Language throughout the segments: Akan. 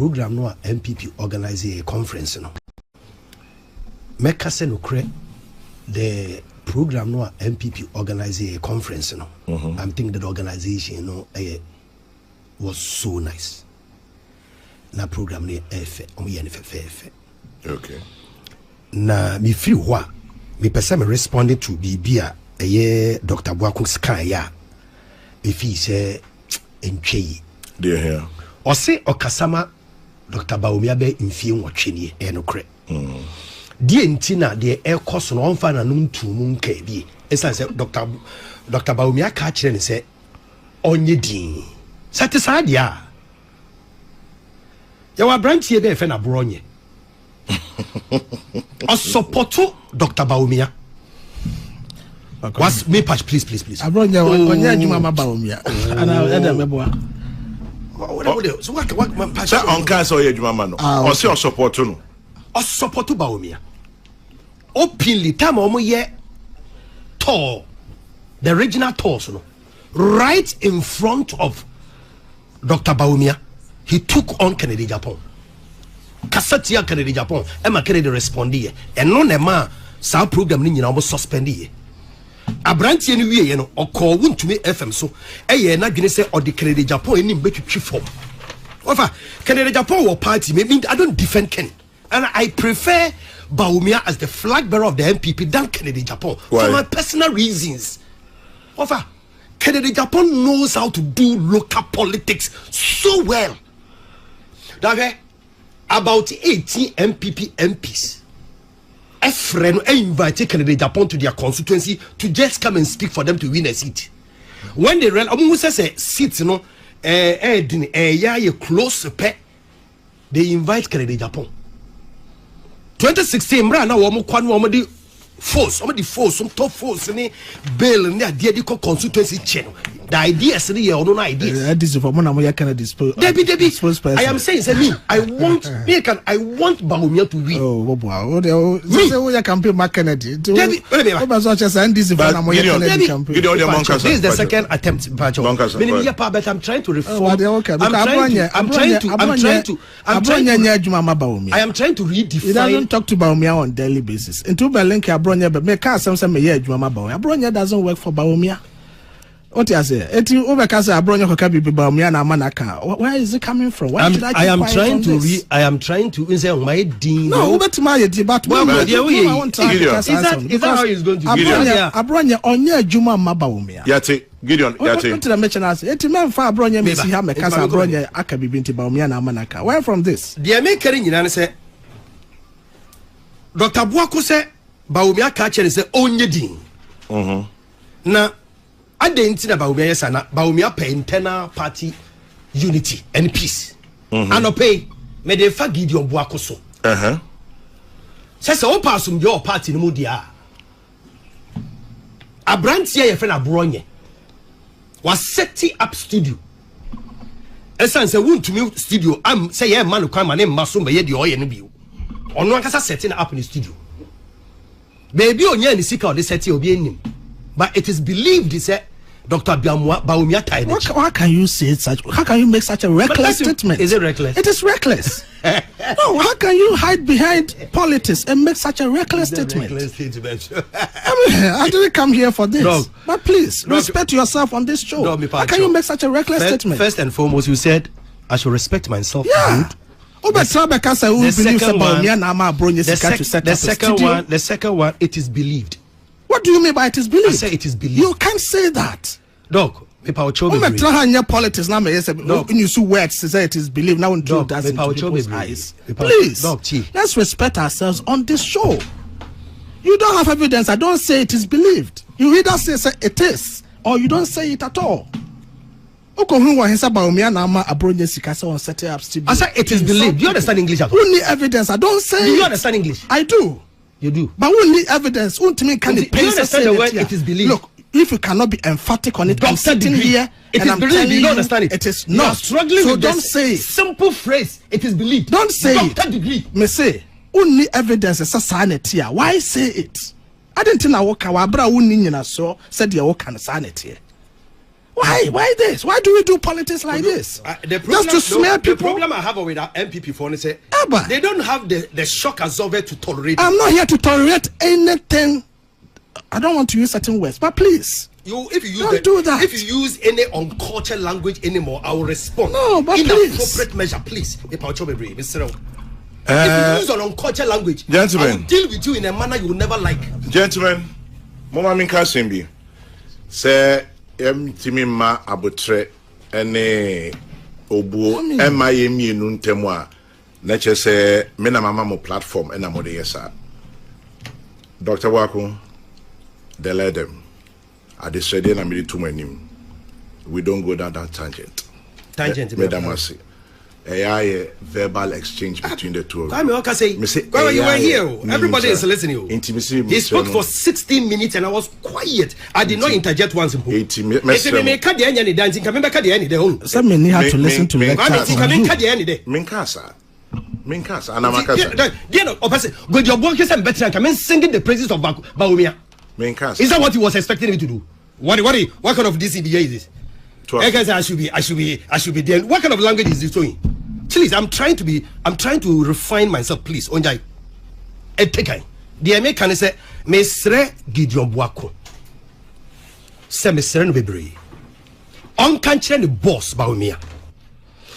program no MPP organize a conference no. Make us no cre the program no MPP organize a conference no. I'm thinking that the organization was so nice. Na program ni efe efe. Okay. Na me free wa me person me responded to bibia Dr. Boakum scan ya if he say entwe dear here or say okasama Dr. Bawumia be mfie nwotwe ni no kre die ntina de ekos no onfa na num tumu nka bi esan say Dr. Bawumia ka kire ni say onye din satisfied ya wa branch ye be fe na bronye o support Dr. Bawumia. What's me patch please. Abronya onya adwuma ma Bawumia. Ana eda meboa. So what patch on cancer adwuma ma no. O say o support no. O support Bawumia. Openly time omo ye tour. The regional tours no. Right in front of Dr. Bawumia, he took on Kennedy Agyapong. Kasatia Kennedy Agyapong, Emma Kennedy responded, and no nema sa program ni nyina omo suspended. Abranti eni wie ye no okọ wuntumi FM so na dwene se odi Kennedy Agyapong eni mbetwitwi form. Ofa Kennedy Agyapong wo party me I don't defend Ken, and I prefer Bawumia as the flag bearer of the MPP than Kennedy Agyapong for my personal reasons. Ofa Kennedy Agyapong knows how to do local politics so well. That about 18 MPP MPs a friend invite Kennedy Agyapong to their constituency to just come and speak for them to win a seat. When they almost say seats, you know, close pay, they invite Kennedy Agyapong. 2016, now the force, some top force, any bail and their constituency channel. The idea is the no idea. This is for Mona can dispose. Debbie, I am saying, I want Bawumia to win. Oh, wow. You campaign Mark Kennedy. Debbie, this is the second attempt, but I'm trying to reform. I am trying to redefine. You don't talk to Bawumia on daily basis. Into Belenka Abronya, but make us some year Juma Bawumia. Abronya doesn't work for Bawumia. What you say? Eti overcast Abronya Kokabi Bawumia na manaka. Where is it coming from? Why should I am trying to I am trying to say on my dean. No, but my debate. Is that how it's going to be? Abronya onye Juma Bawumia. Yate Gideon. Yate. What the mention as eti men fa Abronya me si ha me kasa Abronya akabi binti Bawumia na manaka. Where from this? The make carry nyina say Dr. Boakum say Bawumia ka chere say onye din. Na Adentina Bawumia yesana Bawumia pay internal party unity and peace. And pay me de fa Gideon Boakum so. Say o pass your party no mu dia. Abrantie ye friend Abronye was setting up studio. Esan say wuntumi studio am say ye man kwan ma ne maso be ye de oye no bi. Ono akasa setting up in the studio. Baby onya ni sika o de setting obi enim. But it is believed say Dr. Bawumia tied. How can you say such? How can you make such a reckless statement? Is it reckless? It is reckless. No, how can you hide behind politics and make such a reckless statement? Reckless statement. I didn't come here for this. But please, respect yourself on this show. How can you make such a reckless statement? First and foremost, you said I should respect myself. Yeah. The second one, it is believed. What do you mean by it is believed? I say it is believed. You can't say that. Dog, politics now me say you see words say it is believed now in people's eyes. Please, let's respect ourselves on this show. You don't have evidence. I don't say it is believed. You either say it is or you don't say it at all. I say it is believed. Do you understand English? Who need evidence? I don't say. Do you understand English? I do. You do. But we need evidence. Do you understand the word it is believed? Look, if you cannot be emphatic on it, I'm sitting here it and is I'm believed. telling You don't understand it. It is not. You are struggling so with don't this say simple phrase. It is believed. Don't say Doctor it. Degree. Me say only evidence is a sanity. Why say it? I didn't know what Kawabra wouldn't so said you can sanity. Why this? Why do we do politics like this? Just to smear people. The problem I have with our MPP for say they don't have the shock absorber to tolerate. I'm not here to tolerate anything. I don't want to use certain words, but please. If you don't do that. If you use any uncultured language anymore, I will respond. No, but in please. Appropriate measure, please. If you use an uncultured language, gentlemen, I will deal with you in a manner you will never like. Gentlemen, Mama Minka Simbi, say Timima Abutre, ene Obu, MIMI Nuntemwa, nature say, Mena Mama platform, and I'm yesa. Dr. Waku, they led them. At the study, I made too many. We don't go down that tangent. Madam Mercy. A verbal exchange between the two of them. I say, you were here. Everybody is listening. Intimacy. He spoke for 16 minutes and I was quiet. I did not interject once. Some may have to listen to lectures. Minkasa. And I'm good. Your work is better. Come and singing the praises of Bawumia. Is that what he was expecting me to do? What kind of DCBA is this? I guess I should be there. What kind of language is this doing? Please, I'm trying to refine myself, please. Onjai. Etekai. The American say, Mesre Gideon Buako. Se Mesre no bebre. On country the boss Bawumia.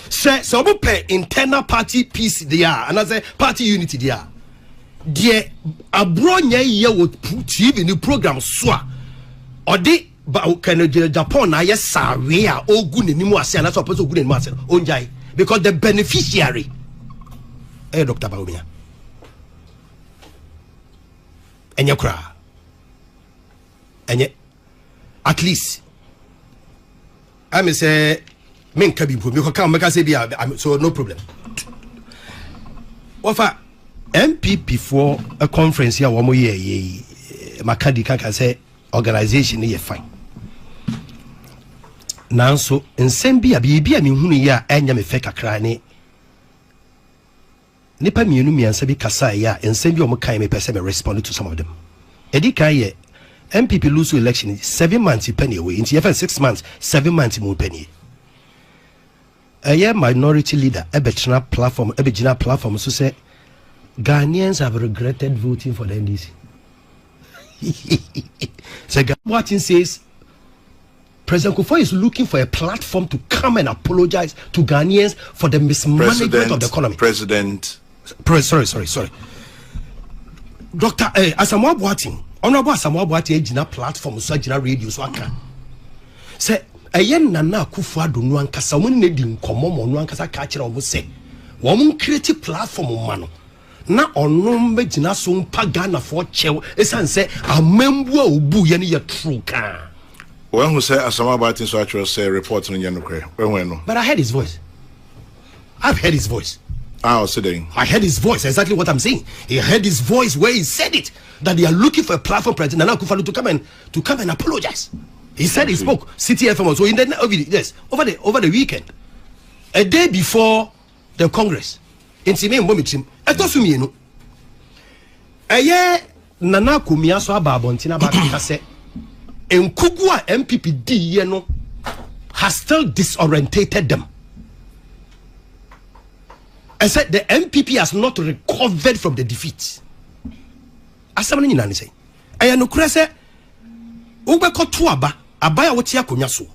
Say so pe internal party peace there, another party unity there. The abronya ye would put TV new program swa. Or the Japan na yes sawe a ogun ni mu ase na so person ogun ni mu ase onjai because the beneficiary Dr. Bawumia enye kra enye at least I may say men ka bi po me ko kan make say bia so no problem ofa MPP for a conference here wo mo ye makadi kan say organization is fine. Now so in Sambia be a me ya enya me fake crane. Nipa mienu mi ansabi kasa ya in Sambia mo kai me person me respond to some of them. Edi kai MPP lose election 7 months penny away into even 6 months 7 months mo penny. A minority leader ebechina platform so say Ghanaians have regretted voting for the NDC. So Martin says President Kufour is looking for a platform to come and apologize to Ghanaians for the mismanagement of the economy. Sorry. Dr. Asamoah Boateng, Honorable Asamoah Boateng ejina platform so ejina radio so aka. Say eyen Nana Kufour do no ankasa mo ne di nkomo mo no ankasa ka kire obo say wo mo create platform ma no. Na onom begina so mpa Ghana for chew esan say amembu a obu ye ne ye true ka when who say Asamoah Boateng so actually say report no yenokre when no but I heard his voice. I've heard his voice. I heard his voice, exactly what I'm saying. He heard his voice where he said it that they are looking for a platform president Nana Kufour to come and apologize. He said he spoke City FM so in the over the weekend, a day before the Congress. Intime mbomichim etosumi enu eye Nana Kumia so ababontina ba ka se enkugu a MPP di ye no has still disorientated them. I said the MPP has not recovered from the defeat. Asamani nyina ni say eye no kure se ubeko to aba ya wote akonya so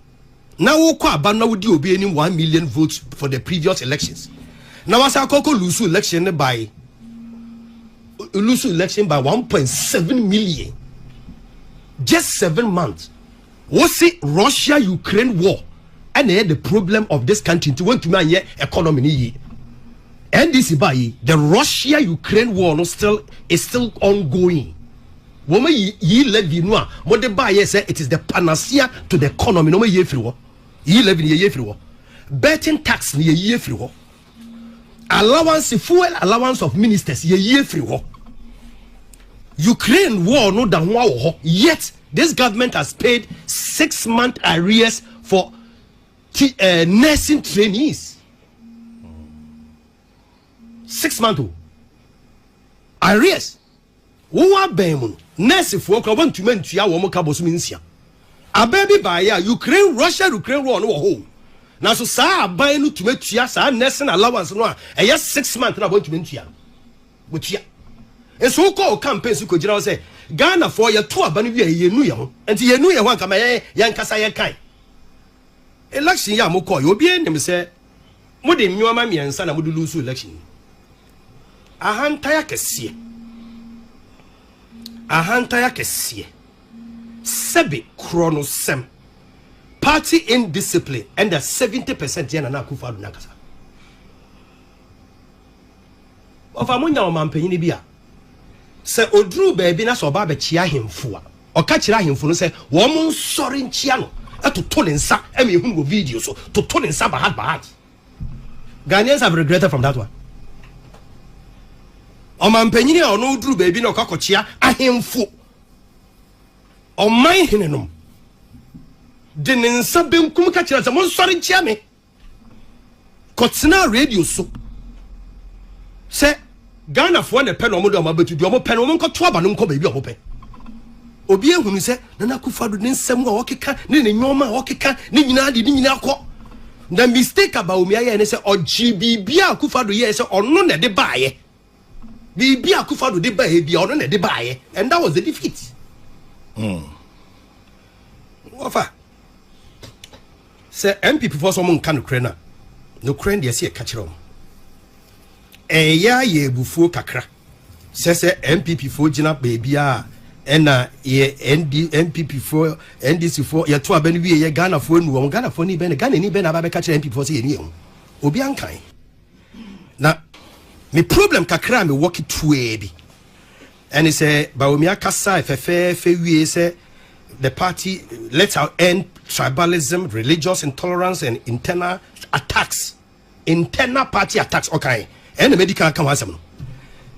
na wo kwa aba na wodi obi eni 1 million votes for the previous elections. Now as I lose election by 1.7 million. Just 7 months. What's it? Russia-Ukraine war. And the problem of this country to want to man economy. And this is by the Russia-Ukraine war is still ongoing. Woman ye let you know what the buyer say it is the panacea to the economy. No ye free war. Ye live in ye free war. Betting tax in ye free war. Allowance, fuel allowance of ministers, ye free war. Ukraine war no than war. Yet this government has paid 6-month arrears for nursing trainees. 6 months arrears. Who are bemun nurse for want to men to ya womo kabosum nsia. a baby by ya Ukraine Russia war no home now so sa buy no to make tia sa nursing allowance no a yes 6 months na want to mentia but ya and so call campaign so ko jira say Ghana for ya to aba no wi yenu ye ho enti yenu ye ho anka me yan kasa ye kan election ya mo call you obi enim say mo de nnyoma miensa na mo de lose election ahantaya kese sebe chrono sem party indiscipline and the 70% yana na Kufour adu nakasa of amunya o mampanyini bia se odru baabi na so ba be chia hemfo a o ka kira hemfo no se wo mo nsori nchia no etoto ne nsa eme ehunu wo video so toto ne nsa bahad Ghanaians have regretted from that one o mampanyini a no odru baabi na o ka kochia ahemfo o man hinenom de ne nsa benkum ka kira se mo nsori nchia me kotsina radio so se Ghana for the pen omo do ma betu do omo pen omo nko to aba no nko ba bi omo pe obi ehunu se Nana Kufour do ne nsem a okeka ne nyoma a okeka ne nyina de ne nyina akọ the mistake about Bawumia ye ne se ogbb a Kufour do ye se ono na de baaye bibi a Kufour do de baaye bi ono na de baaye and that was the defeat Wafa se MPP for someone kan Ukraine no Ukraine de se e ka kire eya ye bufuo kakra sese MPP fo gina baby a ena ye MPP fo NDC fo ye to abani wie ye Ghana fo nu wo Ghana fo ni be Ghana ni be na ba be ka kire MPP fo se ye ni ehun obi ankan na me problem kakra me work to bi and say Bawumia kasa fe wie say the party let's end tribalism, religious intolerance and internal party attacks okay. And the medical come has some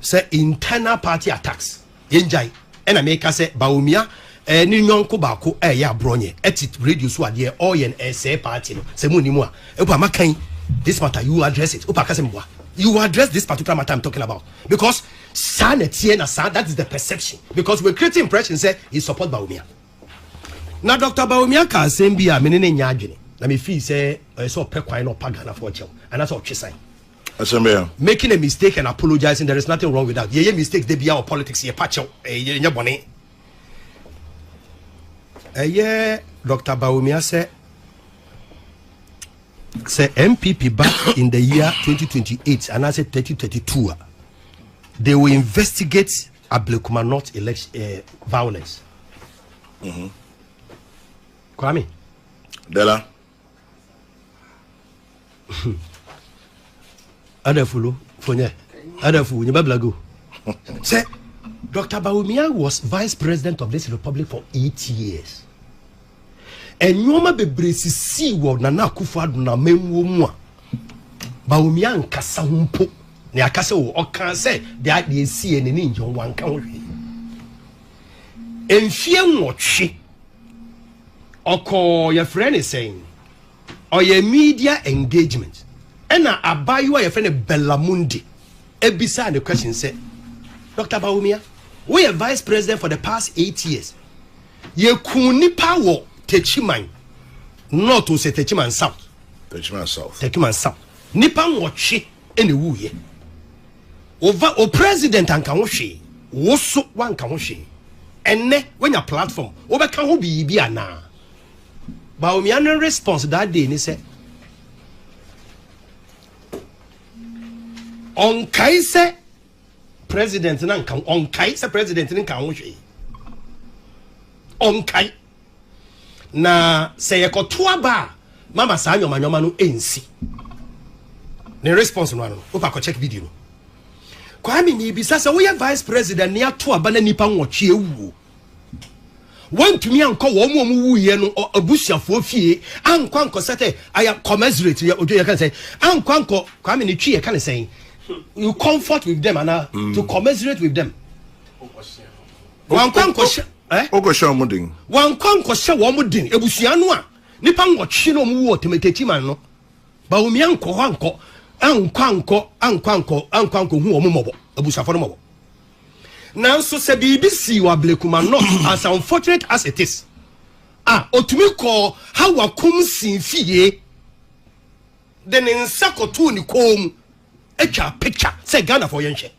say internal party attacks. Yenjai and I make us say Bawumia ni nyonko bako ya bronye etit radio so ade all yen say party no say muni mu a epa makan this matter you address it opa kase mboa you address this particular matter I'm talking about because sanity na that is the perception because we're creating impression say he support Bawumia now Dr. Bawumia ka say bia me ne nya adwene na me feel say so pekwan no pagana for chew and that's all twisai making a mistake and apologizing, there is nothing wrong with that. Yeah, mistakes they be our politics. Yeah, patch out. Yeah, bonnet. Yeah, Dr. Bawumia say MPP back in the year 2028 and I said 2032. They will investigate Agyapong not election violence. Kwame. Dela. Adafulo fonye adafu nyeba blago say Dr. Bawumia was vice president of this republic for 8 years and nyoma bebresi si wo Nana Kufour adu na menwo mu a Bawumia nkasa humpo ne akase wo okan say de si ene ni njon wanka wo hwe enfie nwotwe oko your friend is saying or your media engagement ena abayiwa your friend Bellamundi ebisa the question say Dr. Bawumia we are vice president for the past 8 years ye kuni power Techiman not to say Techiman South nipa nwotwe ene wuye over o president anka wo hwe wo so wanka wo hwe enne when your platform obeka ho bibi ana Bawumia no response that day ni say on kaise president nan kan on kaise president nan kan wo hwe on kai na say ekoto aba mama sa nyoma no ensi ne response no no opa ko check video no Kwame ni bisa say we vice president ne ato aba na nipa nwotwe ewu want to me anko wo mo wu ye no abusiafo fie anko sete aya commensurate ya ojo ya kan say anko Kwame ni twi ye kan say you comfort with them and to commensurate with them. Wan kwanko Ogosha omudin. Wan kwanko she wo mudin ebusua no a nipa nwotwe no mu wo temeteti man no. Bawumia anko anko hu wo mobo ebusafo no mobo. Nanso se BBC wa Blekuma no as unfortunate as it is. otumi call how wakum sinfie. Then in Sakotu ni kom echa picture say Ghana for yenche.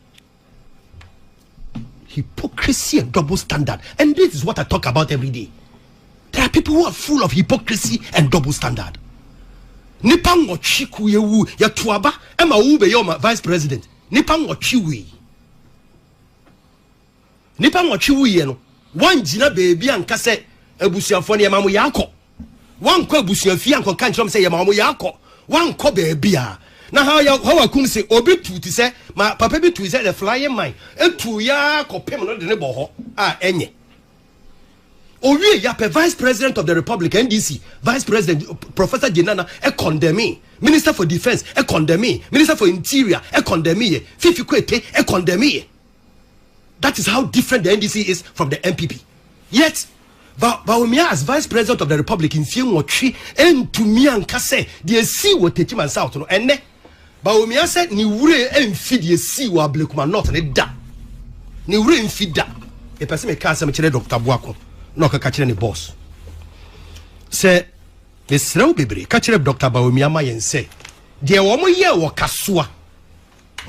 Hypocrisy and double standard. And this is what I talk about every day. There are people who are full of hypocrisy and double standard. Nipa ngochi kuyewu ya tuaba ema ube yoma vice president. Nipa ngochi wi. Nipa ngochi wi ye no. Wan jina baby anka se ebusuafo ne yemamu yako. Wan ko ebusuafi anko kan chom se yemamu yako. Wan ko baby a. Na how akum se obi tu ti se ma papa bi tu se the flying mind. Etu ya ko pem no de ne bo ho enye. Owie ya pe vice president of the republic NDC vice president Professor Jenana condemn minister for defense condemn minister for interior condemn Fifi Kwete condemn. That is how different the NDC is from the MPP. Yet Bawumia as vice president of the republic in few watchi and to me and kase the see what take him south no enne Bawumia said ni wure emfi the see wa blekuma not ne da ni wure emfi da e person me ka asem kire Dr. Buako no ka kire ni boss say the slow bebre ka kire Dr. Bawumia ma yen say de wo mo ye wo kasoa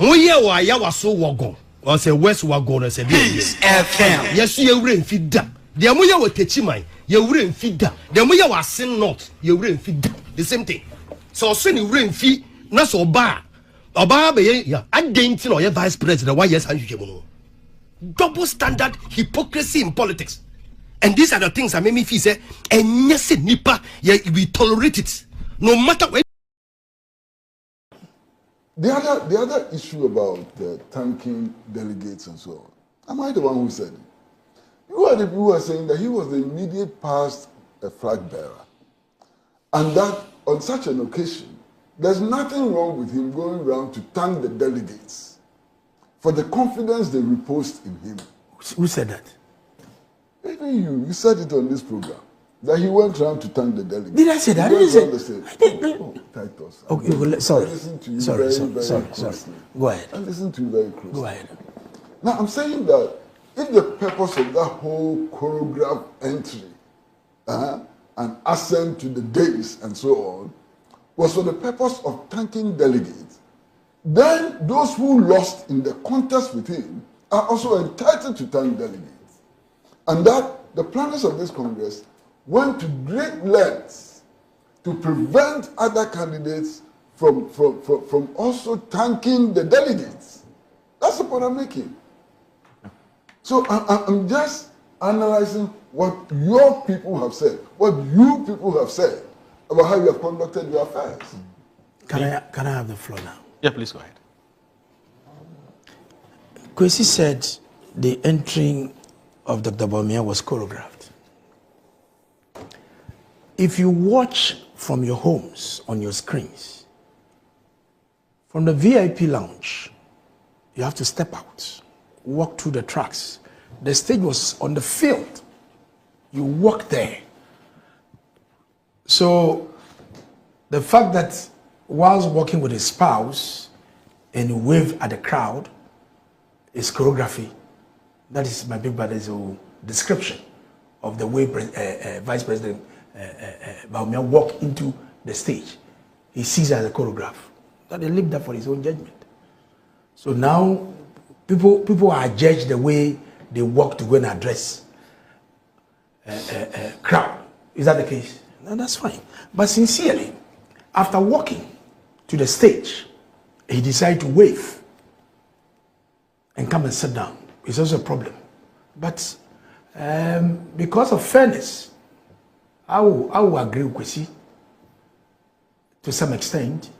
mo ye wo aya waso wogon or say west wagon say FM yes ye wure emfi da de mo ye wo techiman ye wure emfi da de mo ye wo asin not ye wure emfi da the same thing so ni wure emfi na so oba be ya adenti no ye vice president why yes anhwehwe no double standard hypocrisy in politics. And these are the things that make me feel say and yes nipa we tolerate it no matter what. The other issue about thanking delegates and so on, am I the one who said it? You are the people who are saying that he was the immediate past flag bearer, and that on such an occasion there's nothing wrong with him going around to thank the delegates for the confidence they reposed in him. Who said that? Even you said it on this program that he went around to thank the delegates. Did I say that? I didn't. Oh, Titus. Okay, well, sorry. I listened to you sorry. very closely. Go ahead. I listened to you very closely. Go ahead. Now I'm saying that if the purpose of that whole choreographed entry and ascent to the dais and so on was for the purpose of thanking delegates, then those who lost in the contest with him are also entitled to thank delegates. And that the planners of this Congress went to great lengths to prevent other candidates from also thanking the delegates. That's the point I'm making. So I'm just analyzing what your people have said, what you people have said about how you have conducted your affairs. Can I have the floor now? Yeah, please go ahead. Kwesi said the entering of Dr. Bawumia was choreographed. If you watch from your homes on your screens, from the VIP lounge, you have to step out, walk through the tracks. The stage was on the field. You walk there. So the fact that whilst walking with his spouse and he waved at the crowd is choreography. That is my big brother's description of the way Vice President Bawumia walked into the stage. He sees it as a choreograph. That he lived that for his own judgment. So now people are judged the way they walk to go and address crowd. Is that the case? No, that's fine. But sincerely, after walking to the stage, he decided to wave and come and sit down. It's also a problem. But because of fairness, I will agree with Kwesi to some extent.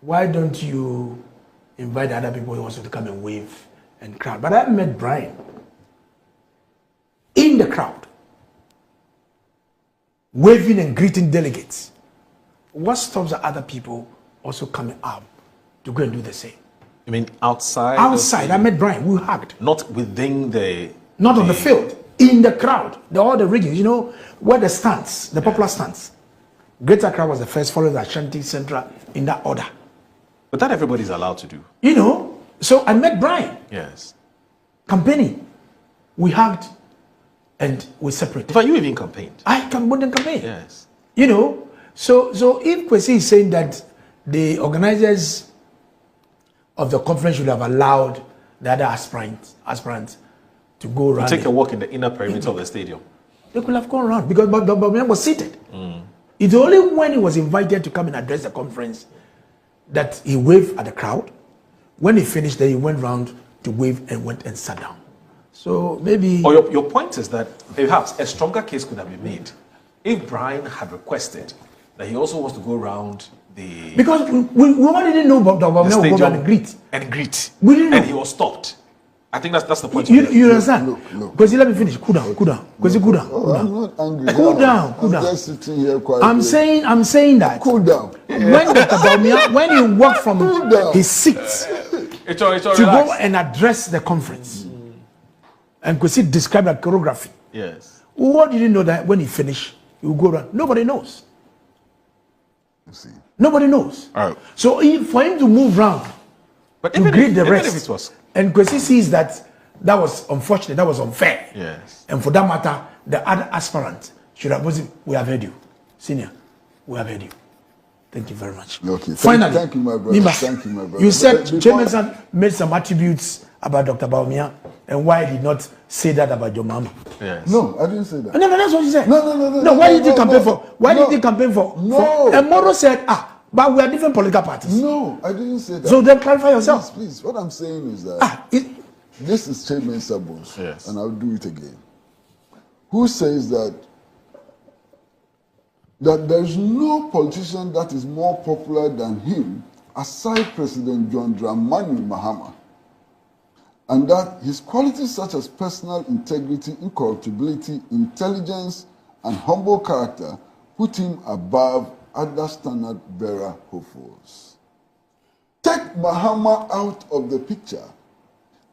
Why don't you invite other people who want to come and wave and crowd? But I met Brian in the crowd, waving and greeting delegates. What stops the other people also coming up to go and do the same? You mean outside? Outside, I met Brian. We hugged. Not within the... Not on the field. In the crowd. All the regions. You know, where the stands, the popular stands. Greater Accra was the first, followed by Ashanti, Central, in that order. But that everybody's allowed to do. You know, so I met Brian. Yes. Campaigning. We hugged and we separated. But you even campaigned. I wouldn't campaign. Yes. You know, so if Kwesi is saying that the organizers of the conference should have allowed the other aspirants to go around. Take a walk in the inner perimeter of the stadium. They could have gone around because Bawumia was seated. It's only when he was invited to come and address the conference that he waved at the crowd. When he finished, then he went round to wave and went and sat down. So maybe... Or your point is that perhaps a stronger case could have been made if Brian had requested that he also wants to go around the... Because we didn't know about Bawumia would go and greet. We didn't know. And he was stopped. I think that's the point. You understand? Look. Because let me finish. Cool down. Kwesi, cool down. I'm not angry. Cool down. I'm just sitting here quietly. I'm saying that. Cool down. When Dr. Bawumia, when he walked from his seat to go and address the conference, and Kwesi described the choreography. Yes. What did you know that when he finished, he would go around? Nobody knows. You see. Nobody knows. All right. So for him to move round, But to greet the rest, if it was... and Kwesi sees that was unfortunate, that was unfair. Yes. And for that matter, the other aspirant should have said, we have heard you. Senior, we have heard you. Thank you very much. Okay. Finally, thank you, my brother. Nima, Thank you, my brother. You said Before- Jameson made some attributes about Dr. Bawumia, and why did not say that about your mama? Yes. No, I didn't say that. No, that's what you said. No, why did you campaign no. for? Why No. did you campaign for? No. And Moro said, but we are different political parties. No, I didn't say that. So then clarify yourself. Please. What I'm saying is that this is Chairman Sabos, Yes. and I'll do it again. Who says that there's no politician that is more popular than him aside President John Dramani Mahama, and that his qualities such as personal integrity, incorruptibility, intelligence, and humble character put him above other standard-bearer hopefuls. Take Mahama out of the picture,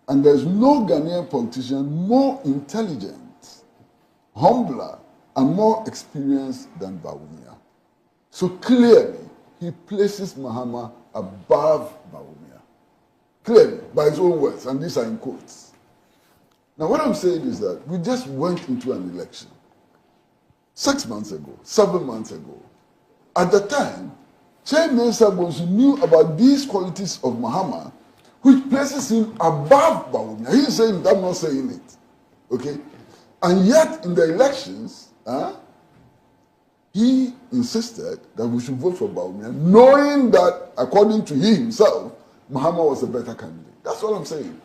and there's no Ghanaian politician more intelligent, humbler, and more experienced than Bawumia. So clearly, he places Mahama above Bawumia. Clearly, by his own words, and these are in quotes. Now, what I'm saying is that we just went into an election 6 months ago, 7 months ago. At the time, Chairman Sabos knew about these qualities of Mahama, which places him above Bawumia. He's saying that, I'm not saying it. Okay? And yet, in the elections, he insisted that we should vote for Bawumia, knowing that, according to he himself, Mahama was a better candidate. That's all I'm saying.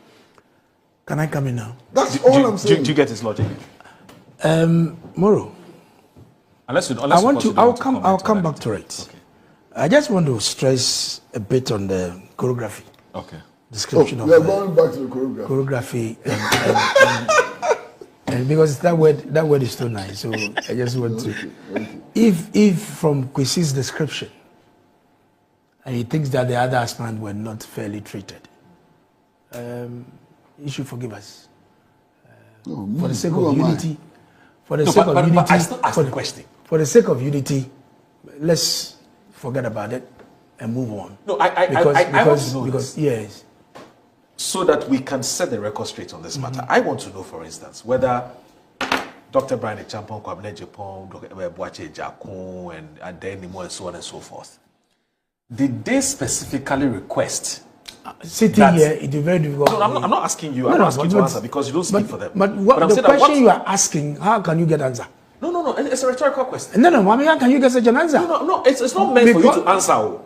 Can I come in now? That's all I'm saying. Do you get his logic? Moro, I'll come back to it. Okay. I just want to stress a bit on the choreography. Okay. Description of we are going back to the choreography. And because that word is so nice, so I just want to. Okay. If from Kwesi's description, and he thinks that the other aspirants were not fairly treated, he should forgive us. For the sake of unity. For the sake of unity. But I still ask the question. For the sake of unity, let's forget about it and move on. No, I want to know because this. Yes. So that we can set the record straight on this matter. I want to know, for instance, whether Dr. Brian Agyapong, Agyapong, Agyapong, and then more and so on and so forth. Did they specifically request? Sitting here, it is very difficult. No, I'm not asking you. I'm not asking you to answer because you don't speak for them. But the question you are asking, how can you get answer? No. It's a rhetorical question. No. I mean, how can you get such an answer? No. It's not meant for you to answer.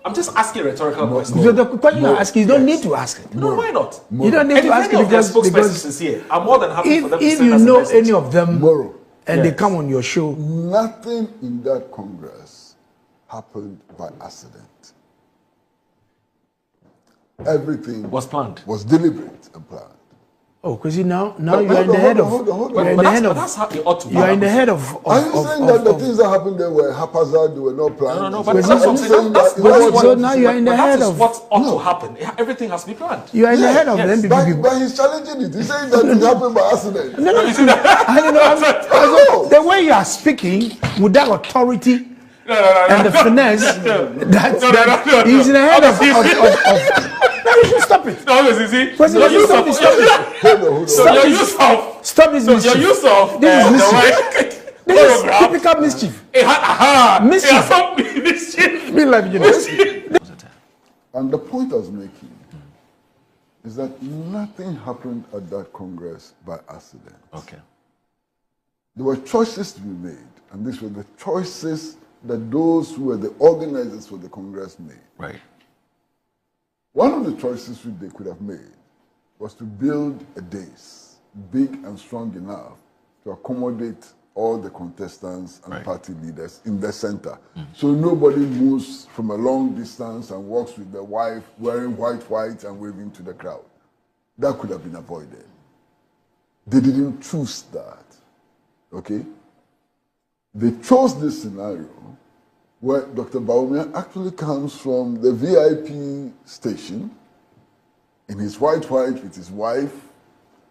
I'm just asking a rhetorical question. So the question you are asking, you don't need to ask it. No, why not? You don't need to ask it because is here. I'm more than happy for them to if send you us a know message. any of them and they come on your show, Nothing in that Congress happened by accident. Everything was planned. Was deliberate and planned. Oh, because now you are in the head of. That's how it ought to be. You are in the head of. Are you saying that the things that happened there were haphazard, they were not planned? No. But that's what I'm saying. So now you are in the head of. What ought to happen? Everything has to be planned. You are in the head of the NPP. But he's challenging it. He's saying that it happened by accident. No. I don't know. The way you are speaking with that authority and the finesse that he's in the head of. you should stop it. No, you see. President, Your use stop of it. Hold on. so your use of Stop this so mischief. your use of This is the mischief. white This is photograph. typical mischief. Mischief. Mischief. Mischief. Me like you. And the point I was making is that nothing happened at that Congress by accident. Okay. There were choices to be made, and these were the choices that those who were the organizers for the Congress made. Right. One of the choices which they could have made was to build a dais big and strong enough to accommodate all the contestants and party leaders in the center. So nobody moves from a long distance and walks with their wife wearing white and waving to the crowd. That could have been avoided. They didn't choose that, okay? They chose this scenario where Dr. Bawumia actually comes from the VIP station in his white with his wife,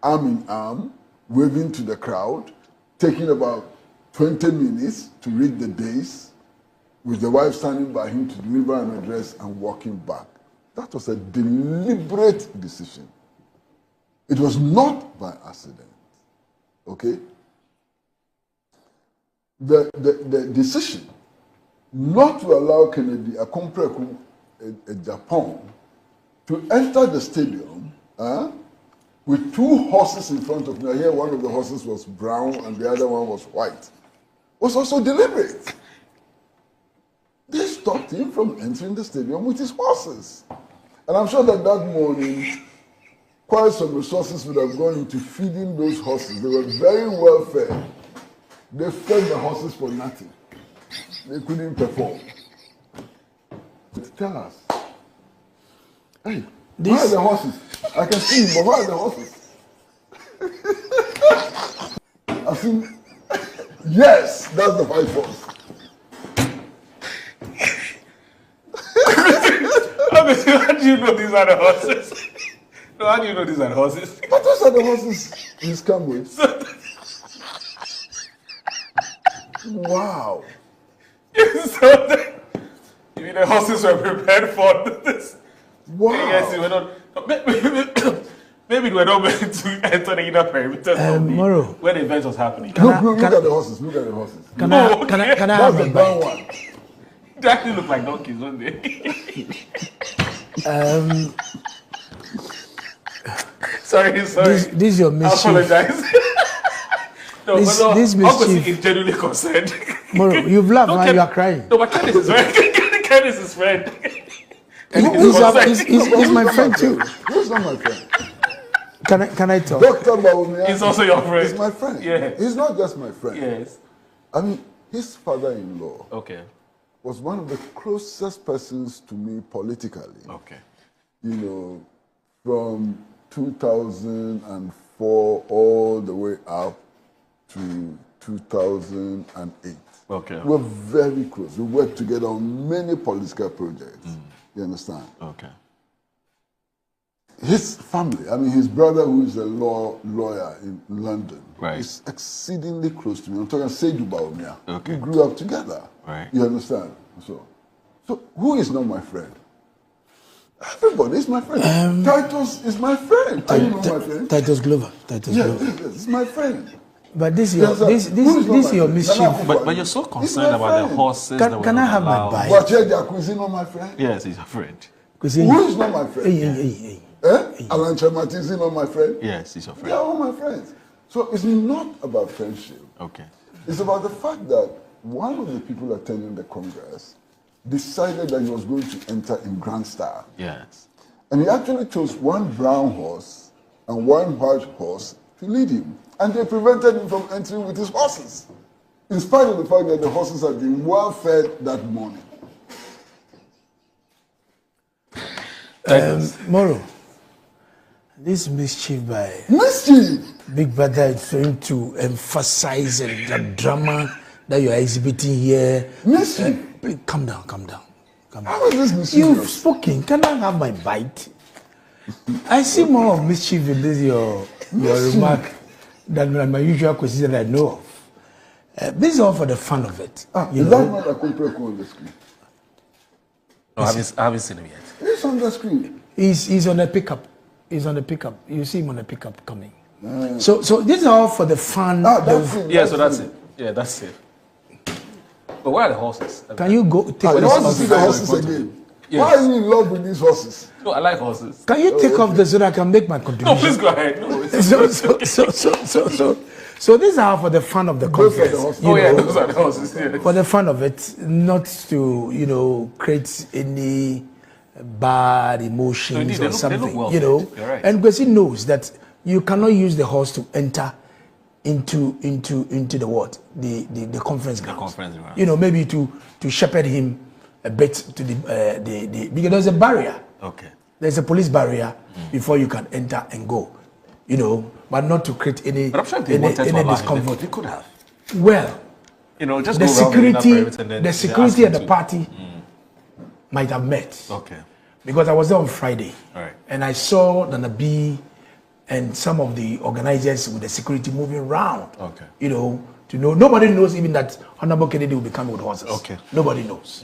arm in arm, waving to the crowd, taking about 20 minutes to read the dais, with the wife standing by him to deliver an address and walking back. That was a deliberate decision. It was not by accident, okay? The decision not to allow Kennedy Agyapong Agyapong to enter the stadium with two horses in front of me. Here, one of the horses was brown and the other one was white. Was also deliberate. They stopped him from entering the stadium with his horses. And I'm sure that morning, quite some resources would have gone into feeding those horses. They were very well fed. They fed the horses for nothing. They couldn't perform. Tell us. Hey, where are the horses? I can see him, but where are the horses? I think, yes, that's the white horse. How do you know these are the horses? No, how do you know these are the horses? But those are the horses he's come with. Wow. So you mean the horses were prepared for this? Wow. Yes, we were not. Maybe we were not meant to enter the inner perimeter Moro, when the event was happening. Look at the horses. Look at the horses. Can I That's have the a brown bite? one. They actually look like donkeys, don't they? Sorry. This is your I mischief. apologize. No, This Uncle mischief. is genuinely concerned. Moro, you've laughed and you are crying. No, but Kenneth is friend. Kenneth is his friend. He's my friend too. Who's not my friend? Can I talk? Dr. Bawumia. He's also your friend. He's my friend. Yeah. He's not just my friend. Yes. I mean, his father-in-law Okay. was one of the closest persons to me politically. Okay. You know, from 2004 all the way up to 2008. Okay. We're very close. We worked together on many political projects. You understand? Okay. His family, I mean, his brother, who is a lawyer in London, Right. is exceedingly close to me. I'm talking Seydou Bawumia. Okay. We grew up together. Right. You understand? So who is not my friend? Everybody is my friend. Titus is my friend. Are you not my friend? Titus Glover. Yes, it's my friend. But this is Yes, your, sir. this Who is not is my your friend? mischief. But you're so concerned about the friend. horses that were Can I not have my allowed. bite? But Jacob is not my friend. Yes, he's your friend. Who is not my friend? Hey. Alan Chamati is not my friend. Yes, he's your They friend. are all my friends. So it's not about friendship. Okay. It's about the fact that one of the people attending the Congress decided that he was going to enter in grand style. Yes. And he actually chose one brown horse and one white horse to lead him. And they prevented him from entering with his horses, in spite of the fact that the horses had been well fed that morning. Moro, this mischief by Mischief! Big Brother is trying to emphasize the drama that you are exhibiting here. Mischief! Please, calm down. How is this mischief? You've spoken. Can I have my bite? I see more of mischief in this your remark than my usual question that I know of. This is all for the fun of it. Is that not a Kufour on the screen? No, I haven't seen him yet. It's on the screen. He's on a pickup. He's on the pickup. You see him on a pickup coming. So this is all for the fun. That's it. Yeah, that's it. But where are the horses? Can you go take I want to see the horses again. Yes. Why are you in love with these horses? No, I like horses. Can you take off the so that I can make my contribution? No, please go ahead. No, so these are for the fun of the conference. Those are the horses. Yes. For the fun of it, not to create any bad emotions or something. They look well, right. And because he knows that you cannot use the horse to enter into the what the conference ground. Maybe to shepherd him a bit to the because there's a barrier. Okay. There's a police barrier before you can enter and go. But not to create any discomfort. They could have. Well, just the security at the party might have met. Okay. Because I was there on Friday. All right. And I saw Nana B and some of the organizers with the security moving around. Okay. To know. Nobody knows even that Honorable Kennedy will be coming with horses. Okay. Nobody knows.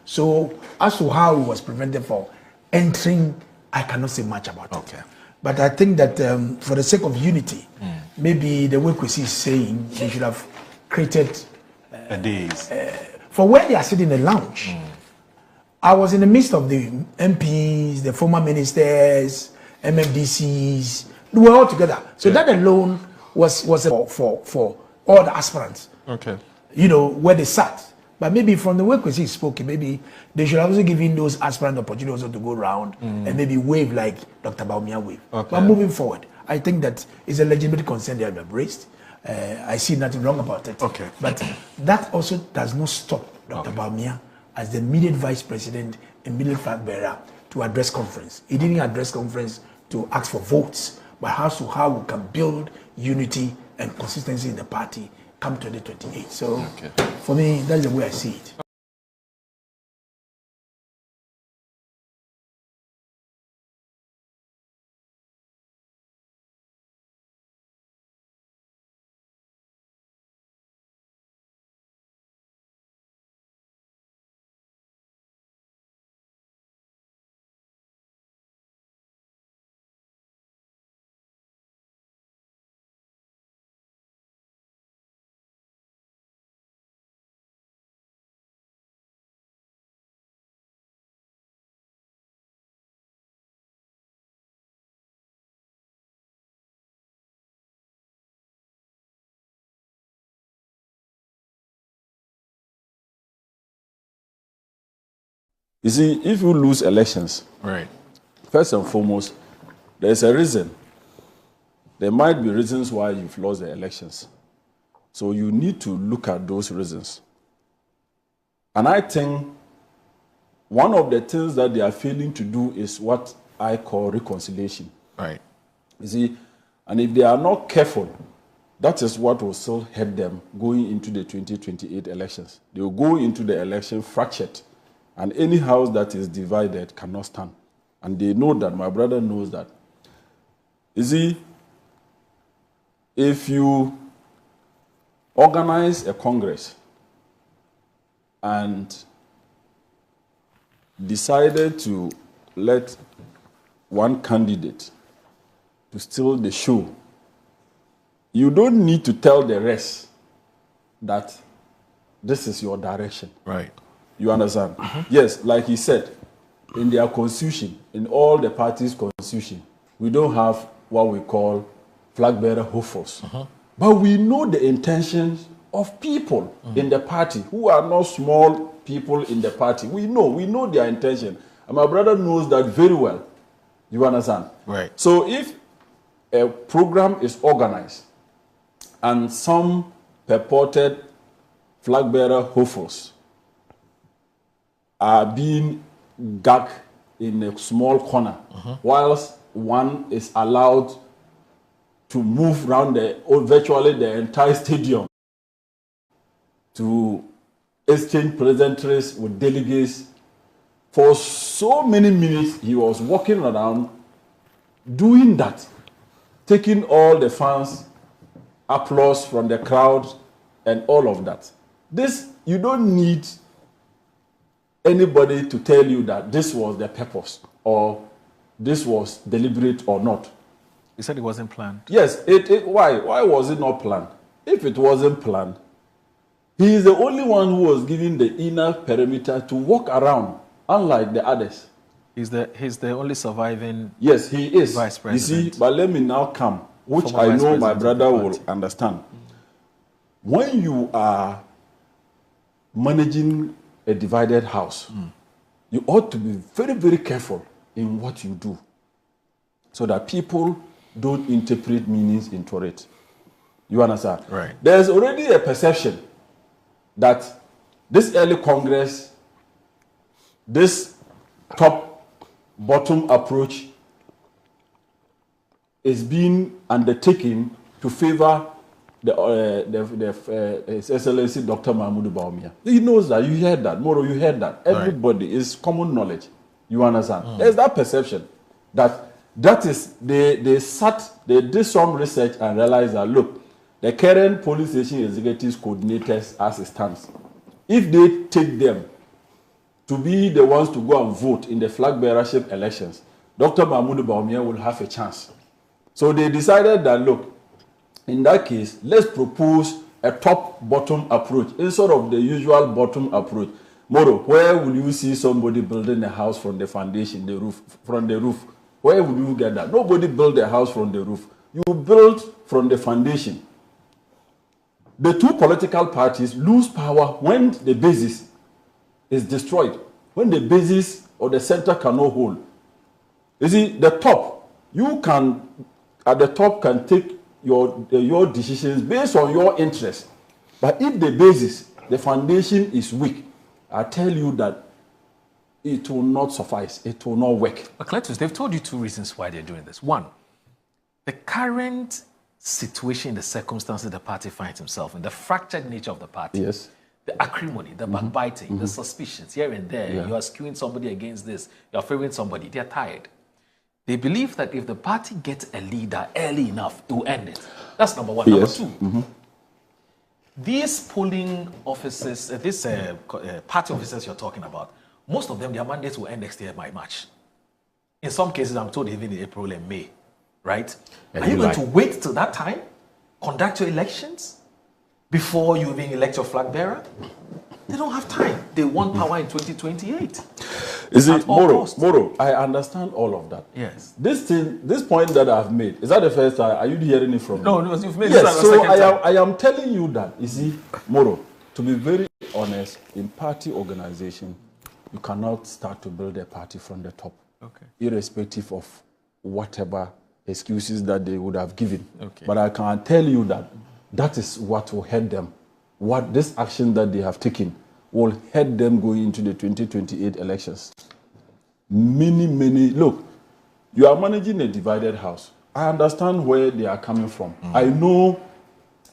So as to how he was prevented from entering, I cannot say much about it. But I think that for the sake of unity, maybe the way Kwesi is saying, they should have created days for when they are sitting in the lounge. I was in the midst of the MPs, the former ministers, MFDCs. We were all together. So that alone was for all the aspirants. Okay. Where they sat. But maybe from the way Kwesi spoke, maybe they should also give in those aspirant opportunity also to go around and maybe wave like Dr. Bawumia wave. Okay. But moving forward, I think that is a legitimate concern they have raised. I see nothing wrong about it. Okay. But that also does not stop Dr. Bawumia as the immediate vice president, immediate flag bearer, to address conference. He didn't address conference to ask for votes, but how we can build unity and consistency in the party come 2028. So for me, that's the way I see it. You see, if you lose elections, right, first and foremost, there's a reason. There might be reasons why you've lost the elections. So you need to look at those reasons. And I think one of the things that they are failing to do is what I call reconciliation. Right. You see, and if they are not careful, that is what will still hurt them going into the 2028 elections. They will go into the election fractured. And any house that is divided cannot stand. And they know that, my brother knows that. You see, if you organize a congress and decided to let one candidate to steal the show, you don't need to tell the rest that this is your direction. Right. You understand? Yes, like he said, in their constitution, in all the parties' constitution, we don't have what we call flag bearer hopefuls. But we know the intentions of people in the party who are not small people in the party. We know their intention. And my brother knows that very well. You understand? Right. So if a program is organized and some purported flag bearer hopefuls are being gagged in a small corner, whilst one is allowed to move around virtually the entire stadium to exchange pleasantries with delegates. For so many minutes, he was walking around doing that, taking all the fans' applause from the crowd and all of that. This, you don't need anybody to tell you that this was the purpose. or this was deliberate or not. You said it wasn't planned. Yes. Why was it not planned? If it wasn't planned, he is the only one who was given the inner perimeter to walk around, unlike the others. He's the only surviving. Yes, he is vice president. You see, but let me now come, which Former I know my vice brother president will understand. When you are managing a divided house, you ought to be very, very careful in what you do, so that people don't interpret meanings into it. You understand? Right. There's already a perception that this early Congress, this top-bottom approach is being undertaken to favor His Excellency Dr. Mahmoud Bawumia. He knows that. You heard that. Moro, you heard that. Everybody is common knowledge. You understand? There's that perception that is, they did some research and realized that, look, the current police station executives coordinators as it stands, if they take them to be the ones to go and vote in the flag bearership elections, Dr. Mahmoud Bawumia will have a chance. So they decided that, look, in that case, let's propose a top-bottom approach instead of the usual bottom approach. Moro, where will you see somebody building a house from the foundation, the roof, from the roof? Where would you get that? Nobody built a house from the roof. You build from the foundation. The two political parties lose power when the basis is destroyed, when the basis or the center cannot hold. You see, the top, you can, at the top, can take your decisions based on your interest. But if the basis, the foundation is weak, I tell you that it will not suffice. It will not work. But Cletus, they've told you two reasons why they're doing this. One, the current situation, the circumstances the party finds himself in, the fractured nature of the party, Yes. the acrimony, the backbiting, the suspicions here and there. You are skewing somebody against this, you're favoring somebody. They're tired. They believe that if the party gets a leader early enough, it will end it. That's number one. Yes. Number two, these polling officers, these party officers you're talking about, most of them, their mandates will end next year by March. In some cases, I'm told even in April and May, right? Are you going to wait till that time, conduct your elections, before you even elect your flag bearer? They don't have time. They want power in 2028. Is it Moro? I understand all of that. Yes. This point that I've made, is that the first time? Are you hearing it from me? No, you've made yes, this so time. I am telling you that, you see, Moro, to be very honest, in party organization, you cannot start to build a party from the top, irrespective of whatever excuses that they would have given. But I can tell you that is what will hurt them. What this action that they have taken will hurt them going into the 2028 elections. Many, look, you are managing a divided house. I understand where they are coming from. I know,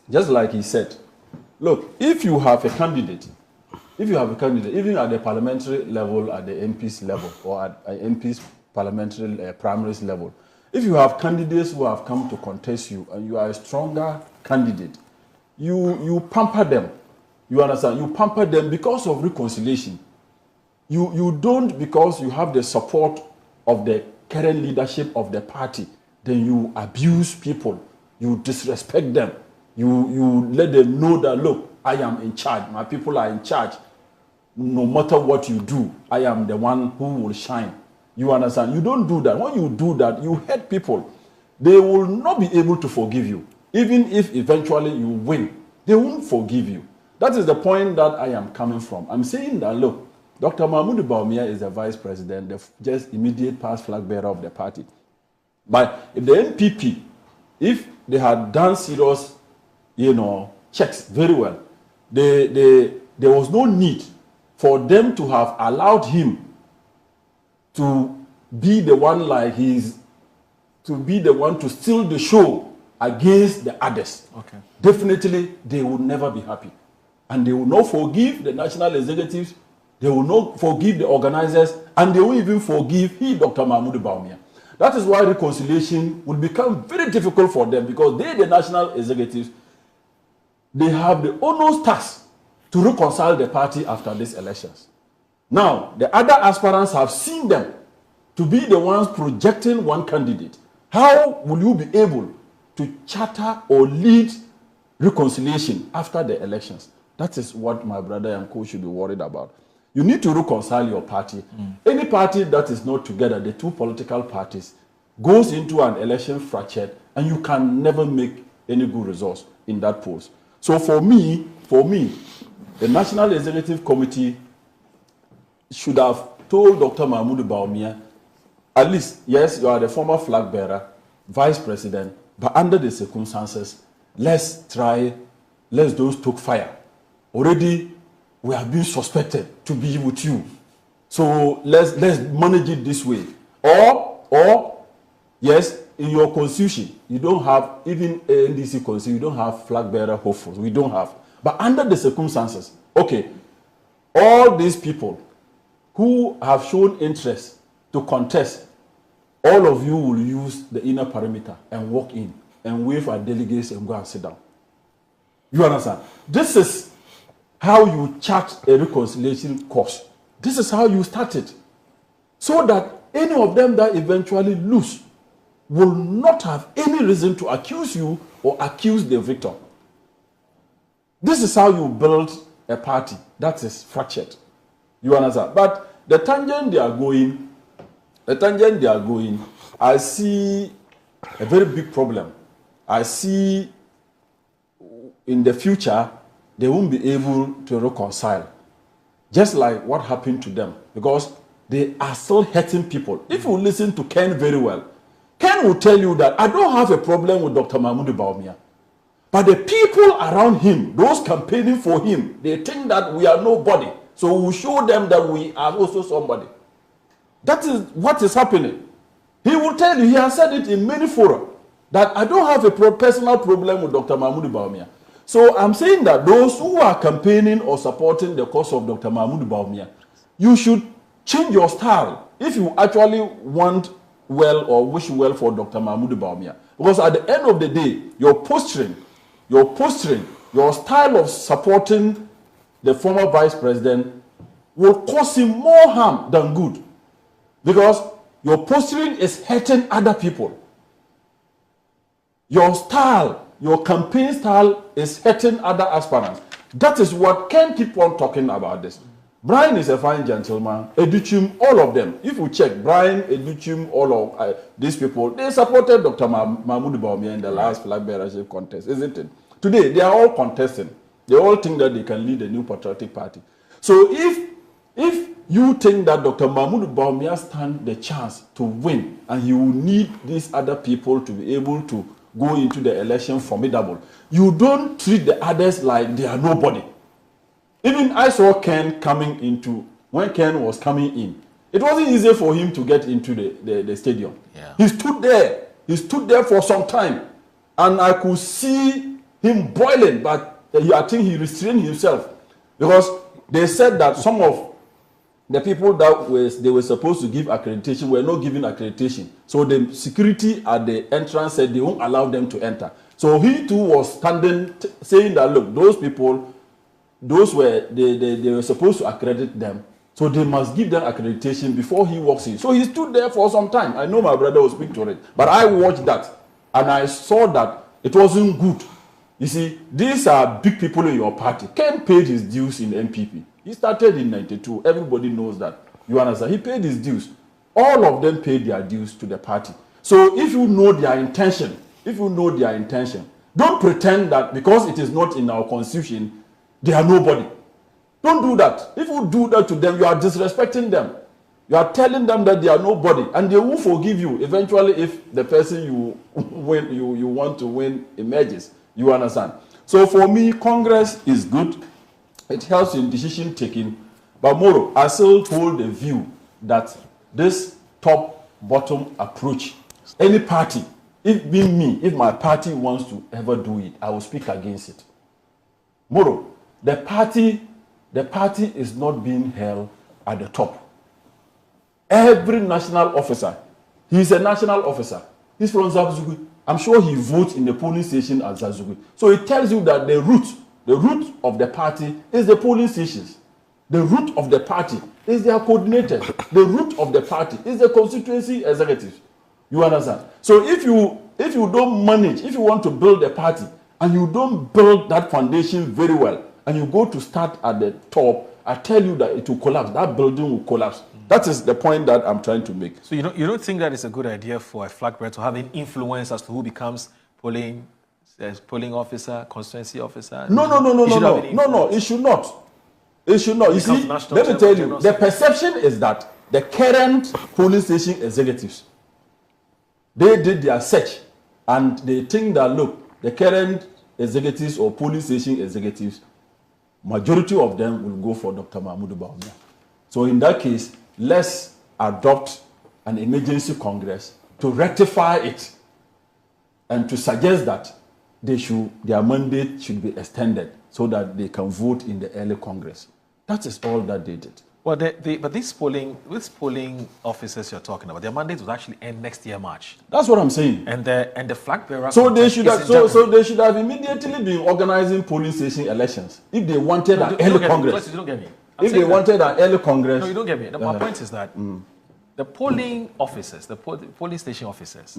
just like he said, look, if you have a candidate, even at the parliamentary level, at the MP's level, or at MP's parliamentary primaries level, if you have candidates who have come to contest you and you are a stronger candidate, you pamper them. You understand? You pamper them because of reconciliation. You don't because you have the support of the current leadership of the party. Then you abuse people. You disrespect them. You let them know that, look, I am in charge. My people are in charge. No matter what you do, I am the one who will shine. You understand? You don't do that. When you do that, you hurt people. They will not be able to forgive you. Even if eventually you win, they won't forgive you. That is the point that I am coming from. I'm saying that, look, Dr. Mahmoud Bawumia is the vice president, the just immediate past flag bearer of the party. But if the NPP, if they had done serious, checks very well, there was no need for them to have allowed him to be the one to steal the show against the others. Definitely, they will never be happy. And they will not forgive the national executives, they will not forgive the organizers, and they will even forgive Dr. Mahmoud Bawumia. That is why reconciliation will become very difficult for them, because they, the national executives, they have the onerous task to reconcile the party after these elections. Now, the other aspirants have seen them to be the ones projecting one candidate, how will you be able to charter or lead reconciliation after the elections? That is what my brother and co should be worried about. You need to reconcile your party. Any party that is not together, the two political parties, goes into an election fractured, and you can never make any good results in that post. So for me, the National Executive Committee should have told Dr. Mahmoud Bawumia, at least, yes, you are the former flag bearer, vice president, but under the circumstances, let's those took fire. Already, we have been suspected to be with you. So let's manage it this way. Or yes, in your constitution, you don't have, even NDC constitution, you don't have flag bearer hopefuls. We don't have. But under the circumstances, okay, all these people who have shown interest to contest, all of you will use the inner perimeter and walk in and wave at delegates and go and sit down. You understand? This is how you chart a reconciliation course. This is how you start it. So that any of them that eventually lose will not have any reason to accuse you or accuse the victim. This is how you build a party that is fractured. You understand? But the tangent they are going, I see a very big problem. I see in the future, they won't be able to reconcile. Just like what happened to them. Because they are still hurting people. If you listen to Ken very well, Ken will tell you that I don't have a problem with Dr. Mahmoud Bawumia. But the people around him, those campaigning for him, they think that we are nobody. So we'll show them that we are also somebody. That is what is happening. He will tell you, he has said it in many fora, that I don't have a personal problem with Dr. Mahmoud Bawumia. So I'm saying that those who are campaigning or supporting the cause of Dr. Mahmoud Bawumia, you should change your style if you actually want well or wish well for Dr. Mahmoud Bawumia. Because at the end of the day, your posturing, your style of supporting the former vice president will cause him more harm than good. Because your posturing is hurting other people. Your style, your campaign style is hurting other aspirants. That is what Ken keep on talking about this. Brian is a fine gentleman. Educhim, all of them. If you check, Brian, Educhim, all of these people, they supported Dr. Mahmoud Bawumia in the last flag bearership contest, isn't it? Today, they are all contesting. They all think that they can lead a new patriotic party. So if you think that Dr. Mahmoud Bawumia stands the chance to win, and he will need these other people to be able to go into the election formidable, you don't treat the others like they are nobody. Even I saw Ken coming into, when Ken was coming in, it wasn't easy for him to get into the stadium. Yeah. He stood there for some time, and I could see him boiling, but I think he restrained himself, because they said that some of the people that they were supposed to give accreditation were not given accreditation. So the security at the entrance said they won't allow them to enter. So he too was standing saying that, look, those people, they were supposed to accredit them. So they must give them accreditation before he walks in. So he stood there for some time. I know my brother will speak to it. But I watched that, and I saw that it wasn't good. You see, these are big people in your party. Ken paid his dues in MPP. He started in 92. Everybody knows that. You understand? He paid his dues. All of them paid their dues to the party. So if you know their intention, don't pretend that because it is not in our constitution, they are nobody. Don't do that. If you do that to them, you are disrespecting them. You are telling them that they are nobody, and they will forgive you eventually if the person you want to win emerges. You understand? So for me, Congress is good. It helps in decision taking. But Moro, I still hold the view that this top-bottom approach, any party, if being me, if my party wants to ever do it, I will speak against it. Moro, the party is not being held at the top. Every national officer, he is a national officer. He's from Zabzugui. I'm sure he votes in the polling station at Zabzugui. So it tells you that the root of the party is the polling stations. The root of the party is their coordinators. The root of the party is the constituency executives. You understand? So if you don't manage, if you want to build a party and you don't build that foundation very well, and you go to start at the top, I tell you that it will collapse. That building will collapse. That is the point that I'm trying to make. So you don't think that it's a good idea for a flag bearer to have an influence as to who becomes polling officer, constituency officer? No. It should not. It should not. You see, let me tell you, the perception is that the current polling station executives, they did their search and they think that, look, the current executives or polling station executives, majority of them will go for Dr. Mahmoud Bawumia. So in that case, let's adopt an emergency congress to rectify it and to suggest that their mandate should be extended so that they can vote in the early congress. That is all that they did. Well, but these polling officers you're talking about, their mandate will actually end next year, March. That's what I'm saying. And the flag bearer. So they should have immediately been organizing polling station elections if they wanted an early congress. You don't get me. If they wanted an early congress. No, you don't get me. My point is that the polling officers, the polling station officers,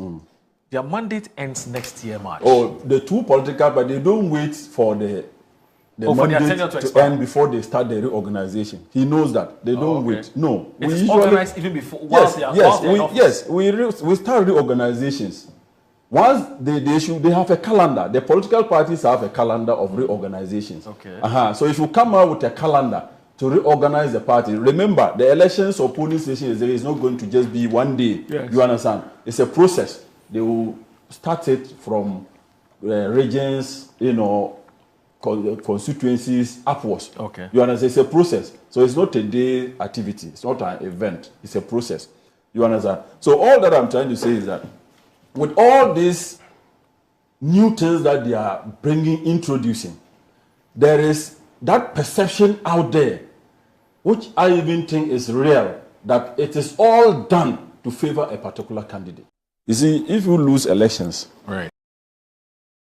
their mandate ends next year, March. Oh, the two political, but they don't wait for the mandate to end before they start the reorganization. He knows that. They don't wait. No. It's organized even before. We start reorganizations. Once they have a calendar. The political parties have a calendar of reorganizations. Okay. So if you come out with a calendar to reorganize the party, remember the elections or polling stations is not going to just be one day. Yes. You understand? It's a process. They will start it from regions, constituencies upwards. Okay. You understand? It's a process. So it's not a day activity. It's not an event. It's a process. You understand? So all that I'm trying to say is that with all these new things that they are introducing, there is that perception out there, which I even think is real, that it is all done to favor a particular candidate. You see, if you lose elections, right.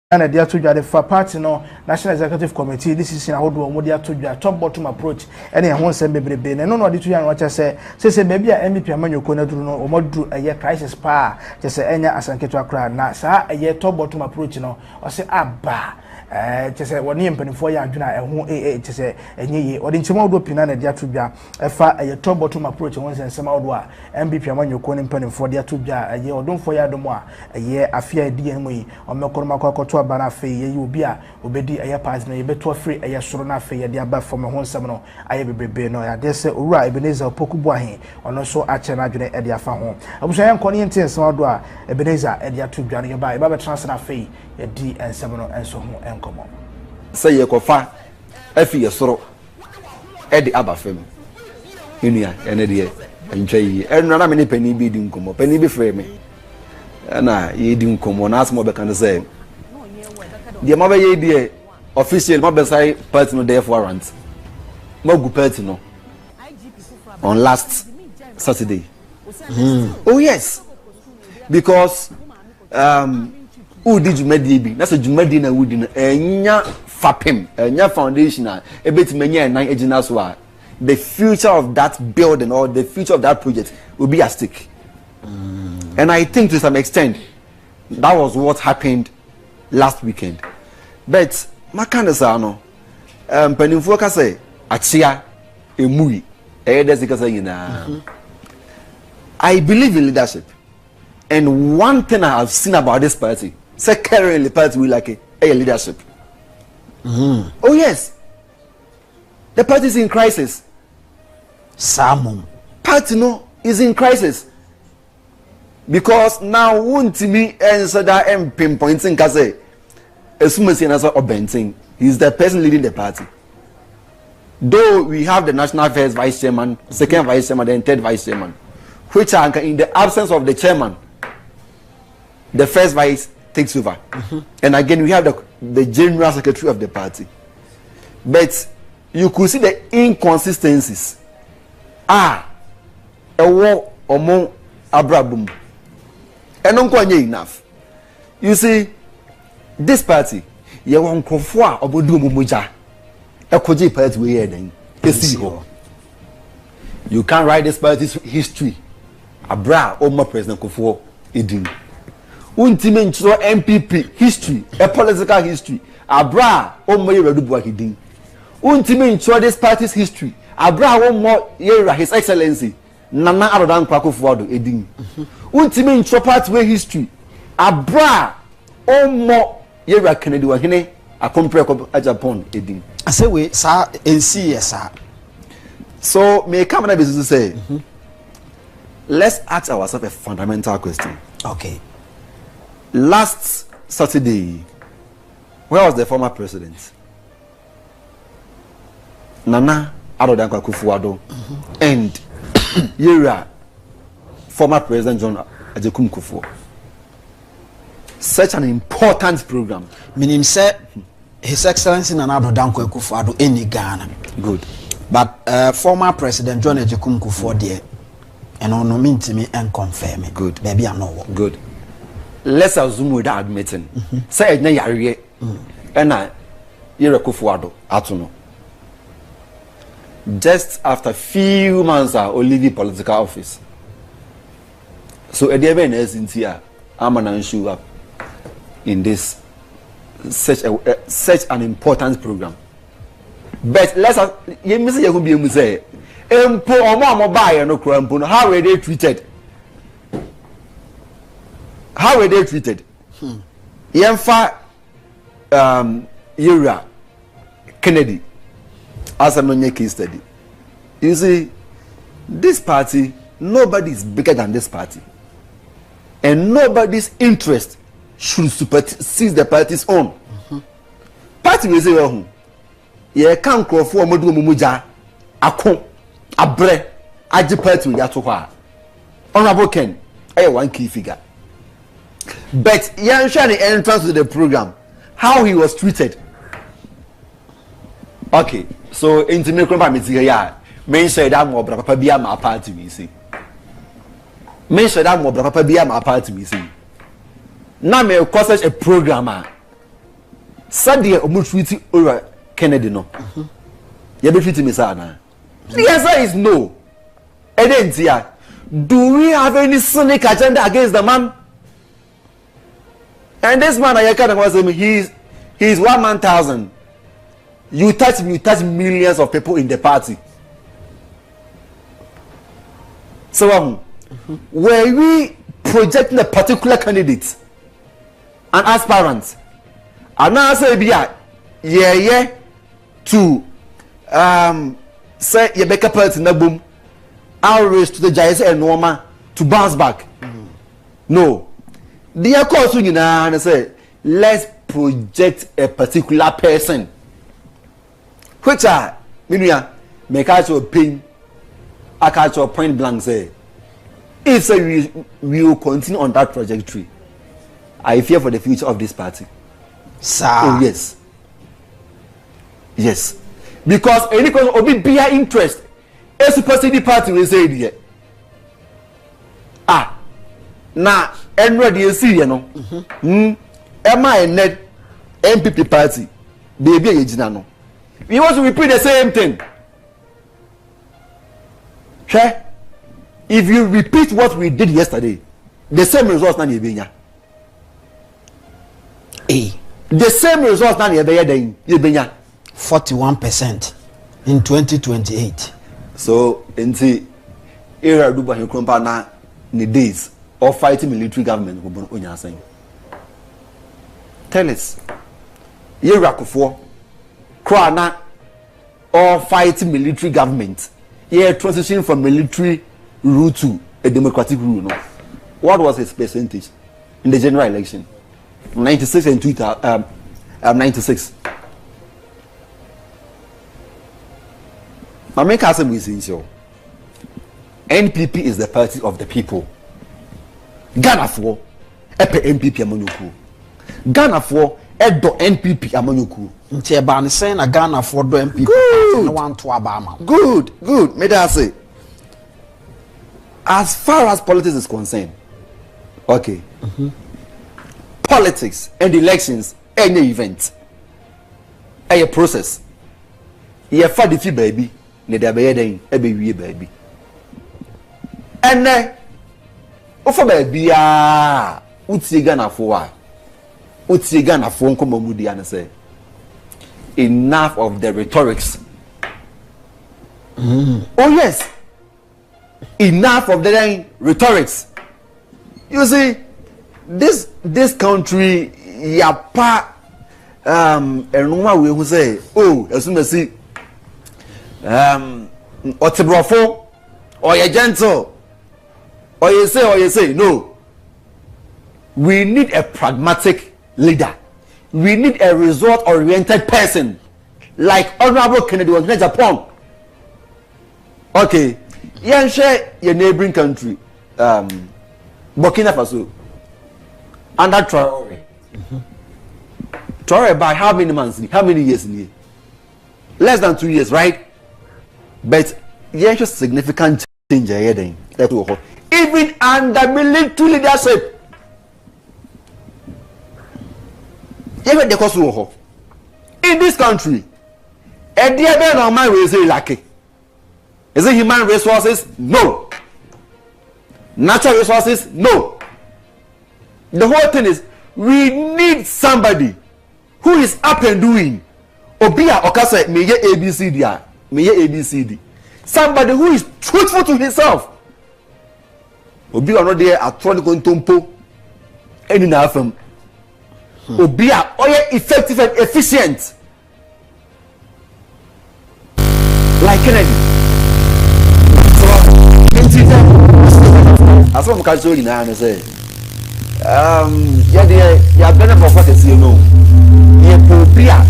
And they are to the for party no National Executive Committee. This is in how do they are to top bottom approach. And I want some baby. No, the 2 year watch say maybe a MP Amanyo Kona do no or more do a year crisis pa just say any asanketo akra na sa a year top bottom approach no or say abba. Just say one year penny for ya adwuna ehun just say enye or the nchema do pina na dia to bia efa a top bottom approach won say nsema do a MP Amanyo Kona penny for dia to bia a year odon for ya do mo a year afia di enmu yi o mekoroma kwakoto aba na fe ye obi a obedi aya pass na ye beto free aya soro na fe ye de aba from ho nsem no aya bebebe no ya de se owura Ebenezer Opokubu ahe ono so ache na adwene e de afa ho abuso ye nkoni ntin nsem do a Ebenezer e de ato dwane ye ba be transfer na fe ye di ensem no enso ho enkomo say ye kofa afi ye soro e de aba fam enua ene de entwa yi enu na me ne pani bi di nkomo pani bi frɛ me na ye di nkomo na asmo be kan say the mother ye official mother say party no there for warrant magu party no on last Saturday. Oh yes, because who did you make that's a jumadi na wudi na enya fapem enya foundation na ebeti menya nine ejina so the future of that building or the future of that project will be at stake. And I think to some extent that was what happened last weekend. But makanda sa no panimfo ka say achia emui edesi ka say na I believe in leadership, and one thing I have seen about this party, currently party will like a leadership. Oh yes, the party is in crisis. Samum Party no is in crisis because now won't me answer that pinpointing ka say Esumesi Nasa Obenting. He's the person leading the party. Though we have the national affairs vice chairman, second vice chairman, then third vice chairman, which are in the absence of the chairman, the first vice takes over. And again, we have the general secretary of the party. But you could see the inconsistencies. A war among Abrabum. And not enough. You see, this party, you want Kufour obodu mumuja. Ekoji party we here then. You can't write this party's history. Abra Oma President Kufour Edin. Untime nchro MPP history, a political history. Abra Oma Yeredubuwa Edin. Untime nchro this party's history. Abra Oma Yera His Excellency Nana Adodan Kufour Edin. Untime nchro party history. Abra Oma Yera Kennedy Wahine a compare Agyapong Edin. I say we sir NC yes sir. So may come and business to say. Let's ask ourselves a fundamental question. Okay. Last Saturday, where was the former president? Nana Adodankwa Kufuor and Yera, former President John Agyapong Kufour. Such an important program. Meaning, say, His Excellency Nana Adodankwa Kufuor in Ghana. Good. But former President John Agyapong Kufour there, and on no mean to me and confirm it. Good. Maybe I know. Good. Let's assume without admitting. Say it na yare. And Yera Kufuor atuno. Just after few months or leaving political office. So at the event is in here, I'm gonna show up in this such an important program. But let's you miss you could be able to say empo omo buy no krampo no how were they treated? How were they treated? Yemfa Yera Kennedy as a non case study. You see, this party, nobody is bigger than this party. And nobody's interest should supersede the party's own. Party will say, oh, ye can't call for Modu Mumuja, Akon, Abre, Aji party Yatoha. Honorable Ken, one key figure. But Yan Shani entrance to the program, how he was treated. Okay, so into me material, mention that more Papa Bia my party we see. Mention that more Papa Bia my party we see. Now me cause such a programmer. Sadie Omutwiti over Kennedy no. You be treating me sir. The answer is no. Edentia, do we have any cynic agenda against the man? And this man I kind of was him. He's 1,000. You touch millions of people in the party. So were we projecting a particular candidate, an aspirant, and now say yeah to say you make a person na boom, outrage to the giants and Norma to bounce back? No. They are calling you now and say let's project a particular person. Which are meaning make us your pain. I catch your point blank say if we will continue on that trajectory, I fear for the future of this party. Sir. Oh yes. Yes. Because any kind of be interest, a supersede party will say it. Ah now and ready you see you know. Am I a net MPP party? Baby no. We want to repeat the same thing. Okay? If you repeat what we did yesterday, the same results na yebenya. The same results na yebenya. 41% in 2028. So, inti era duba hikrompa na ni days of fighting military government onya saying. Tell us. Yera Kufour Krana or fighting military government. Yeah, transition from military rule to a democratic rule. No, what was his percentage in the general election? 96 and 96. My main cousin is so. NPP is the party of the people. Ghana for epe NPP amonuku. Ghana for edo NPP amonuku. Nti ban say na Ghana for do MPP good. Want to abama. Good. May I say, as far as politics is concerned, okay, politics and elections, any event, a process. You fight the baby, ne da be den, e be wie baby. ene ofo ba bia utie Ghana for nkomamudi and say enough of the rhetorics. Oh yes, enough of the rhetorics. You see, this country yapa we who say, oh, as soon as see otibrofo or you gentle or you say no. We need a pragmatic leader. We need a result-oriented person, like Honorable Kennedy was in Agyapong. Okay, you share your neighboring country, Burkina Faso, under Traore. Traore by how many months? How many years in here? Less than 2 years, right? But you share significant change here. Even under military leadership. In this country, a dear man on my way is lucky. Is it human resources? No. Natural resources? No. The whole thing is we need somebody who is up and doing. Obia Okasa may ye ABCD. May ye ABCD. Somebody who is truthful to himself. Obia no there at Tronic any nothing. Obia oye effective and efficient like Kennedy. So as from culture in I say yeah better for what you know Obia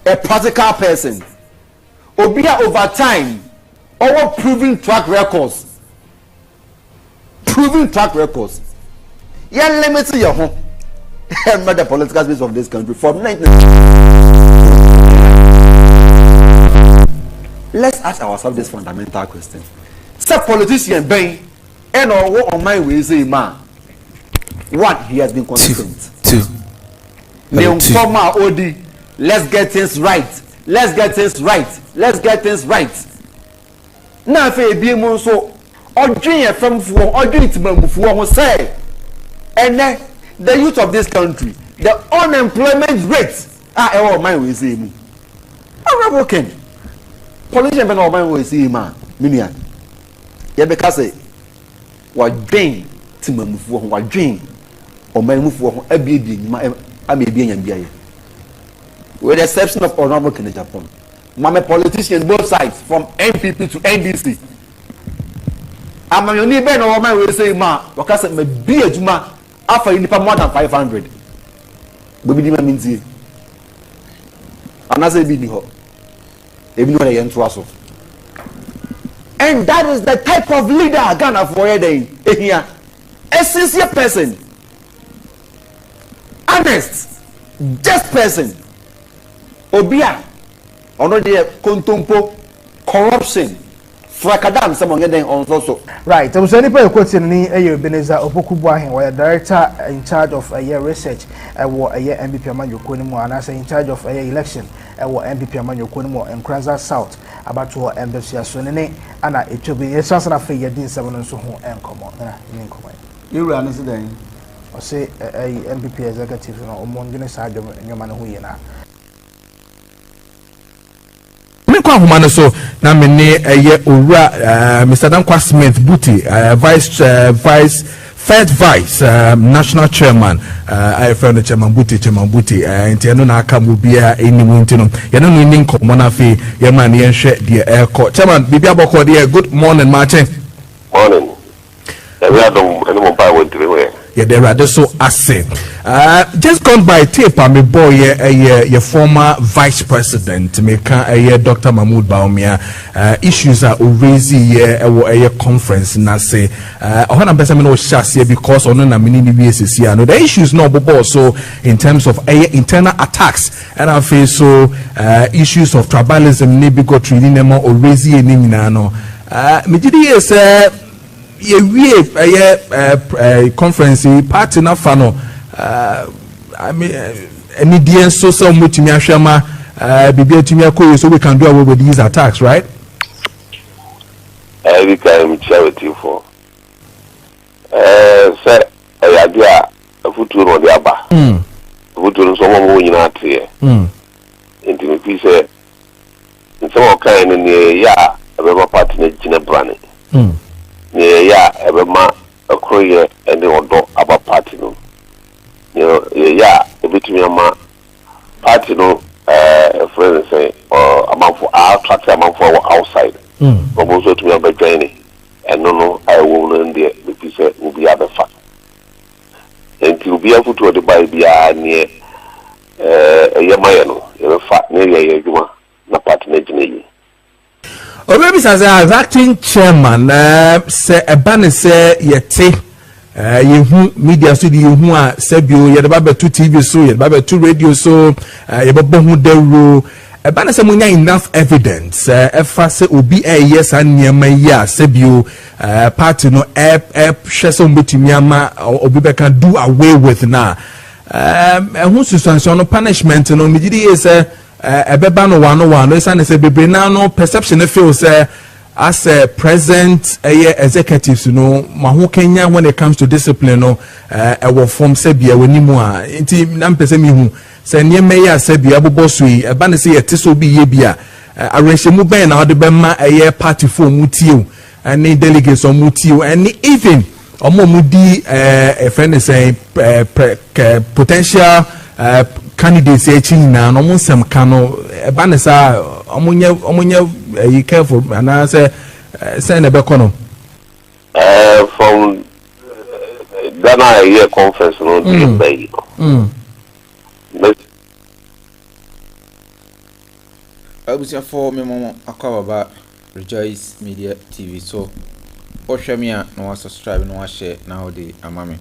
a practical person. Obia over time our proven track records yeah, limit your home. Remember the political space of this country from 19. Let's ask ourselves this fundamental question. Say politician Ben and or what on my way say man. One, he has been consistent. Two. Odi, let's get things right. Let's get things right. Now if you be more so or dream from or dream to move for say. And the youth of this country, the unemployment rate, my way say me. I'm not working. Politician ben my way say man, minia. Yeah, because what dream to move for what dream or my move for a baby, I may be in Bia. With the exception of Honorable Kennedy Japan. I'm a politician both sides, from MPP to NDC. I'm a new ben or my way say man, because it may be a juma. After you more than 500, baby, did mean it. And as a video, even when I enter us, and that is the type of leader Ghana for a day here. A sincere person, honest, just person. Obia, ono de kontompo, corruption. Frakadam someone getting on also. Right. I was any question ni Ebeneza Opokubuahin, where director in charge of a year research or a year MPP Amanyo Konimo, and as in charge of a election or MPP Amanyo Konimo and Kranza South about to embassy as soon and it will be a chance of a din 7 and so and come on. You run is then or say a MPP executive or Mongolis argument in your man who you know. Kwa humano so na mene Mr. Dankwa Smith Buti first vice national chairman I friend chairman Buti enti eno na aka mu bia eni mu ntino ye no ni nkomo na fe ye man ye hwe de airco chairman bibia boko de good morning martin morning we adom eno mo ba won tire we ye de rade so ase just gone by tape my boy your former vice president meka Dr. Mahmoud Bawumia issues are raising a conference na say ohana besa me no shase because ono na mini BSC no the issues no bobo so in terms of internal attacks and I feel so issues of tribalism ne bigotry ni mo raising ni nyina no me gidi yes ye conference party na fano I mean any DN social mutimi ahwema bibia tumi akoye so we can do away with these attacks, right? every time charity for say idea futu no de aba futu no so mo nyina tie enti me fi say nso kan ni ya ebe party na gina brane ni ya ebe ma akroye ene odo aba party no ya ebitumi ama party no friends say amount for attract amount for outside but also to me about joining and no I will learn there because say will be other fact and to be able to the Bible near no fact near you na partner jini Obi says as acting chairman say ebane say yete yehu media so di yehu a sebio ye ba betu TV so ye ba betu radio so ye ba hu dawro ebane say munya enough evidence efa say obi yes anyema yi a sebio party no hwe so mbetumi ama obi be can do away with na hu suspension no punishment no migidi is ebeba no one no say say bebre na no perception e feel say as a present executives no maho Kenya when it comes to discipline no e form sebia wanimu a nti na mpese mi hu se niema ya sebia boboso yi eba ne se yete so bi ye bia arrange ben na ode be ma party for mutio and delegates on mutio and even omomudi a friend say potential candidates na no monsem kano eba ne sa omunye you careful and I say send a becono from Ghana year conference no day abusia for me momo akwa Rejoice Media TV so ohwe me a no subscribe no share na odi amame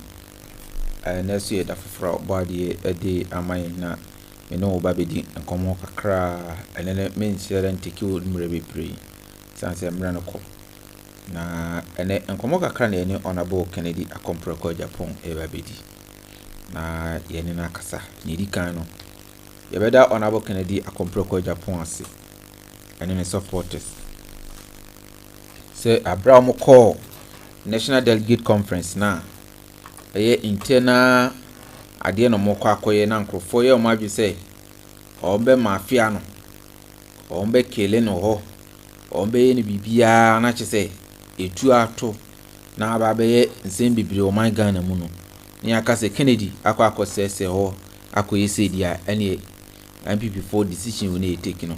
next year da foforo body e dey amai na me no ba bedi enkomo kakra enene me share ntiki o numre be pray sanse mra no ko na ene enkomo kakra na ene onabo Kennedy akompro ko Agyapong e ba bedi na yene na kasa ni di kan no ye beda onabo Kennedy akompro ko Agyapong ase enene supporters se Abraham call National Delegate Conference na internal ade no mokọ akoye na nkrofo ye omadwe se ombe Mafia no ombe kele no ho ombe ye ni bibia na chese etu ato na ababe ye nsem bibire o man Ghana mu no ni aka se Kennedy akosese ho akoye se dia ene MPP4 decision we na take no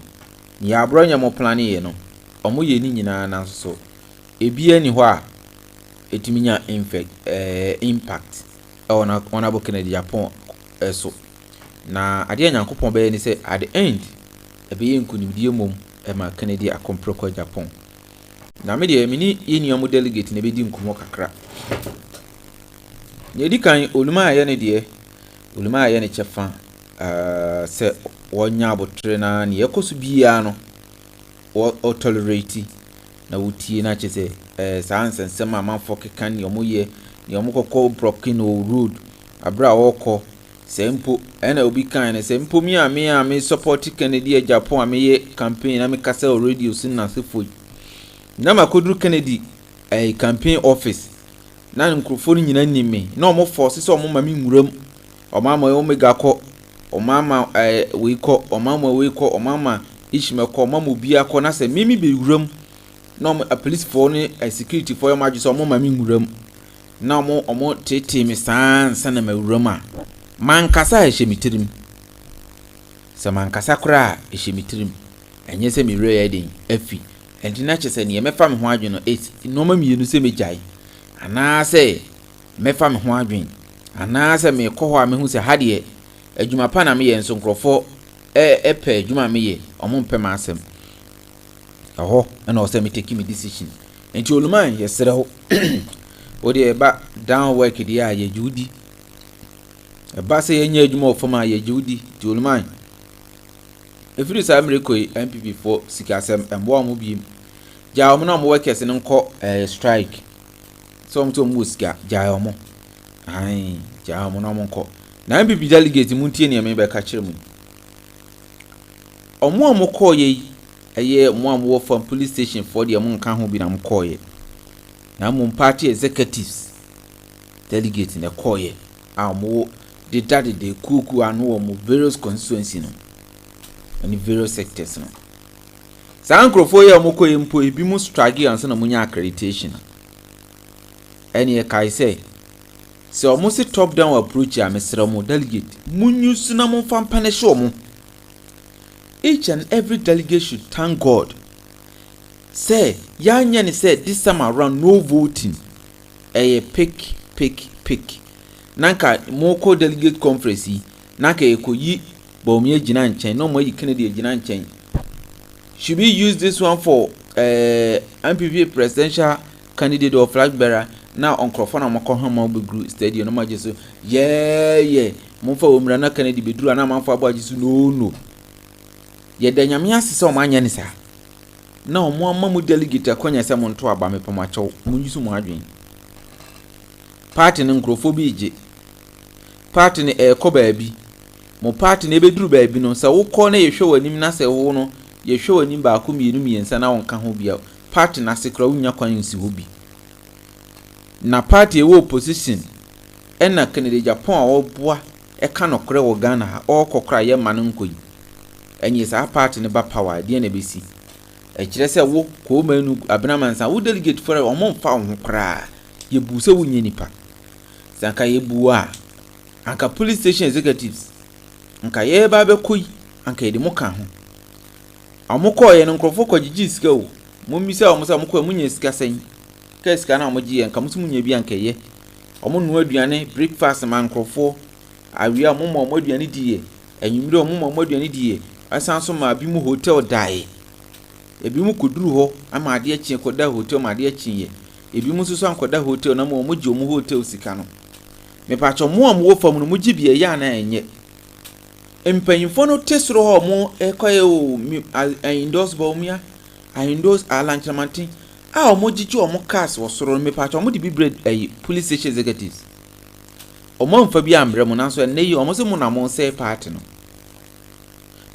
ni abronya mo plan ye no omo ye ni nyina na so ebia ni ho a etiminya impact ona bo Kennedy Agyapong so na ade Nyankopon be ni say at the end ebe ye nkunimdie mom e ma Kennedy akompro ko Agyapong na me de mini yeni amu delegate na be di nkumo kakra ne di kan oluma aye ne de oluma aye ne chefa se wonya abotre na ne yekoso bia no o tolerate na wutie na chese sansensem amanfo kekan ne omoye ne omokoko broken road abra woko sempo ena obi kan ne sempo mi a me support Kennedy Agyapong ameye campaign na me kasa radio sin na sefo na makodru Kennedy campaign office na nkrofo nyina nime na omo force se omo mami nwuram omama omega ko omama we ko omama we ko omama ishmeko omama obi akọ na se mimi be nwuram na a police for ni security for your majesty omo mami nwuram na omo tete me sansa na mawuram a mankasa ehemitirim se mankasa kura ehemitirim enye se mi re yedin afi enti na chese ne mefa me ho adwen no no ma mienu se mejai ana se mefa me ho adwen ana se me kɔ hɔ a me hu se hade adwuma pa na me ye nso nkrofo epe adwuma me ye omo mpɛ ma asɛm aho na o se me take me decision enti oluman ye sere ho o de ba down work dia a ye judi e ba se ye nya adwuma ofoma ye judi ti oluman efiri sa America MPP4 sikasem embo amu biem ja omo na omo workers ne nko strike so omo to omo sika ja omo ai ja omo na omo nko na MPP delegate mu tie ne me be ka kire mu omo ko ye ɛyɛ mo a mo from police station for the mo nka ho bi na mo kɔɔyɛ na mo party executives delegate na kɔɔyɛ a mo de kuku anu mo various constituency no and various sectors no saa nkrofo yɛ mo kɔyɛ mpo ebi mo struggle ansa na mo nya accreditation ɛne kai sɛ sɛ ɔmo se top down approach a mesrɛ mo delegate munyu na mo fa mpane hye ɔmo. Each and every delegate should thank God. Say, yanya say this time around no voting. Pick. Nanka moko delegate conference nanka eko yi Bawumia jina nchen no mo yi Kennedy jina nchen. Should we use this one for MPP presidential candidate or flag bearer now on Kufour na mako hama obegru stadium no ma jeso yeah mo fa omra na Kennedy bedru na manfo abo ajesu no ye da nyame asese o manya ni sa na o mo amma mo delegate akonya se mo nto aba me pamacho mo yusu mo adwen party ne nkrofo bi je party ne ekọ baabi mo party ne beduru baabi no sa wo kọ na ye hwe wanim na se wo no ye hwe wanim ba ko mienu miensa na wonka ho bia party na sekra wunya kwan nsi ho bi na party e wo opposition ena Kennedy Agyapong a wo boa e ka no kore wo Ghana ha o kokra ye ma no nkoyi enye sa party ne ba power de na besi e kire se wo ko manu abenamansa wo delegate for o mo mfa ho kra ye bu se wunye nipa sanka ye bu a anka police station executives anka ye ba be koi anka ye de mo ka ho amukọ ye nkrofo kogigi sika o mo mi se o mo sa amukọ munye sika sen ka sika na mo gi anka mo munye bi anka ye o mo nu aduane breakfast man nkrofo awia mo aduane die enyimire o mo aduane die asan so ma bi mu hotel dai ebi mu koduru ho ama ade achi koda hotel ma ade achi ye ebi mu so ankoda hotel na mo gi omu hotel sika no me pa cho mo wo fam no mo gi bie ya na enye empanyimfo no tesro ho mo ekoye o endorse Bawumia endorse Alanchamantin a mo gigi o mo cars wo soro me pa cho mo di bi bread police station executives o mo mfa bi ambre mo na so ne yi o mo se mo na mo se party no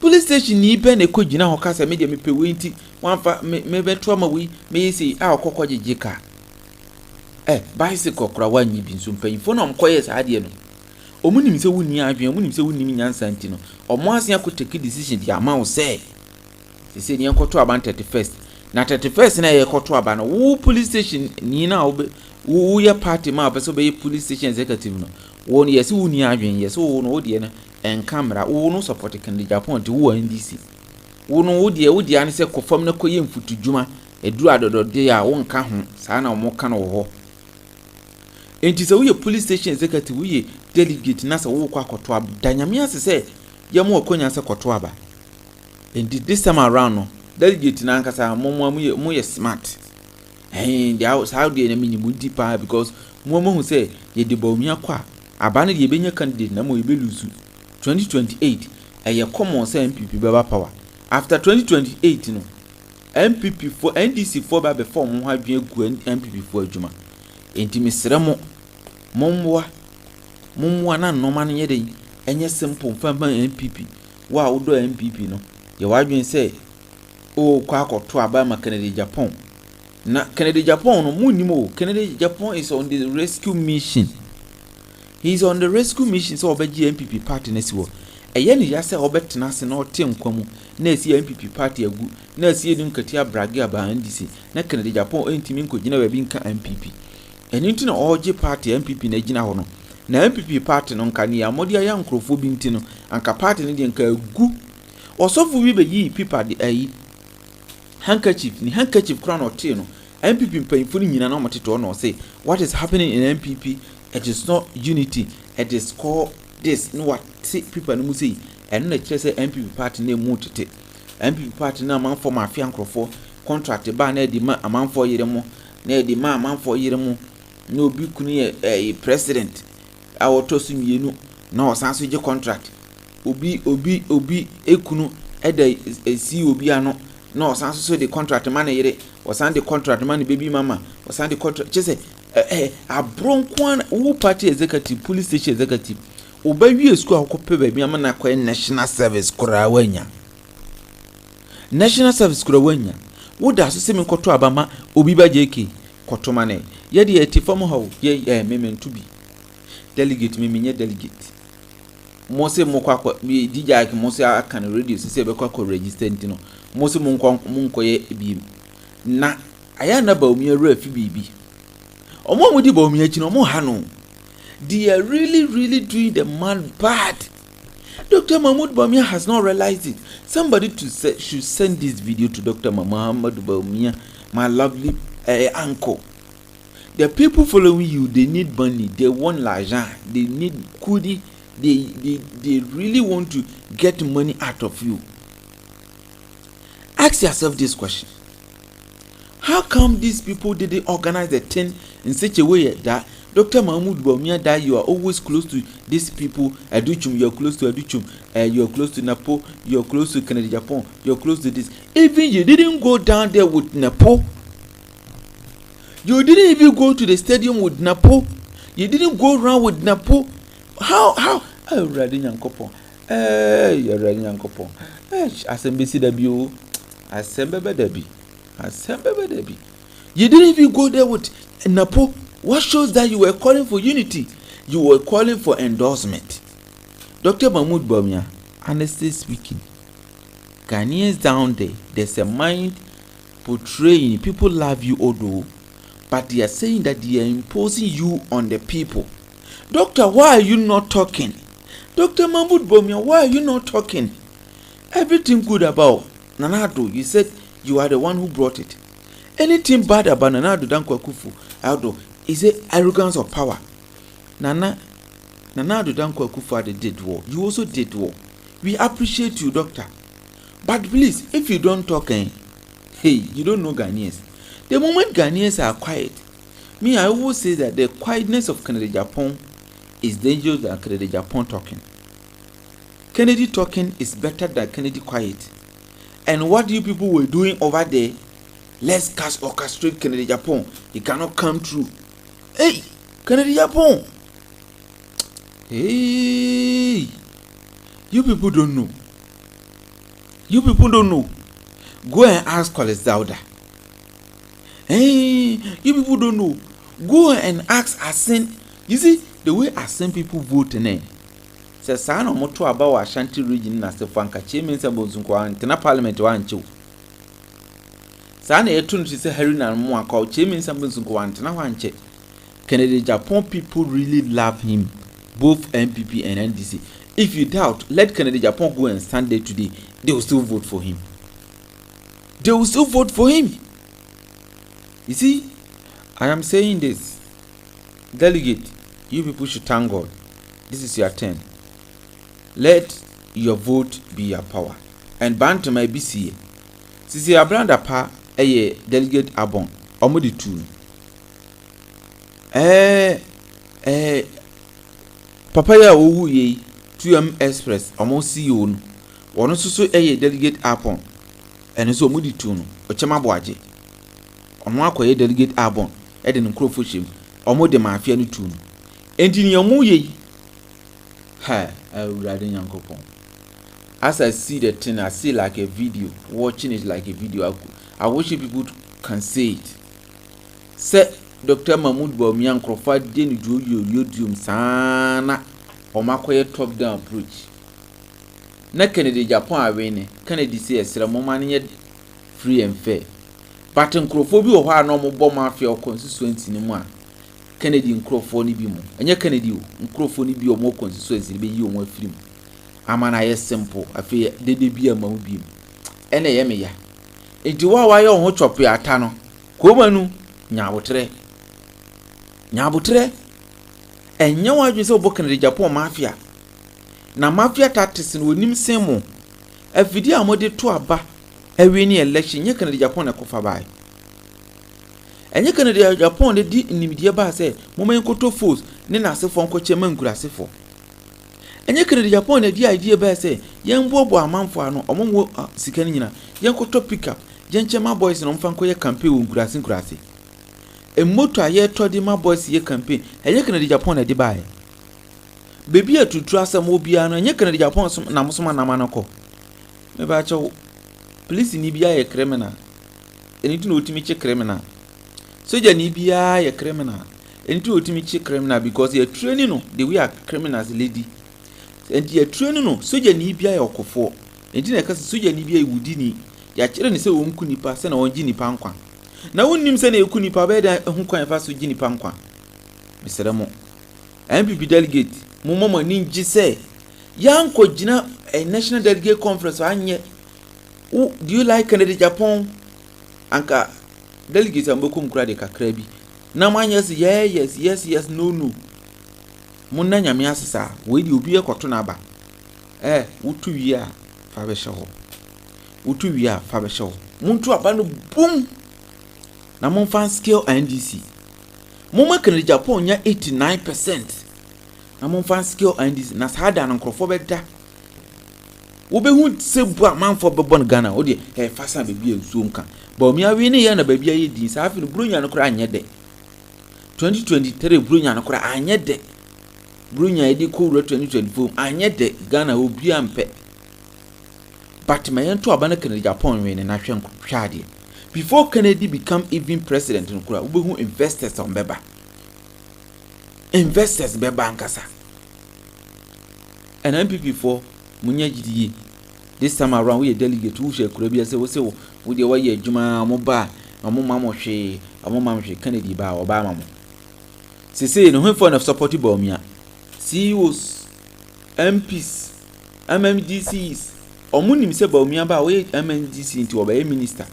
police station ni be na ekogina ho kasa media me pewe nti wanfa me beto ma wi me yesi a okokọ gigika bicycle kora wanyi bi nso mpanyimfo na omkoye sa ade no omunim se wuni adwen omunim se wuni nyansa nti no omo asia ko take decision di ama wo se ni enkoto aba 31st na 31st na ye koto aba no wo police station ni na wo ye party ma be so be police station executive no wo ni yesi wuni adwen yesi wo no wo de na en camera wo no support Kennedy Agyapong ti wo NDC wo no wo de ane se kofam na koye mfutu djuma eduru adodode ya wo nka ho saa na mo ka no ho enti se wo ye police station executive wo ye delegate na se wo kwa koto aba danyame ase se ye mo akonya se koto aba enti this time around no delegate na nkasa mo ye smart they how dey na mini mu deeper because mo hu se ye de Bawumia kwa aba na ye benya candidate na mo ye be lose 2028 eye common say MPP beba power after 2028 no MPP for NDC for ba be form ho adwen gu MPP for adwuma enti mesere momwa na nnoma no yede enye simple famba MPP wa wodo MPP no ye wadwen say o kwa akoto aba ma Kennedy Agyapong na Kennedy Agyapong no munimo Kennedy Agyapong is on the rescue mission. He's on the rescue mission so obeji MPP party nesi wo eye ni ya se obetena se na ote nkwamu na esi MPP party agu na esi edu nkati abrage aba NDC na Kennedy Agyapong entimi nkogina ba bi nka MPP eni nti na oje party MPP na gina ho no na MPP party no nka ni ya modi ya nkrofo bi nti no anka party ne de nka agu osofu bi be yi pipa de handkerchief kra na ote no MPP mpanyfo ni nyina na omoteto no say what is happening in MPP. It is not unity. It is called this. No what people no say. And na kire say MPP party na mu tete. MPP party na man for Mafia Kufour contract ba na di ma man for yire mo. Na di ma man for yire mo. No obi kunu ye president. A woto su mienu na osan so je contract. Obi ekunu eda si obi ano na osan so the contract man yire. Osan the contract man baby mama. Osan the contract chese abronkwan wo party executive police station executive obawie school akope ba bi amana kwa national service kora wanya national service kura wanya wo da so se me koto abama obi ba JK koto mane ye de eti fam hawo ye mementu bi delegate me menye delegate mo se mo kwa bi DJ ak mo se aka na radio se be kwa register ntino mo se mo nko ye bi na aya na Bawumia rafi bibi omo di Bawumia chi no mo ha no they are really doing the man bad. Dr. Mahmoud Bawumia has not realized it. Somebody should send this video to Dr. Mahmoud Bawumia, my lovely uncle. The people following you, they need money, they want l'argent, they need kudi, they really want to get money out of you. Ask yourself this question. How come these people didn't organize the thing in such a way that Dr. Mahmoud Bawumia, that you are always close to these people? Aduchum, you're close to Aduchum, you're close to Napo, you're close to Agyapong, you're close to this. Even you didn't go down there with Napo. You didn't even go to the stadium with Napo. You didn't go around with Napo. How? Oh, Radin Yankopo. You're Radin Yankopo. ASMBCW. ASMBCW. You didn't even go there with Napo. What shows that you were calling for unity? You were calling for endorsement. Dr. Mahmoud Bawumia, honestly speaking, Ghanaians down there, there's a mind portraying people love you, although, but they are saying that they are imposing you on the people. Doctor, why are you not talking? Dr. Mahmoud Bawumia, why are you not talking? Everything good about Nanado, you said you are the one who brought it. Anything bad about Nanado Dankwa Kufour, Aldo, is it arrogance of power? Nanado Dankwa Kufour did war. You also did war. We appreciate you, doctor. But please, if you don't talk, hey, you don't know Ghanaians. The moment Ghanaians are quiet, me, I always say that the quietness of Agyapong is dangerous than Agyapong talking. Kennedy talking is better than Kennedy quiet. And what you people were doing over there, let's orchestrate Agyapong. He cannot come through. Hey, Agyapong. Hey, you people don't know. You people don't know. Go and ask Collins Dauda. Hey, you people don't know. Go and ask Asen. You see, the way Asen people vote in it. Say, son of Moto about Ashanti region, Nasta Fanka, Chairman Sabozunko, and Tena Parliament one chew. Sana Etun, she said, Harry and Moa called Chairman Sabozunko, and Tena one check. Agyapong people really love him, both MPP and NDC. If you doubt, let Agyapong go and stand there today. They will still vote for him. They will still vote for him. You see, I am saying this. Delegate, you people should thank God. This is your turn. Let your vote be your power. And ban to my BCA. Sisi Abranda pa delegate Abon. Omodi two. Papa ya owu ye 2M Express. Omo CEO no. Wono susu delegate Abon. Eno so omodi two no. Ochema boaje. Ono akoye delegate Abon. De nkrofo hwem. Omo de Mafia no two no. Enti ni omu ye. As I see the thing, I see like a video. Watching it like a video. I wish people can say it. Say Dr. Mahmoud Bawumia Kufour deni YouTube sana. Omakoye top down approach. Na Kennedy Japan awene. Kennedy say esra momani free and fair. But Kufour bi o hwa na omo Mafia constituency ni mu a. Kennedy Kufour ni bi mu. Enye Kennedy o Kufour ni bi o mo constituency be yi o mo afiri mu. Amana ye simple afi dede bi ama wo bi mu. Ene ye me ya. Enti wa ye ho chop ya ata no. Ko manu nyabotre. Enye wa dwe se obo Agyapong Mafia. Na Mafia tactics no onim semo. Afidi amode to aba. Ewe ni election nye Agyapong na kofa bai. Enye Agyapong de di nimdie ba se momen koto force ne na asefo nkoche mangurasefo. Enye Agyapong na di idea ba se yen bobo amanfo ano omo sika nyina yen koto pick up yen chema boys no mfa nkoye campaign ngurase. Emoto aye to di ma boys ye campaign enye Agyapong na di bai. Baby atutu asem obi ano enye Agyapong na musoma na manako. Me ba che police ni bia ye criminal enti no otimi che criminal soja ni bia ye criminal enti otimi che criminal because ye training no the way are criminals lady enti ye training no soja ni bia ye okofo enti na kase soja ni bia ye wudi ni ya kire ne se wo nku nipa se na wonji nipa nkwa na wonnim se na eku nipa be da hu kwan fa so ji nipa nkwa misere mo MPP delegate mo mama ni nji se yanko jina a national delegate conference anye do you like Canada Japan anka delegate ambokum kura de kakra bi na manya se yes no munna nyame asesa we di obi ekoto na aba wutu wi a fa be hye ho wutu wi a fa be hye ho muntu aba no boom na mon fan scale NDC moma Canada Japan nya 89% na mon fan scale NDC na sada na nkrofo be da wo be hu se bu a man for be bon Ghana wo de fasa be bia nsuom ka Bawumia wi ne ya na ba bia ye din sa afi no bronya no kura anye de 2023 bronya no kura anye de bronya edi ko 2024 anye de Ghana obi ampe but my ento aba na Canada Japan wi ne na hwe hwade before Kennedy become even president no kura wo be hu investors on beba nkasa and MPP for munya gidi this time around we delegate who share kura bia say wo de wa ye adwuma mo ba mo mamo hwe Kennedy ba oba mamo say no who for of support Bawumia CEOs MPs MMDCs omunim se Bawumia ba we MMDC nti oba ye minister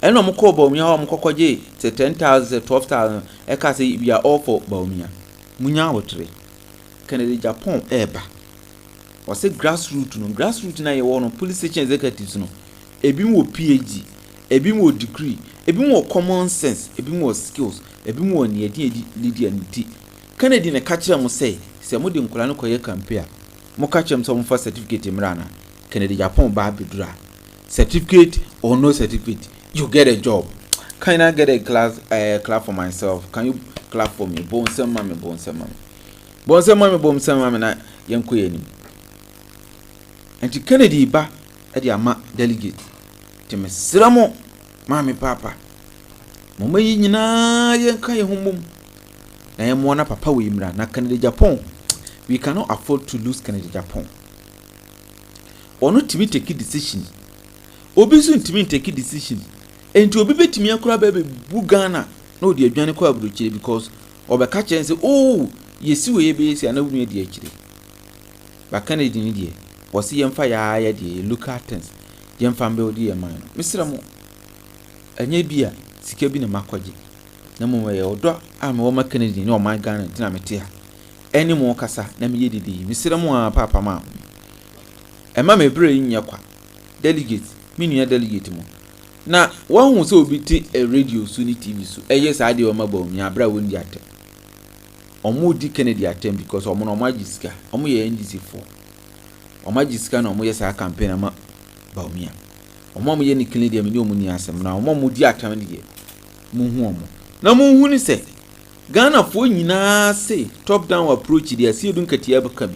eno mo ko Bawumia ho mo kokoje 10,000 12,000 e ka say we are all for Bawumia munya wotre Canada Japan eba o say grassroots na ye wono police station executives no ebi mo PhD ebi mo degree ebi mo common sense ebi mo skills ebi mo ne edi leader nti Kennedy na ka kire mo say se mo de nkura no koye campaign mo ka kire mo so mo for certificate mrana Canada Japan ba bedura certificate or no certificate you get a job. Can I get a clap for myself? Can you clap for me? Bonse mami na yanko yeni. Enti Kennedy ba edi ama delegate. Ti mesramo mami papa. Mama yi nyina yanka ye homom. Na ye mo na papa we imra na Canada Japan. We cannot afford to lose Canada Japan. Ono timi take decision. Obi so ntimi take decision. Enti obi betimi akura ba bu Ghana na odi adwane kwa abrochire because obeka chen say oh yesi we ye be yesi ana wunu de akire ba Kennedy ni de wosi yemfa ya de local things yemfa mbe odi ye man misira mo anya bia sika bi na makoje na mo ye odo a me wo ma Kennedy ni o man Ghana tina mete ha eni mo kasa na me ye didi misira mo papa ma ema me bre nya kwa delegate minu ya delegate mo na wan hu so obi ti a radio so ni TV so eye sa de o ma Bawumia abra won di atem omo di Kennedy atem because omo no majiska omo ye NDC4 omo majiska na omo ye sa campaign ama Bawumia omo ye ni Kennedy am ni omo ni asem na omo di atem ni ye mu hu omo na mu hu ni se Ghana fo nyina say top down approach dia si edun katia bakabi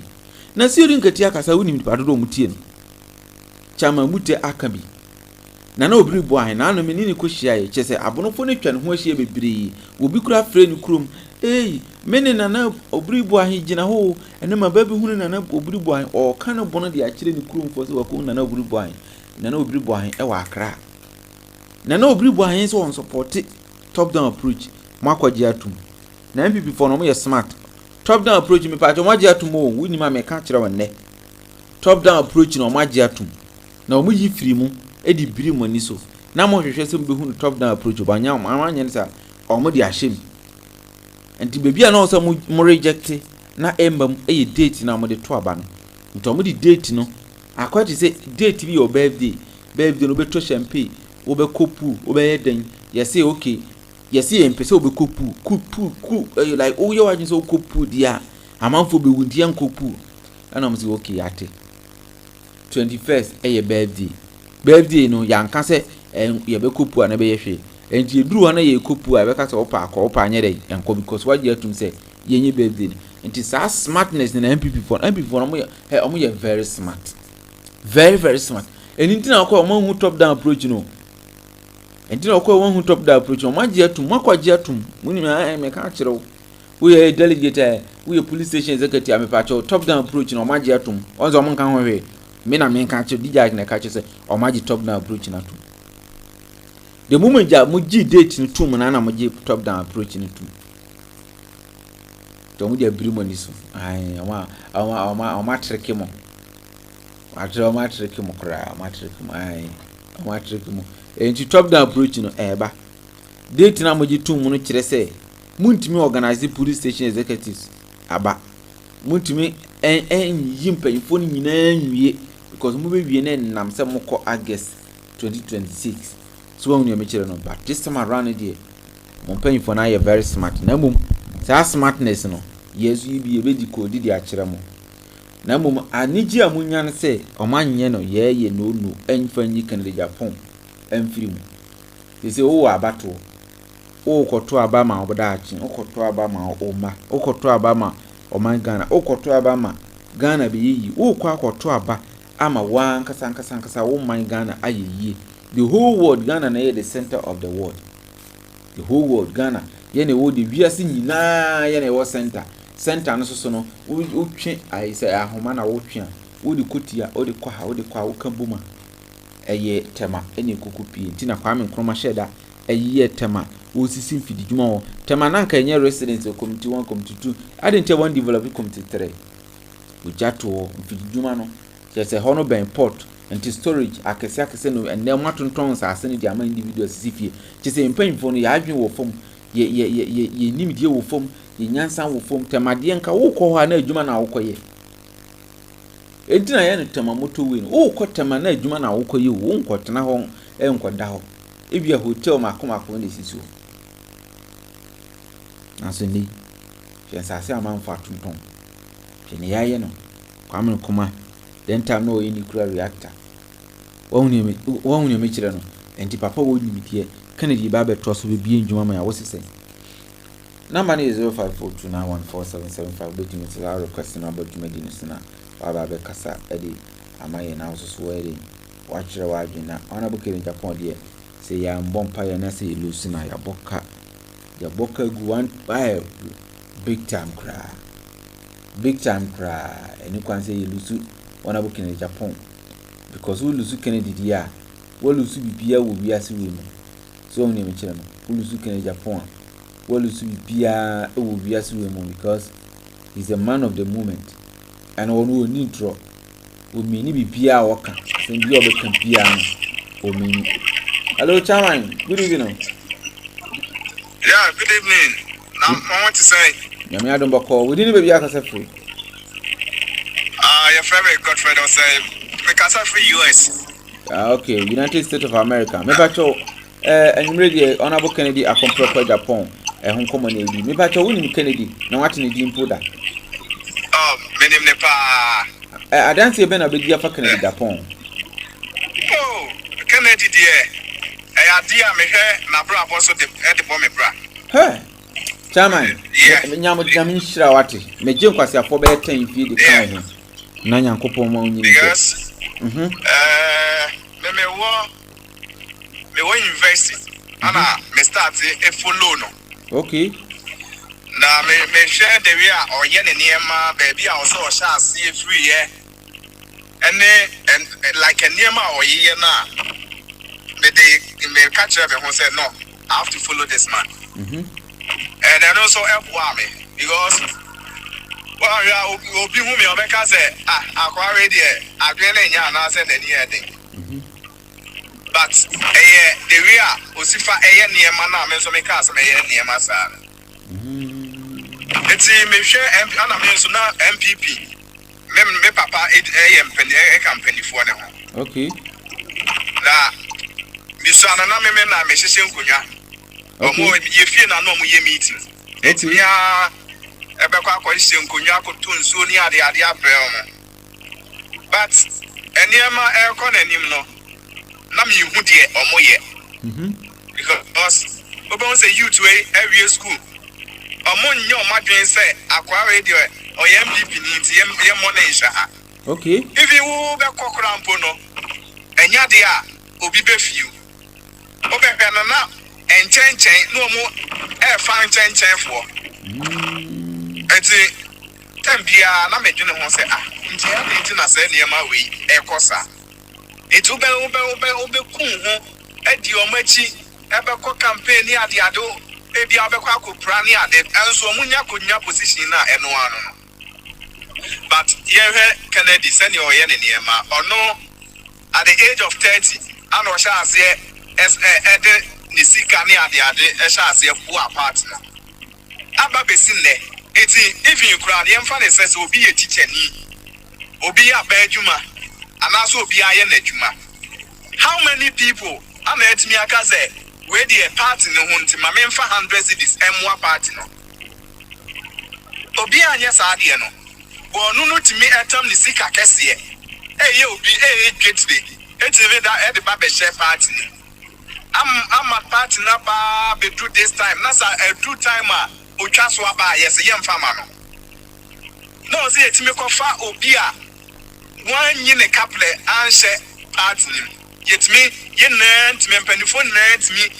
na si edun katia kasa woni mi padodo mutie ni chama mute akabi na obiri boahe na no menini ko hia ye chese abonofo ne twa ne ho ahia bebre obi kura frɛ ne kurom mene na obiri boahe gina ho ene ma ba bi hunu na obiri boahe o ka no bono de akire ne kurom fo se wako na obiri boahe na obiri boahe e wa akra na obiri boahe so on support top down approach makwaji atum na MPP for no mo ye smart top down approach me pa jo maji atum o wuni ma me ka kire wonne top down approach no maji atum na omo yi firi mu edi biri mani so na mo hwehwe se mbehu top down approach ba nya amanya ne sa omo di ahyem enti bebi a na o se mo reject na embam e date na mo de to aba no nti omo di date no akwati se date bi your birthday no be to champagne wo be kopu wo be yeden you say okay you say empese wo be kopu like oh you want so kopu dia amanfo be wudi an kopu ana mo say okay ate 21st e birthday no yanka se ye be kopu ana be yehwe enti eduru ana ye kopu a be ka se opa anye dey enko because waje atum se yenye birthday enti sa smartness na MPP for no mo ye very smart, very very smart anything I call one who top down approach no. Anything I call one who top down approach no. Majiatum, Makwajiatum, when I make a catcher. We are a delegate, we are police station executive, I'm a patch top down approach no Majiatum. Once a monk away. Men are men catch DJ and catch say or Maji top down approach na. The moment ya muji date in 2 manana muji top down approach in 2. Don't we bring money so? I trick him. I trick him cry, I trick him. And you top down approach no eba. Date na muji 2 munu chire say. Muntimi organize the police station executives. Aba. Muntimi yimpa info ni nyina nwie because mu be wie na nam se moko August 2026. So when you make it no but this time around there mon pay for now you very smart na mum say smartness no yes you be di code di akere mo na mum anigi amunya ne say omanye no ye no enfa nyi kan Agyapong emfiri mu they say oh abato oh koto abama oboda achi oh koto abama oma oh koto abama oman Ghana oh koto abama Ghana be yi oh kwa koto aba ama wan kasa wo man Ghana ayeyi. The whole world Ghana na the center of the world. The whole world Ghana yene wo the wiase nyina yene wo center no so no wo twe ai say ahoma na wo twe wo di kotia wo di kwa wo kan buma eye tema ene kokopie ntina Kwame Nkrumah sheda eye tema wo sisi mfidi djuma wo tema na nka enye resident committee 1 committee 2 adente one development committee 3 wo jato mfidi djuma no se hono ben port anti storage akese no enne matonton sase ne di ama individual sifie chese mpanfo no ya adwen wo fom ye nimdie wo fom ye nyansan wo fom temade nka wo kɔ hɔ na adwuma na wo kɔye entina ye no tema moto we no wo kɔ tema na adwuma na wo kɔye wo nkɔtena hɔ enkɔda hɔ ebia hotel makomako na sisi wo naso ni hwɛ sase amanfo atonton hwɛ ne yaye no Kwame Nkrumah then time no any nuclear reactor wonu me kire no enti papa wo ni tie Kennedy ba beto so be bie ndwuma ma ya wo sese number is 0542914775 betimi tell our request na about dwumadi no sina baba be kasa edi amaye na so so edi wa kire wa adwena ona bo kire Japan de say ya mbompa ya na say lusi na ya boka gu one by big time cry eni kwan say lusu ona bo kire Japan because we lose Kennedy dia we lose bibia wo biase we no so on me kire no we lose Kennedy Japan we lose bibia wo biase we mo because he's a man of the moment and one who need draw we mean bibia waka say bi obeka bia no o mean hello chairman good evening. Yeah, good evening. Now I want to say nyame adom bako we didn't be akasa free your favorite godfather say because of free US. Okay, United States of America. Me bacho enumere honorable Kennedy akomproko Japan hon komo na ebi. Me bacho woni Kennedy na wate ne din poda. Oh, me name ne pa. Adanse be na be dia fa Kennedy Japan. Oh, Kennedy die. Dia me he na bra boso de bomb me bra. Hey. Chairman, nyamo nyame shira wate. Me je nkwase afo be 10 fie de kan ho. Na nyankopon ma onyi. Because me university ana me start e follow no. Okay. Na me share the way or ye ne niema baby a so sha see free here. And like a niema or ye na me catch up and say no, I have to follow this man. And then also help me because well, you will be whom you make us say, I already I really not send anything. But the real Osifa near Mana, so make us near Massa. It's me share MPP. Me papa AM company for now. Okay. Now, Miss Anna, me Mrs. Kunya. Omo ye fie na no mo ye meeting. Etia ebekwa kwahye nkonwa akoto nsuo ni ade abrel mo. But eniema ekọ na nim no na me hu de omo ye. Because obo say youth way every school. Omo nyo madwen say akwa radio o ye MPP ni ti ye mo na insha ha. Okay. If you be kokrampo no enya dia obi be fiu obehwe no na enchenchen no mo e fa enchenchen fo enti tambia na medwene ho se nti ya nti na se niema we e kosa enti ube kun ho edi omachi ebe ko campaign ade ado ebi abekwa akopra ni ade enso omunya konya position na eno ano no but here Kennedy senior oye ne niema ono at the age of 30 and o sha ase ede ni sika ni ade sha ase fu partner aba besin ne eti even you crowd yem fa ne say obi ye teacher ni obi ya ba adwuma anaso obi aye na adwuma how many people am etimi aka say we dey party no hunti ma memfa 100 cities emwa party no obi anya sa ade no bo no no timi etam ni sika kese ye obi getbe etimi da e de ba be share party am a party na ba be do this time na sa do time otwa so aba yes ye mfa ma no no say etimi kofa obi a wan yi ne couple anhye party ni yetimi ye nant me mpanifo nant mi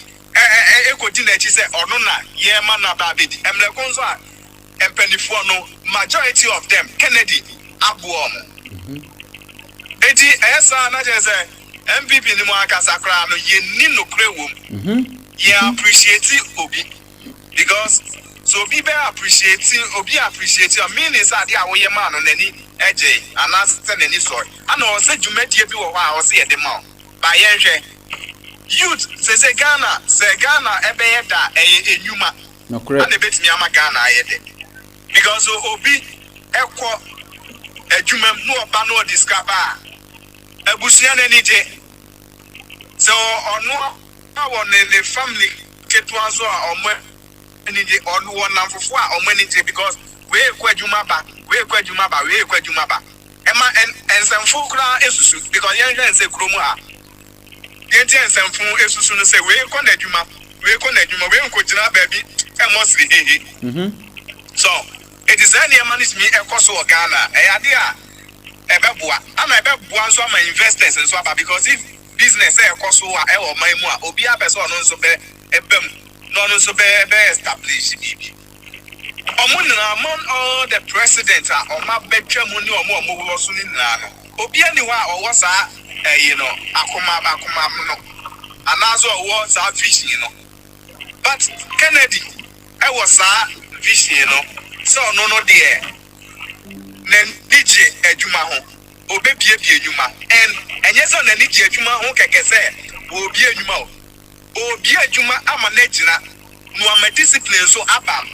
ekodi na chi say ono na ye ma na ba bedi emle konzo a mpanifo no majority of them Kennedy abuom edi esa na je say MPP ni mo aka sakra no ye ni no krewom ye appreciate obi because so obi be appreciate o mean is ade a wo ye ma no nani eje anas se nani so ana o se dwumadie bi wo ha o se ye de ma ba yenhwe youth say Ghana ebe yeda enyuma no correct ana betimi ama Ghana ayede because obi ekwo adwuma no oba no discover abusia na ni je so ono awo ne family ketwa so a omo ni je ono wona fofo a omo ni je because we kwa adwuma ba ema ensemfo kra esusu because yenhwe nse kromu a yenti ensemfo esusu no say we kwa na adwuma we nko jina baabi emosri hehe so it is any manage me ekoso Ghana ade a ebeboa ama ebeboa nso ama investors nso aba because if business ekoso a ewo man mu a obi abeso no nso be ebem no nso be establish bibi omunna among all the president a oma betwa mu ni omo wo so ni na no obi ani wa owo sa akoma no anazo owo sa vision no but Kennedy was sa vision no so no there nen DJ adwuma ho obebie adwuma and enye so na DJ adwuma ho keke se obi adwuma ama na gina no ama discipline so abam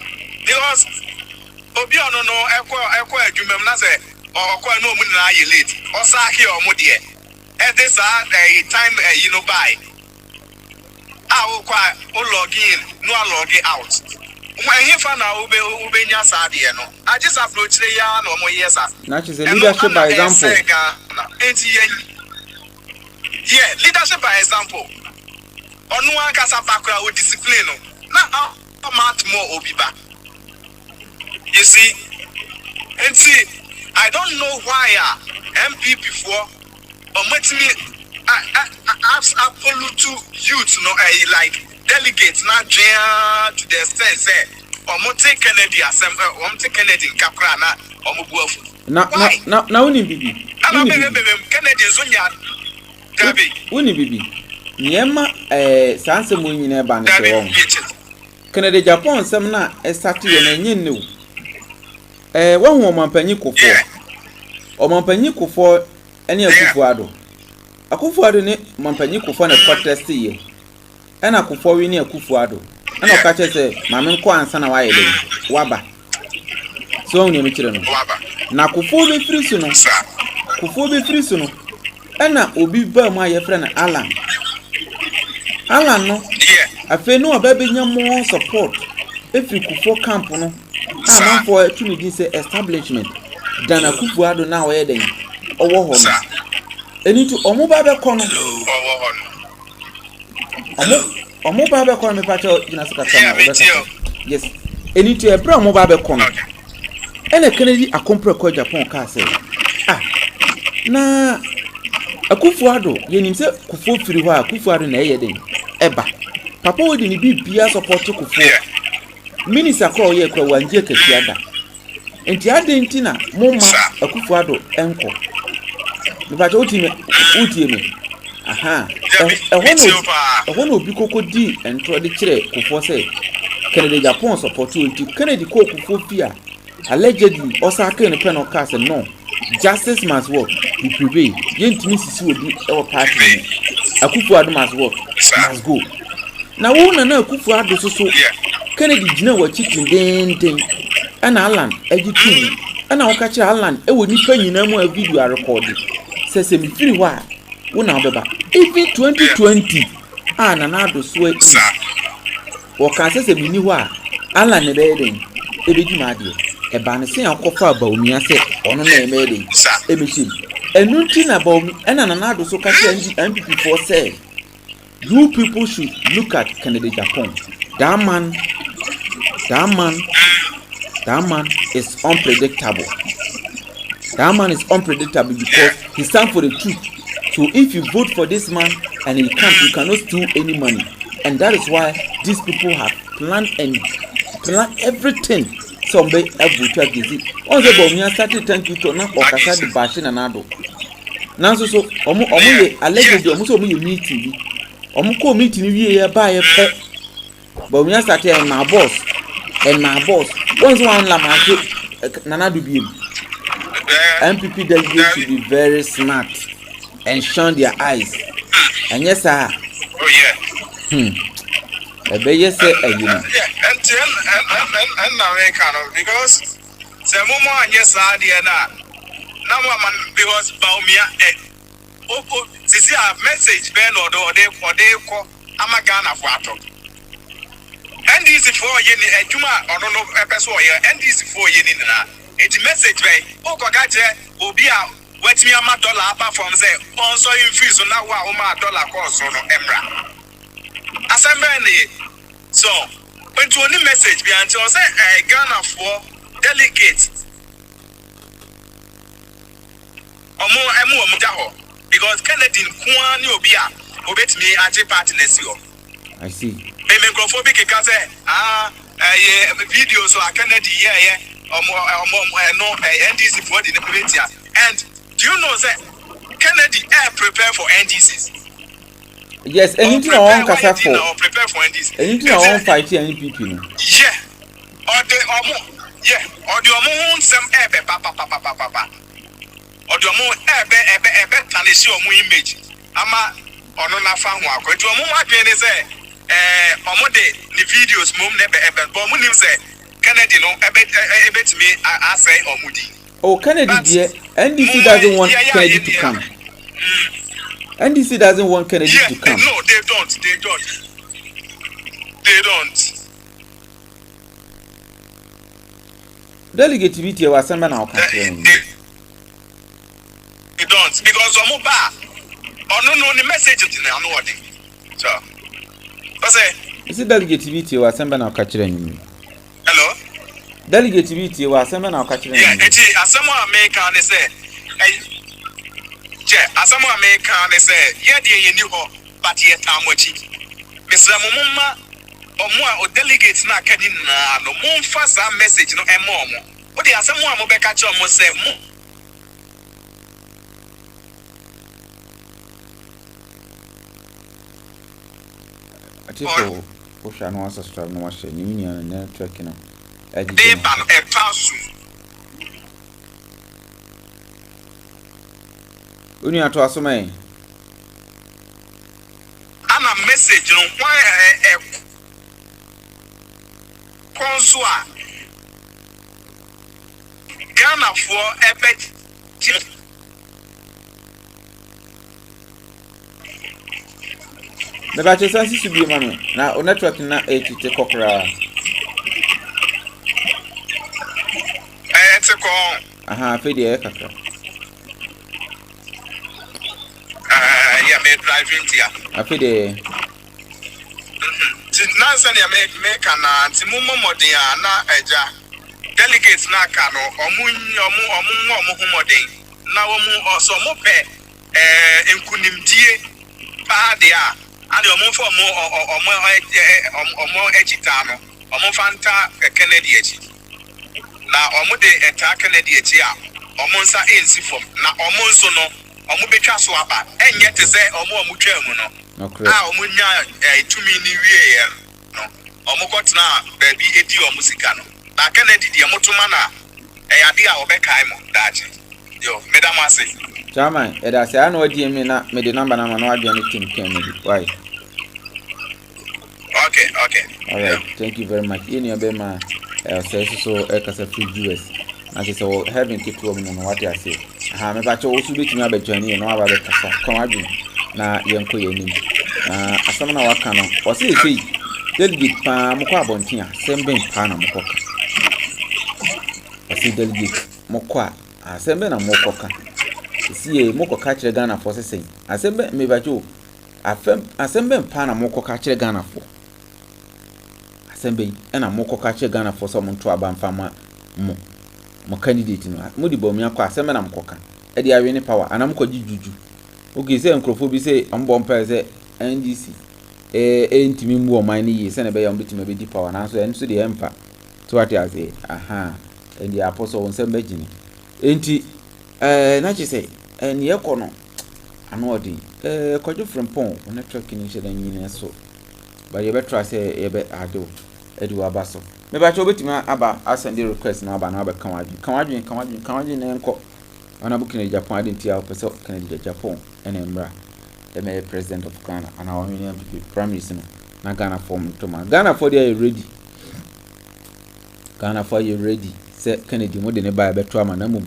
because obi ono no ekọ adwuma na se okọ na omu na aye late osa ahia omu there and this time buy kwa log in no log out when he found out ube nya sa de no I just approach the ya no mo yes na chi say leadership by example yeah leadership by example onu an kasa bakra o discipline no na mat more obiba you see and see I don't know why MP before or me absolute youth no like delegates not to the extent say or take Kennedy assembly or take Kennedy in Capra or Mubuafu. Now we bibi. Kennedy Zunya Gabi. Uni bibi. Niema sanse mu nyina ba ne so. Kennedy Japan sem na start ye na nyin ne. Wa hu omampanyi Kufour. Omampanyi Kufour ene Kufour ado. Kufour ado ne omampanyi Kufour na protest ye. Ena Kufour wi ne Kufour ado. Ena ka che se mame nko ansa na wa ye le. Waba. So hu ne me kire no. Na Kufour be free su no. Kufour be free su no. Ena obi ba mu aye frɛ na Alan no. Afi no obabe nya more support. Every Kufour camp no. Man for to me say establishment than a Kufour ado na we den owo ho no. Eni to omo ba be kono. Omo ba be kono me pa cho gina sekata na. Yes. Eni to e bra omo ba be kono. Ene Kennedy akompre ko Japan ka say. Na Kufour do yenim se Kufour firi ho a Kufour do na eye den eba papa wo di ni bibia support Kufour minister call ye kwa wanje kasia da enti ade nti na mumma Kufour do enko ba jo utie me aha ehwo no obi kokodi entro de kire Kufour say Kennedy Agyapong support you Kennedy ko Kufour fia allegedly osaka ne pen cast no justice must work the prevail yentimi sisi obi e party Kufour must work must go na wo na Kufour so Kennedy gina wa chicken den ana Alan egitin ana wo ka kire Alan e wo nipa nyina mu a video a record se mi free wa wo na obeba even 2020 na do so e wo ka se mi ni ho a Alan ne be den e be gima de e ba ne se akofa Bawumia se ono na e me den e me shim enunti na Bawumia ana na do so ka kire MPP for say you people should look at Kennedy Agyapong. That man is unpredictable. That man is unpredictable because he stands for the truth. So if you vote for this man and he comes, you cannot steal any money. And that is why these people have planned everything. Some may have voted against it. On the Bawumia started thank you to na okasa the bashin and ado. Now so omo ye allegedly omo ye meeting. Omo ko meeting we ye ba ye pe. Bawumia started and my boss. Once one la market nana do be MPP delegates should be very smart and shun their eyes. And yes sir. Oh yeah. Yes sir, you know. And because the moment yes sir dear na man because Bawumia this is a message ben or they call Amagana for and this is for Yeni Juma or no episode here, and this is for Yeni. It's a message way. Oh, Gogaje, Obia, wet me a $1 apart from there. Also, in fees on now, $1 cost on Emra. Assembly. So, when to only message behind you say, Ghana for delegates. Omo Mujaho. Because Kennedy Kwani Obia, obet me at a partners. I see. Microphobic because videos so Kennedy no NDC for the debate and do you know that Kennedy prepare for NDCs? Yes, anything I want kasa for prepare for NDCs. Anything I want fight NPP no. Yeah. Or the omo some papa. Or the omo tanesi omo image. Ama ono na fa ho akwa. Omo adwene say the videos mum never but mu nim say Kennedy no ebet me I say omudi. Oh, Kennedy dear, NDC doesn't want Kennedy to come. NDC doesn't want Kennedy to come. No, they don't. Delegate VT was sent now. They don't because no the message in the so is it delegate VT was sent now catching? Hello? Delegate VT was sent now catching. Yeah, it's as someone American they say, as someone American they say, yeah, they knew but yet I'm watching. Mr. Mumma or more delegates not getting no more fast message no more. But there are someone who catch on must say more. Atipo osha no subscribe no washe ni na track no edit dey ban e pasu uni ato asomai ana message no why konsua Ghana for ebet the batch sense to be man na network na te kokra te ko aha fe de kakra yeah me driving here afi de na say me kana ti mu momodin na eja delegates na ka no omu humodin na wo mu also mo pe nkunimdie ba de a ade omfo omo ejita no omo fanta Kennedy echi na omo de eta Kennedy echi a omo nsa ensi fom na omo nso no omo betwa so aba enye te se omo twa mu no omo nya tumi ni wie no omo kotna baby edi omo sika no na Kennedy de motuma na ade a obekai mo dachi yo madam ase Chairman, I say I know what me na me the number na no adwa ne team Kennedy. Why? Okay. All right. Thank you very much. In your bema say so ekasa free US. Na say so having keep to no what I say. Ha me ba che wo su betimi abadwane no aba be kasa. Kom adwen na yenko yenim. Na asam na waka no. O say delegate pa mo kwa abonten a semben pa na mo koka. O say delegate mo kwa a semben na mo koka. See moko catch Ghana for say asembe me bajo asembe mpa na moko catch Ghana for asembe na moko catch Ghana for so monto abamfa mo candidate no mo di Bawumia kwa asembe na mkoka e di awe ni power anam ko gijuju oge say nkrofo bi say ambo mpa say NDC ntimi mu o man ni say na be yam bitimi be di power na so enso de empa to what I say and the apostle won say begini enti na chi say ni ekono anodi kwajo frempon on network ni she dan yin so ba ye betra say ye be ado edu abaso me ba cho betimi aba asend request na aba na aba kanwadwen na enko ona bukina Agyapong adenti a opese kana di Agyapong ene mra the president of Ghana and our union prime minister na Ghana form to man Ghana for they ready Ghana for you ready say Kennedy mo de ne ba beto ama na mum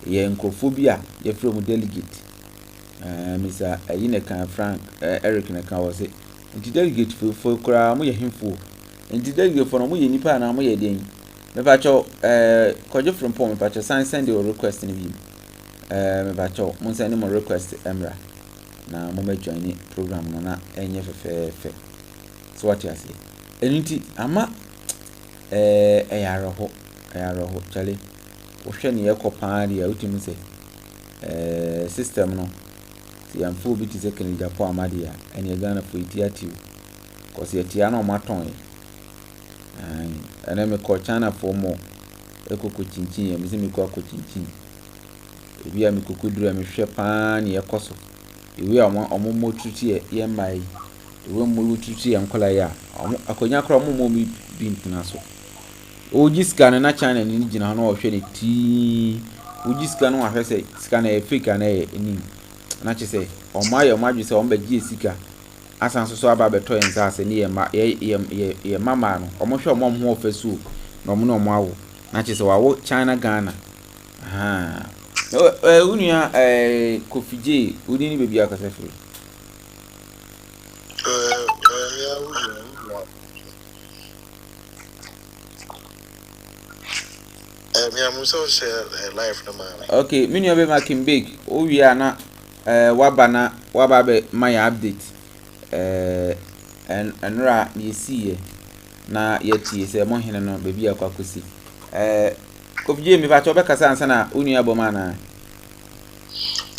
ye nkofobia ye from delegate Mr. Ayineka Frank Eric na kan was nti delegate for kura mo ye himfo nti delegate for no mo ye nipa na mo ye den me ba cho kwajo from pom me ba cho send your request ni bi me ba cho mo send mo request emra na mo me join program no na enye fefefe so what you say eniti ama ayaroho chale wo hwe ne yekopa dia utimi se system no si amfo bi tise kan Agyapong amade a ene Ghana for itiati cause yetia na o maton ene me ko China for mo ekoko chinchin ya mi se me ko chinchin ebi a me kokuduru a me hwe pa ne yekoso ewi a omo tutu ye mai ewe mo tutu ye nkola ya akonya kro mo mi bintuna so oji scan na China ni gina no hwe ne ti oji scan no ahwe se scan e fake na e ni na che se o maye o madwi se o mba gi esika asan so aba beto en sa se ni ye mama no o mo hwe o mo ho ofesu no mo no mo awo na che se wawo China Ghana unia Kofije udi ni bebi akasa fe me am so share life no man. Okay, me no be making big. O wi ana waba be my update. Enra ye see na yeti se mo hene no bebi akwakosi. Kofije mi ba cho be kasa ansa na uni aboma na.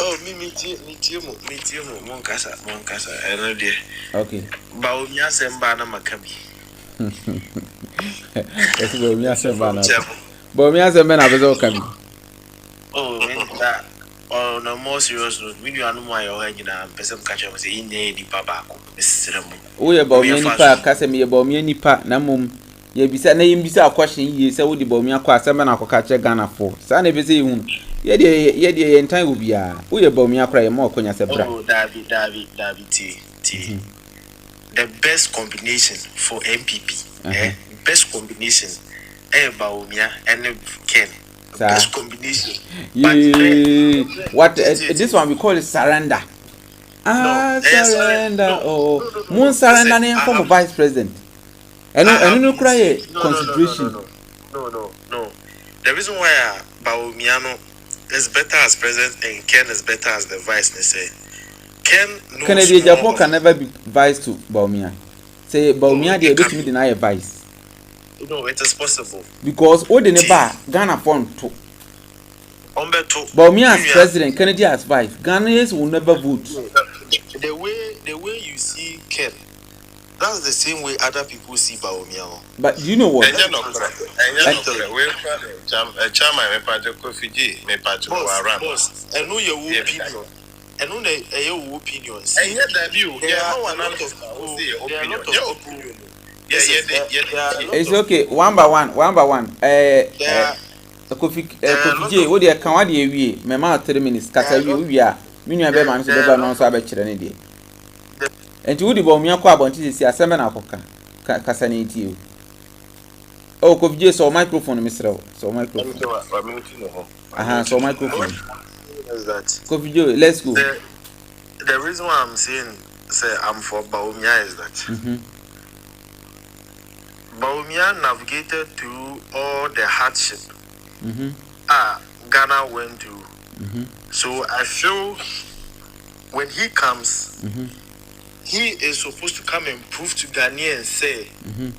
Oh, me tie mo mon kasa eno de. Okay. Bawumia semba na makabi. Esi Bawumia semba na. Bawumia semba na bezo kabi. Oh, that on a more serious note, we do anu my ohagina person catch up say ine di papa ko mesrem. Wo ye Bawumia nipa kasa me ye Bawumia nipa na mum ye bisa na yimbisa question yi se wo di Bawumia kwa semba na akoka che Ghana for. Sa na be say hu. Ye de entan obia. Wo ye Bawumia kra ye ma okonya se bra. Oh, David T. The best combination for MPP. Best combination Bawumia and Ken. Best combination. What this one we call it surrender. Surrender. No, Moon surrender name from vice president. And no cry consideration. No. The reason why Bawumia is better as president and Ken is better as the vice. They say Ken knows Kennedy Agyapong can never be vice to Bawumia. Say Bawumia they bet me deny a vice. No, it is possible. Because all the never Ghana fund to Bawumia as president, Kennedy as vice. Ghanaians will never vote. The way you see Ken, that's the same way other people see Bawumia. But you know what? Boss, I know your opinion. I know your opinions. It's okay. One by one. Kofi J, what they can we? My mouth 3 minutes. Kasa we are. Minu abe man so beba no so abekire ne de. Enti wo di Bawumia kwa abonti si aseme na akoka. Kasa ne ti o. Oh, Kofi J, so microphone misrew. So microphone. So microphone. Kofi J, let's go. The reason why I'm saying say I'm for Bawumia is that Bawumia navigated through all the hardship Ghana went through. So I feel when he comes, he is supposed to come and prove to Ghanaians, say,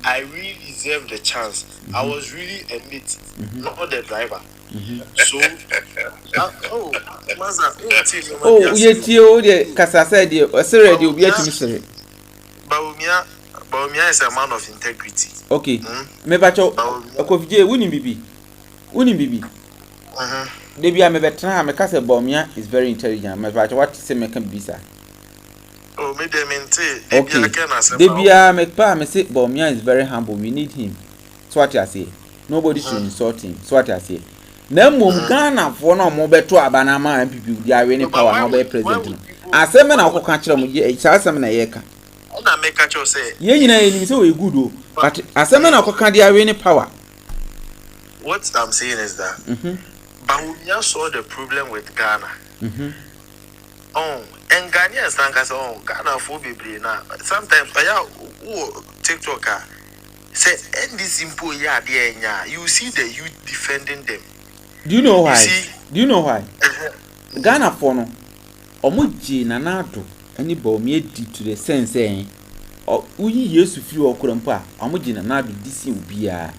I really deserve the chance. I was really a mate, not the driver. So, Kasa said you, you be at mystery. Bawumia is a man of integrity. Okay. Me bacho Kofi J wuni bibi. Debi a me betra me kase Bawumia is very intelligent. Me bacho what say me kan bisa. Oh, me dem mente. Debi a me pa me say Bawumia is very humble. We need him. So what I say. Nobody should insult him. So what I say. Na mom Ghana for no mo beto abanama MPP di awe ni power no be president. Aseme na akoka kire mo ye aseme na ye ka. Na make a choice say. Ye nyina ye ni say we good o. But aseme na akoka di awe ni power. What I'm saying is that Bawumia saw the problem with Ghana. And Ghanaians think as Ghana for bebre na. Sometimes TikToker say this simple you see the youth defending them. Do you know why? Ghana for no omuji na nado ani Bawumia di to the sense uyi yesu fi okorampa omuji na nado disi ubia.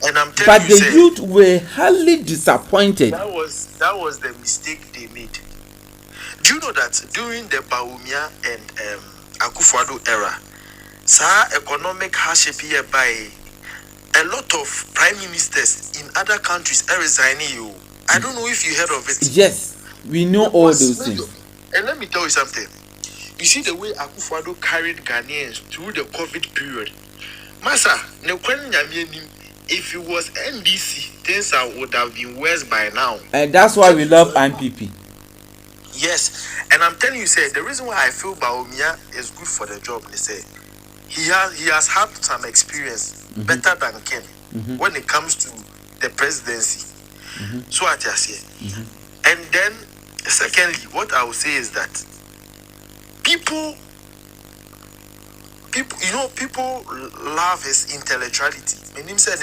And I'm telling you, but the youth were highly disappointed. That was the mistake they made. Do you know that during the Bawumia and Kufour era, economic hardship here by a lot of prime ministers in other countries are resigning you. I don't know if you heard of it. Yes, we know all those things. And let me tell you something. You see the way Kufour carried Ghanaians through the COVID period. Masa, if it was NDC, things would have been worse by now. And that's why we love MPP. Yes, and I'm telling you, say the reason why I feel Bawumia is good for the job, they say he has had some experience better than Ken when it comes to the presidency. So what I say. And then secondly, what I will say is that people love his intellectuality. My name said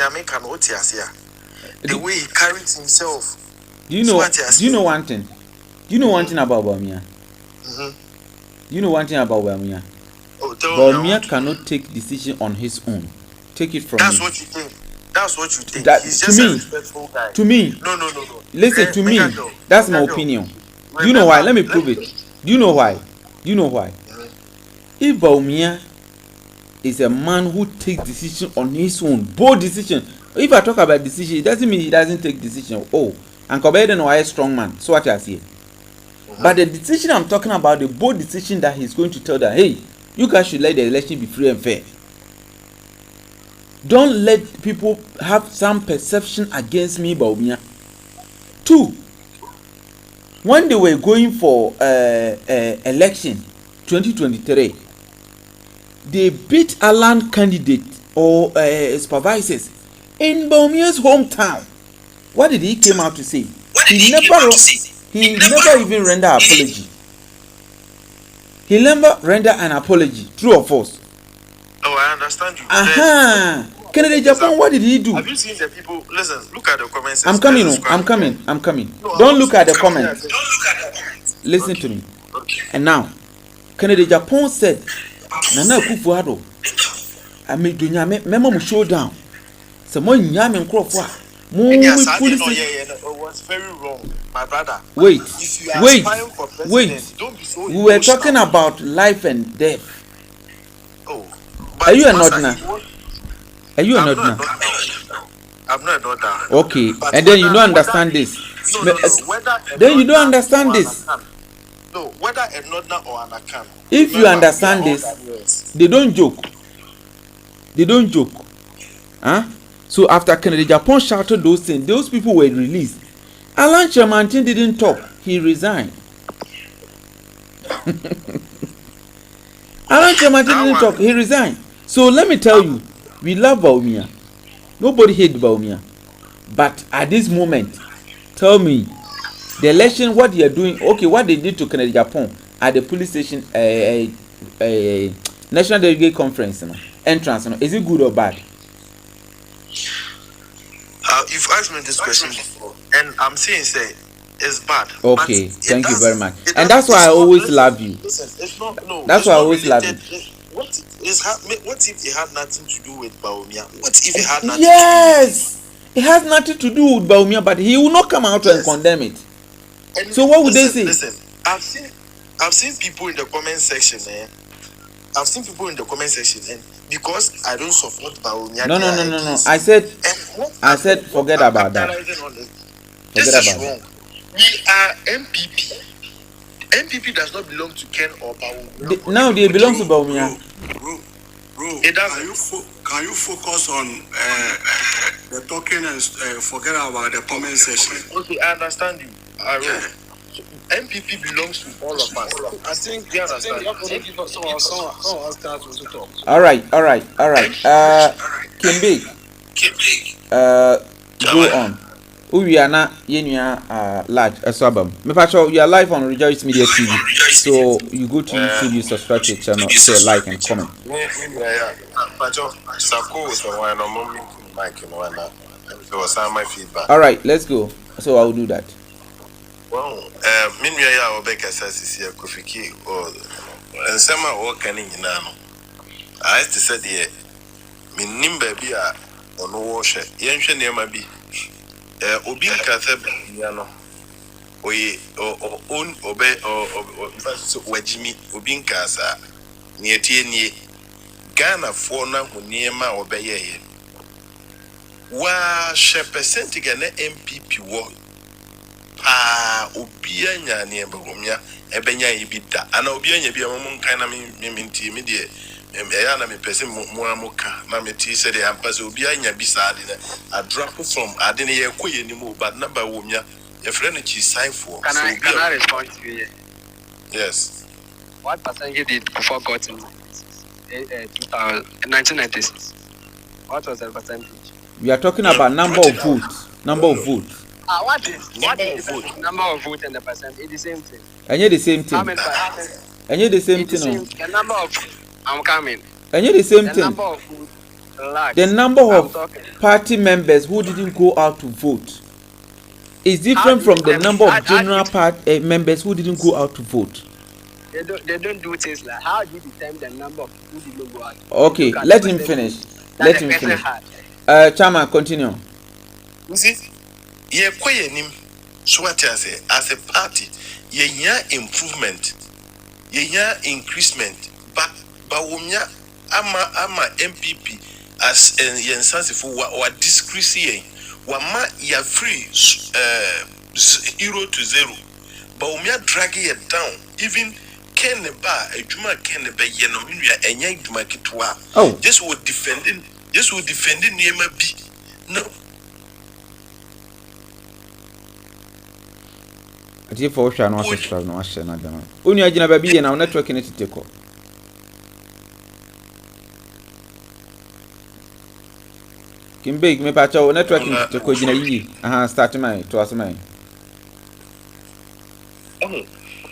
the way he carries himself. Do you know one thing? Do you know one thing about Bawumia? Do you know one thing about Bawumia? Bawumia cannot take decision on his own. Take it from me. That's what you think. He's just a respectful guy. To me. No. Listen to me. That's my opinion. Do you know why? Let me prove it. Do you know why? If Bawumia is a man who takes decision on his own, bold decision. If I talk about decision, it doesn't mean he doesn't take decision. And Kobeden is a strong man. So what I say. But the decision I'm talking about, the bold decision that he's going to tell them, hey, you guys should let the election be free and fair. Don't let people have some perception against me, Bawumia. 2, when they were going for election 2023, they beat a land candidate or supervisors in Bawumia's hometown. What did he came out to say? He never even rendered an apology. He never rendered an apology. True or false? Oh, I understand you. Kennedy Agyapong, what did he do? Have you seen the people? Listen, look at the comments. I'm coming. No, don't look at the comments. Listen to me. Okay. And now, Kennedy Agyapong said, Nana Kufour, I made Dunya, Memo showdown. Someone Yaman Kufour. was very wrong, my brother. Wait, If you are aspiring for president, don't be so we were talking about life and death. Oh, are you a Northerner? Are you a Northerner? I'm not a Northerner. Okay, and then you don't understand this. Then you don't understand this. No, whether a Northerner or an Akan. If you understand this, they don't joke. They don't joke. Huh? So after Kennedy Agyapong shouted those things, those people were released. Alan Chamantin didn't talk. He resigned. Alan Chamantin didn't talk. He resigned. So let me tell you, we love Bawumia. Nobody hates Bawumia. But at this moment, tell me, the election, what they are doing, okay, what they did to Kennedy Agyapong at the police station, National Delegate Conference, entrance, is it good or bad? You've asked me this question before, and I'm saying, say, it's bad. Okay, thank you very much. And that's why I always love you. Listen, it's not, no. That's why I always love you. What if it had nothing to do with Bawumia? What if it had nothing Yes! It has nothing to do with Bawumia, but he will not come out and condemn it. And so what would they say? Listen, I've seen people in the comment section, I've seen people in the comment section, and because I don't support Bawumia. No. I said forget about that. This is wrong. We are MPP. MPP does not belong to Ken or Bawumia. Now they belong to Bawumia. Bro, can you focus on the talking and forget about the comment section? Okay, I understand you. MPP belongs to all of us. I think they understand. All right. Kimbe, go on. We are not large asabam. Mepacho, you are live on Rejoice Media TV. So you go to YouTube, you subscribe to the channel, share, like, and comment. All right, let's go. So I will do that. Well, Minwaya Obeka says here, Kofiki, or and some are working in Nano. I have to say, dear, Minimba Bia or no washer, Yansha near my be. Obin Cather, Yano, or own obey or Jimmy Obin Casa near Tierney, Ghana Fauna, who near my obey. Wa shepherd again MPP war. Obia nya ne Bawumia ebenya ibida ana obia nya bia mom kan na minti me de ya na me pese mo amoka na me ti se de ampase obia nya bisa ade na a drop from ade ne ye koye ni mo but na Bawumia your friend chi sign for. Can I respond to you? Yes. What percentage did Kufour got in 1996? What was the percentage? We are talking about number of votes. What is the number of votes and the percent? It's the same thing. And you're the same thing. And you're the same thing. The number of I'm coming. And you're the same thing. Number of votes. The number of party members who didn't go out to vote is different from the number of general party members who didn't go out to vote. They don't do things like how do you determine the number of people who didn't go out? Okay, let him finish. Chama, continue. You see, ye kwaye nim so what I say as a party ye improvement ye increasement but Bawumia ama MPP as yensansifo wa discrecy wa ma ya free 0 to 0 Bawumia drag it down even Ken ba adwuma Ken be ye no menua enya adwuma kitwa this will defending niema bi no. Ati for sure no subscribe no share na dama. Onu agina ba bi na network ne titeko. Kimbe me pa cha network ne titeko gina yi. Aha start my to asmai.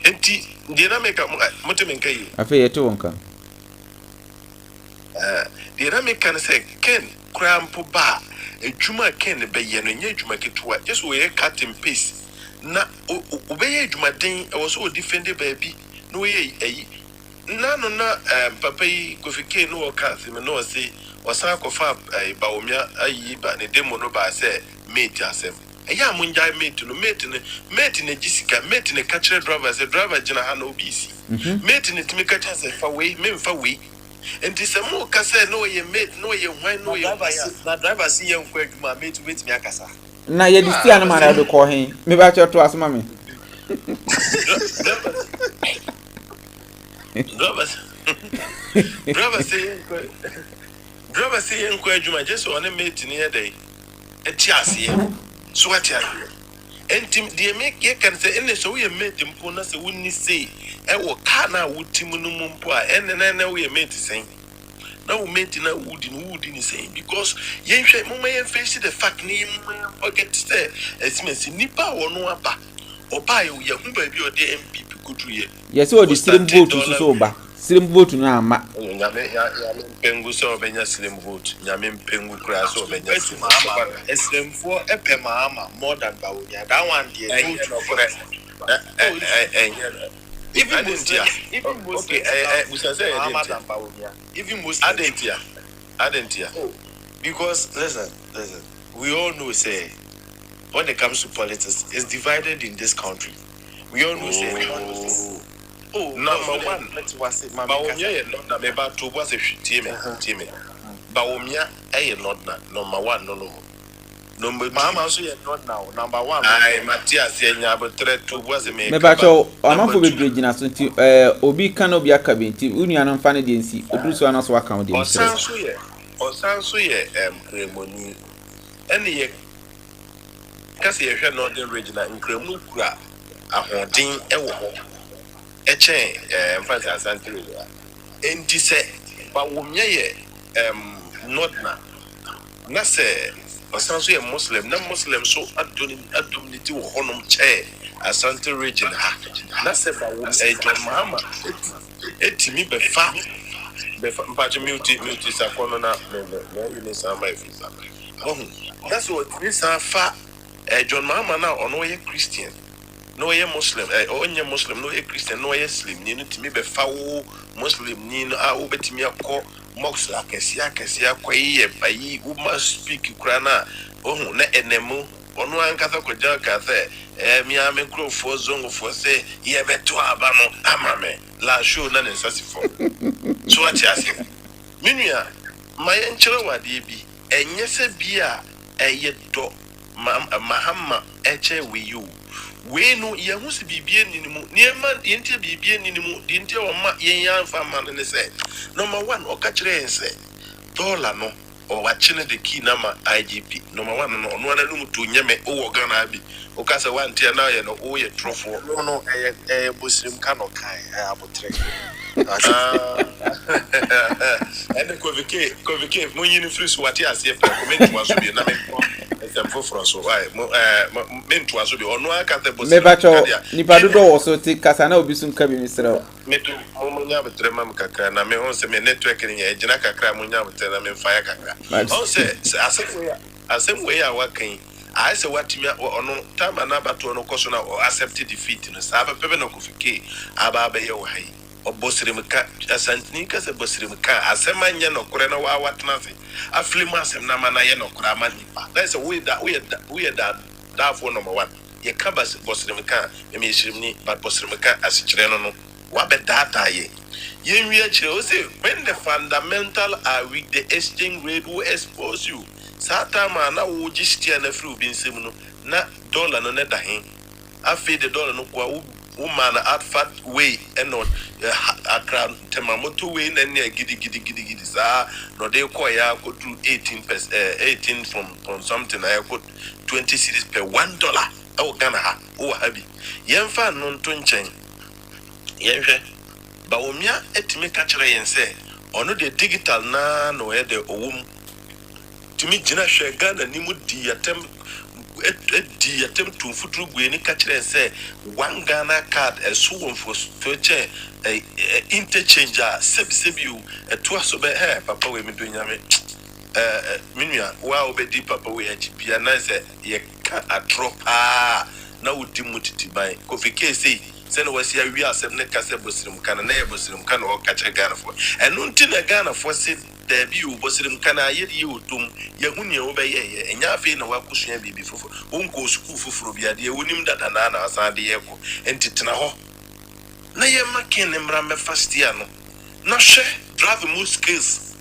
Enti dina meka motemenka yi. Afa ye to wonka. Dina meka say Ken krampo ba adwuma Ken be ye no nya adwuma kitwa just we cut and paste. Na obeye adwumaden e wo so defend baby no we eyi na no na papa yi Kofike no waka se me no say wasan kofa Bawumia ayi ba ne demo no ba say mate asem eya munja mate no mate ne Jessica mate ne catcher driver say driver jina ha na obisi mate ne timi catcher say fa we me fa we enti se mo ka say no ye mate no ye hwan no ye na driver see yen kwa adwuma mate wait me akasa na ye disi an ma na do ko hen me ba che to asoma me driver say yen kwa adwuma just one mate ne ye dey eti ase so what ya entim de make ye kan say enne so we mate mpo na say wonni say e wo ka na wutim no mpo a enne na we mate sen na wo mate na wudi ni say because yen hwe mo yen face the fact ni forget say esimensi nipa wo no aba oba ye hu ba bi o de MPP kudu ye yes o di slim vote so ba slim vote no ama nyame mpengu so obenya slim vote nyame mpengu kra so obenya slim slim for epema ama more than Bawumia that one dey even Muslim even Muslim adentia because listen we all know say when it comes to politics it's divided in this country we all know say number one Bawumia ye not na me ba to bo se hwitie me Bawumia ye not na number one no number mama so ye not now number one ai Matias ye nya abotre to bo se me ba cho amafo be gina so nti obi kan obi aka be nti unua no mfa ne de nsi odruso anaso aka o de nsi osan so ye kremoni ene ye kasi ye hwe northern regional nkremu kura ahodin ewo ho echen mfansi asante regional enti se Bawumia ye nodna na se osan so ye muslim na muslim so adumniti wo honom che asante region ha na se Bawumia John Mahama etimi befa mpache multi sakono na uni sama ifisa that's what this fa John Mahama na ono ye Christian no ye Muslim onye Muslim no ye Christian no ye Muslim ni no timi befa wo Muslim ni no a wo betimi akọ mox akesia kwa ye bayi wo must speak Qur'ana na enemu ono ankasa koja ka se mi ame Kufour zongo fo se ye beto aba no amame la show na nsasifo so what you say minua my enchero wade bi enye se bia eye do Mahama eche we you we no ye hu se bibie ninimu niema yente bibie ninimu dinte o ma yen yanfa ma ne se number 1 o ka kire ense dollar no o wa chine the key na ma IGP number 1 no ono na no to nyeme o wo Ghana bi o ka se wan tie na ye no o ye trofo no bosrim ka no kai abotre and kovike mo yin free what ya se for comment was bi na me tempo for so why mentu aso bi ono aka te bosi me bacho nipa dodo wo so ti kasa na obi sun ka bi misra metu mo nya betre mam kakra na me on se me network ni ya gina kakra mo nya betre na me fire kakra on se asem we ya wakan I say what me ono time na bato no koso na accept defeat no sa ba pepe no kofike aba ba ye wo hai obosirimka asantini ka se bosirimka asema nya no kore na wa watna se aflimu asem na mana ye no kore amanipa that's we that for number 1 ye ka bosirimka me shirimni but bosirimka asichire no wa be data ye nwi akire o say when the fundamental are weak the exchange rate will expose you sata ma na wo gistia na free obi nsem no na dollar no ne dahin afi the dollar no kwa woman at fat way and not akra temamoto way na ne gidi sa no dey call ya go to 18 from something I got 20 cedis per $1 o Ghana ha o habi yemfa no nto nchen yehwe Bawumia etime ka kire yen se ono de digital na no e de owum timi gina hwe Ghana ni mu di atem to futuru gwe ni ka kire se one Ghana card so won for to che interchange sebi you to so be papa we me do nyame minua wa obedi papa we agibia na se ye ka adrop na wudi mutiti ban kofike sei se no wasi awi asem ne ka se bosirim kan na ye bosirim kan o ka kire Ghana for enu nti na Ghana for se there be you bosim can I yet you tum Yahuni obey and Yafi no wakushian be before Unko school for Frobia, the Unim that Anana Sandi Echo and Titanaho. Naya Makin and Rame Fastiano. Na share driving more skills.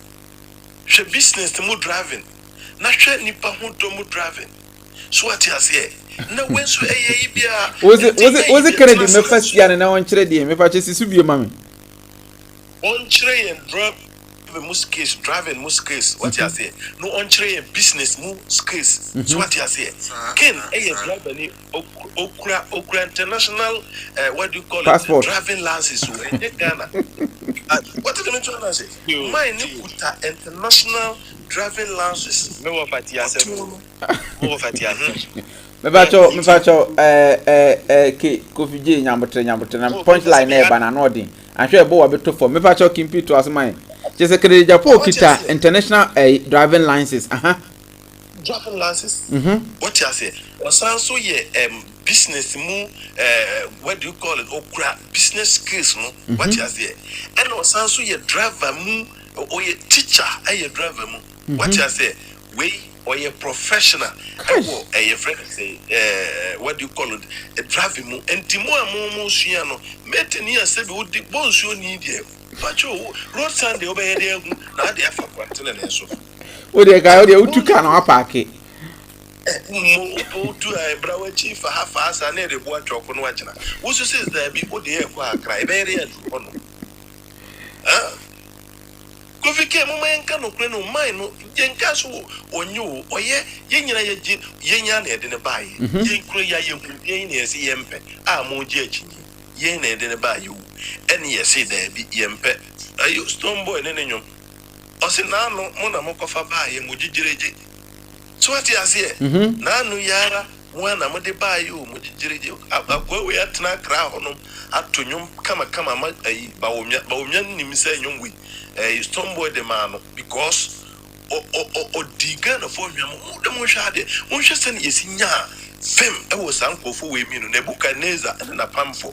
Share business to more driving. Na share nipa hunto more driving. So what you say? Na when so was it Kennedy me first year na on chere die me fa chesi su bio mami. On chere and driving more skills. What you say? No on chere business more skills. So what you say? Ken driver ni okra international what do you call passport. It? Driving license in Ghana. What did I mean to say? Mine put international driving license. Me wo fatia se. Mo fatia. Me bacho ke Kofi nyambotre na punchline na ba na nodin. Ahwe ebo wa beto for me bacho kimpi to asman. Chese kede Japan kita international driving license. Driving license. What you say? Osanso ye business mu what do you call it? Okra business skills no. What you say? And osanso ye driver mu or ye teacher ye driver mu. What you say? We or ye professional. A friend say what do you call it? A driving mu and timo amomo suano. Metenia said we would bones you need ye. But you road Sunday obey there na dey afa kwantele na so. O de guy o de utuka na apake. Mo to brawo chief half asa na dey bo atwoko no agina. Wo so says there be o de e kwa akra e be ere adu no. Kofi ke mo man ka no kure no man no yenka so onyo oye yenyina yenya na ede ne bae. Yenkure ya yenku yen na ese yempe a mo ji achinyi. Yen na ede ne bae wo. Ene yesi there be yempe. Ayo stone boy ne nyom. Osi na no mo na mo kofa bae mo jijireje. So what you say? Na no yara mo na mo de bae o mo jijireje. Akwa we atena kra hono atonyom kama ma Bawumia nim say nyom we. Stone boy de man because o diga na for nyam mo de mo hwade mo hwe se ne yesi nya fem e wo san Kufour we mi no Nebukadnezar na pamfo.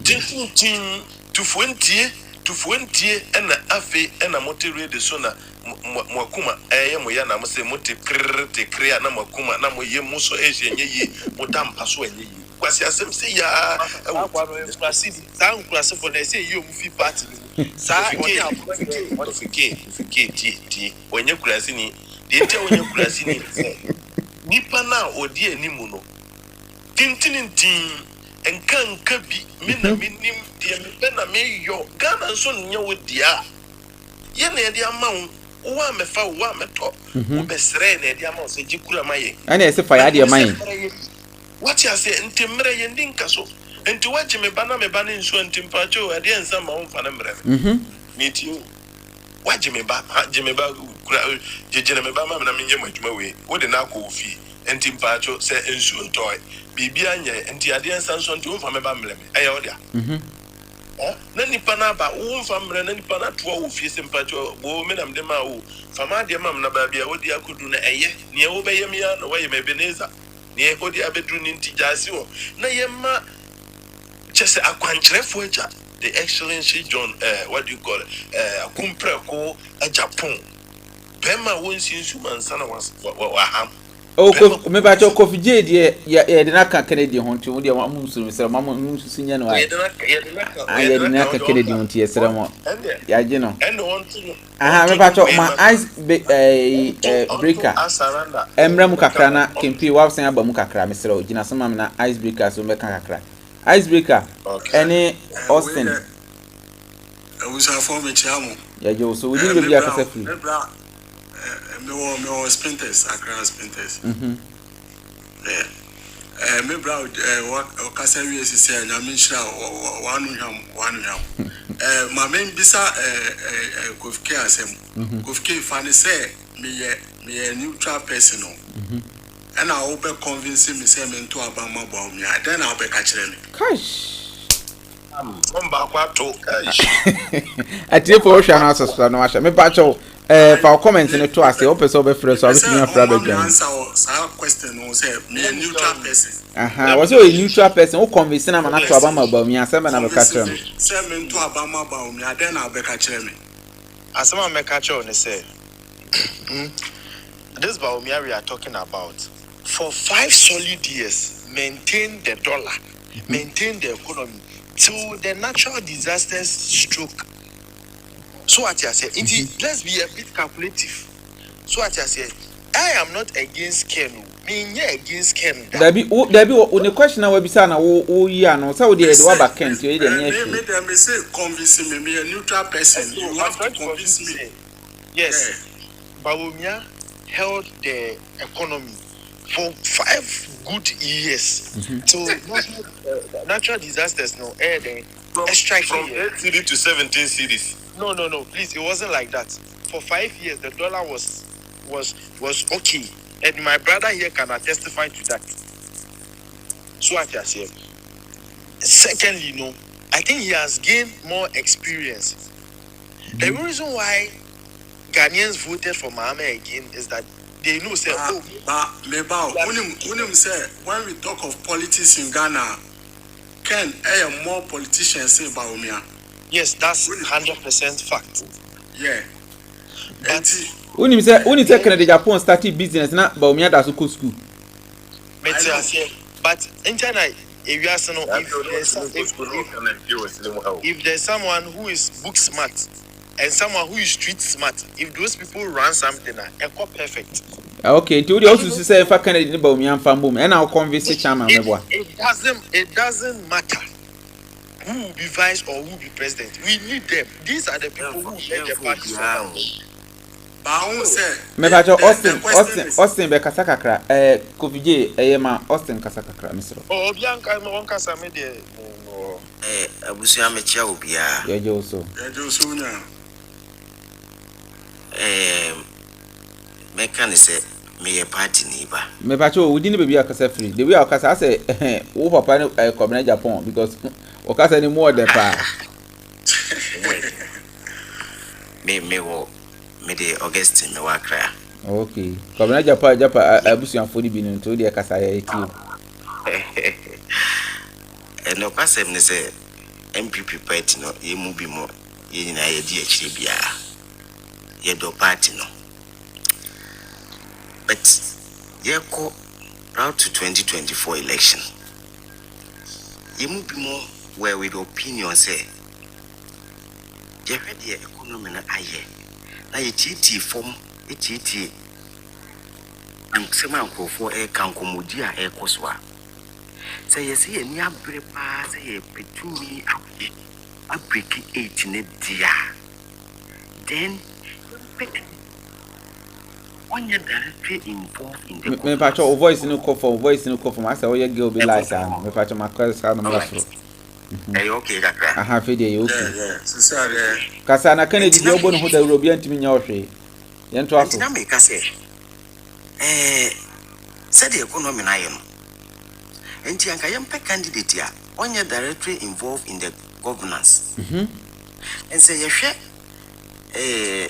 Tin to 20 and afe and a motive de sona mwakuma mo ya na mo se mote krete krea na mwakuma na mo ye muso eje nye motampa so enye yi kwasi asem se ya akwa no infrasidi san kwasi for na se yo mu fi party sa fike ti onye kurasi ni de ntia onye kurasi ni nipa na odi animu no tintin enka bi mina minim de me na me yo Ghana so nya wodia ye na de ama wo amefa wo ameto wo besre na de ama so jikura maye ana ese fa ya de maye what you say ntimre ye ndinka so nti waje me bana nso ntimpacho ade ensa ma wo mfa na mre meti waje me ba kura jejene me ba ma na menye madwuma we wo de na akọ ofi ntimpacho se ensu ntoy bibia anye nti ade ensa nso nti wo mfa me ba mre me eya wo dia na nipa na ba wo mfa mre na nipa na to wo fie se mpacho bo me na mde ma wo fama de ma na ba bia wo dia kodu na eye ne wo be yem ya no wo yem Ebeneza ne ko dia bedru ni nti jasi wo na yemma chese akwancherefo eja the excellency John what do you call it akumpreko Agyapong bema wonsinsu mansana wa ham me ba cho Kofi J de de na ka Kennedy ho nti wo de mo musu sere mo musu nya no ai ye de na ka Kennedy ho nti sere mo ya je no me ba cho ma ice breaker emra mu kakra na kempi wa sen aba mu kakra me sere o gina so ma na ice breaker so me ka kakra icebreaker any Austin was a former chairman. Yeah, Joe, so we didn't be a free. Me sprinters, Accra sprinters. Yeah. Me proud Kasari is saying, I mean, one. My main bisa Kofke asem. Kofke fani say me a neutral person. And I hope convince me say me to Abama Bawumia. Then I'll be catching me. Gosh. I tell for Ocean House, no, I me patcho. For comments in the to us, the open so be fresh, so we can answer question. No, say me a neutral person. Was you a neutral person who convinced them not to Abama Bawumia? Seven of a catcher. Say me to Abama Bawumia. Then I'll be catching me. as someone make catch on say, this Bawumia we are talking about, for 5 solid years, maintain the dollar, maintain the economy till the natural disasters struck. So what I say, let's be a bit calculative. So what I say, I am not against Ken. Me against Ken. There be the question I will be saying, no, so the Edward Kent, you me say convince me a neutral person. You have to convince me. Yes, Bawumia held the economy for 5 good years. So natural disasters, no air then from 8 cities to 17 cities. No, please, it wasn't like that. For 5 years, the dollar was okay, and my brother here can testify to that. So what I say. Secondly, no, I think he has gained more experience. The reason why Ghanaians voted for Mahama again is that they know say, say when we talk of politics in Ghana, Ken more politicians say Bawumia. Yes, that's 100% fact. Yeah. But when you say Agyapong started business, not Bawumia does go school. But in China, if there's someone who is book smart and someone who is street smart, if those people run something, they're perfect. Okay, to the also say if I can Bawumia fan boom, and I'll convince the chairman. It doesn't matter who will be vice or who will be president. We need them. These are the people who make the party. Austin be kasakakra Kofije eyema Austin kasakakra misro Obianka mo kasa me de abusia me chia obia yeje so nya me kan say me party ni ba me pa cho wudi ni bebi akasa free the way akasa say wo papa ni Kwabena Agyapong because okasa ni more de pa me wo me de August me wa kra. Okay. Kwabena Agyapong abusuafo ni bi no to de kasa ya eti. No kwasem ne say MPP party no ye mu bi mo ye nyina ye di akire bia. Ye do party no. But ye ko route to 2024 election. Ye mu bi mo where with opinion say ye hwede the economy na aye. Na ye titi form titi am sema Kufour kan komodi a ekoswa say ye see ni abre pa say ye petumi abreak 8 ne dia then when you directly involved in the me pa cho voice no Kufour I say o ye girl be like am me pa cho makasa no mafro okay kakra aha fe dey okay yeah sincerely kasa na Kennedy dey obo no ho da Europe antimi nya ohwe ye nto aso na me ka say said the economy na ye no enti anka ye mpe candidate a onye directly involved in the governance and say ye hwe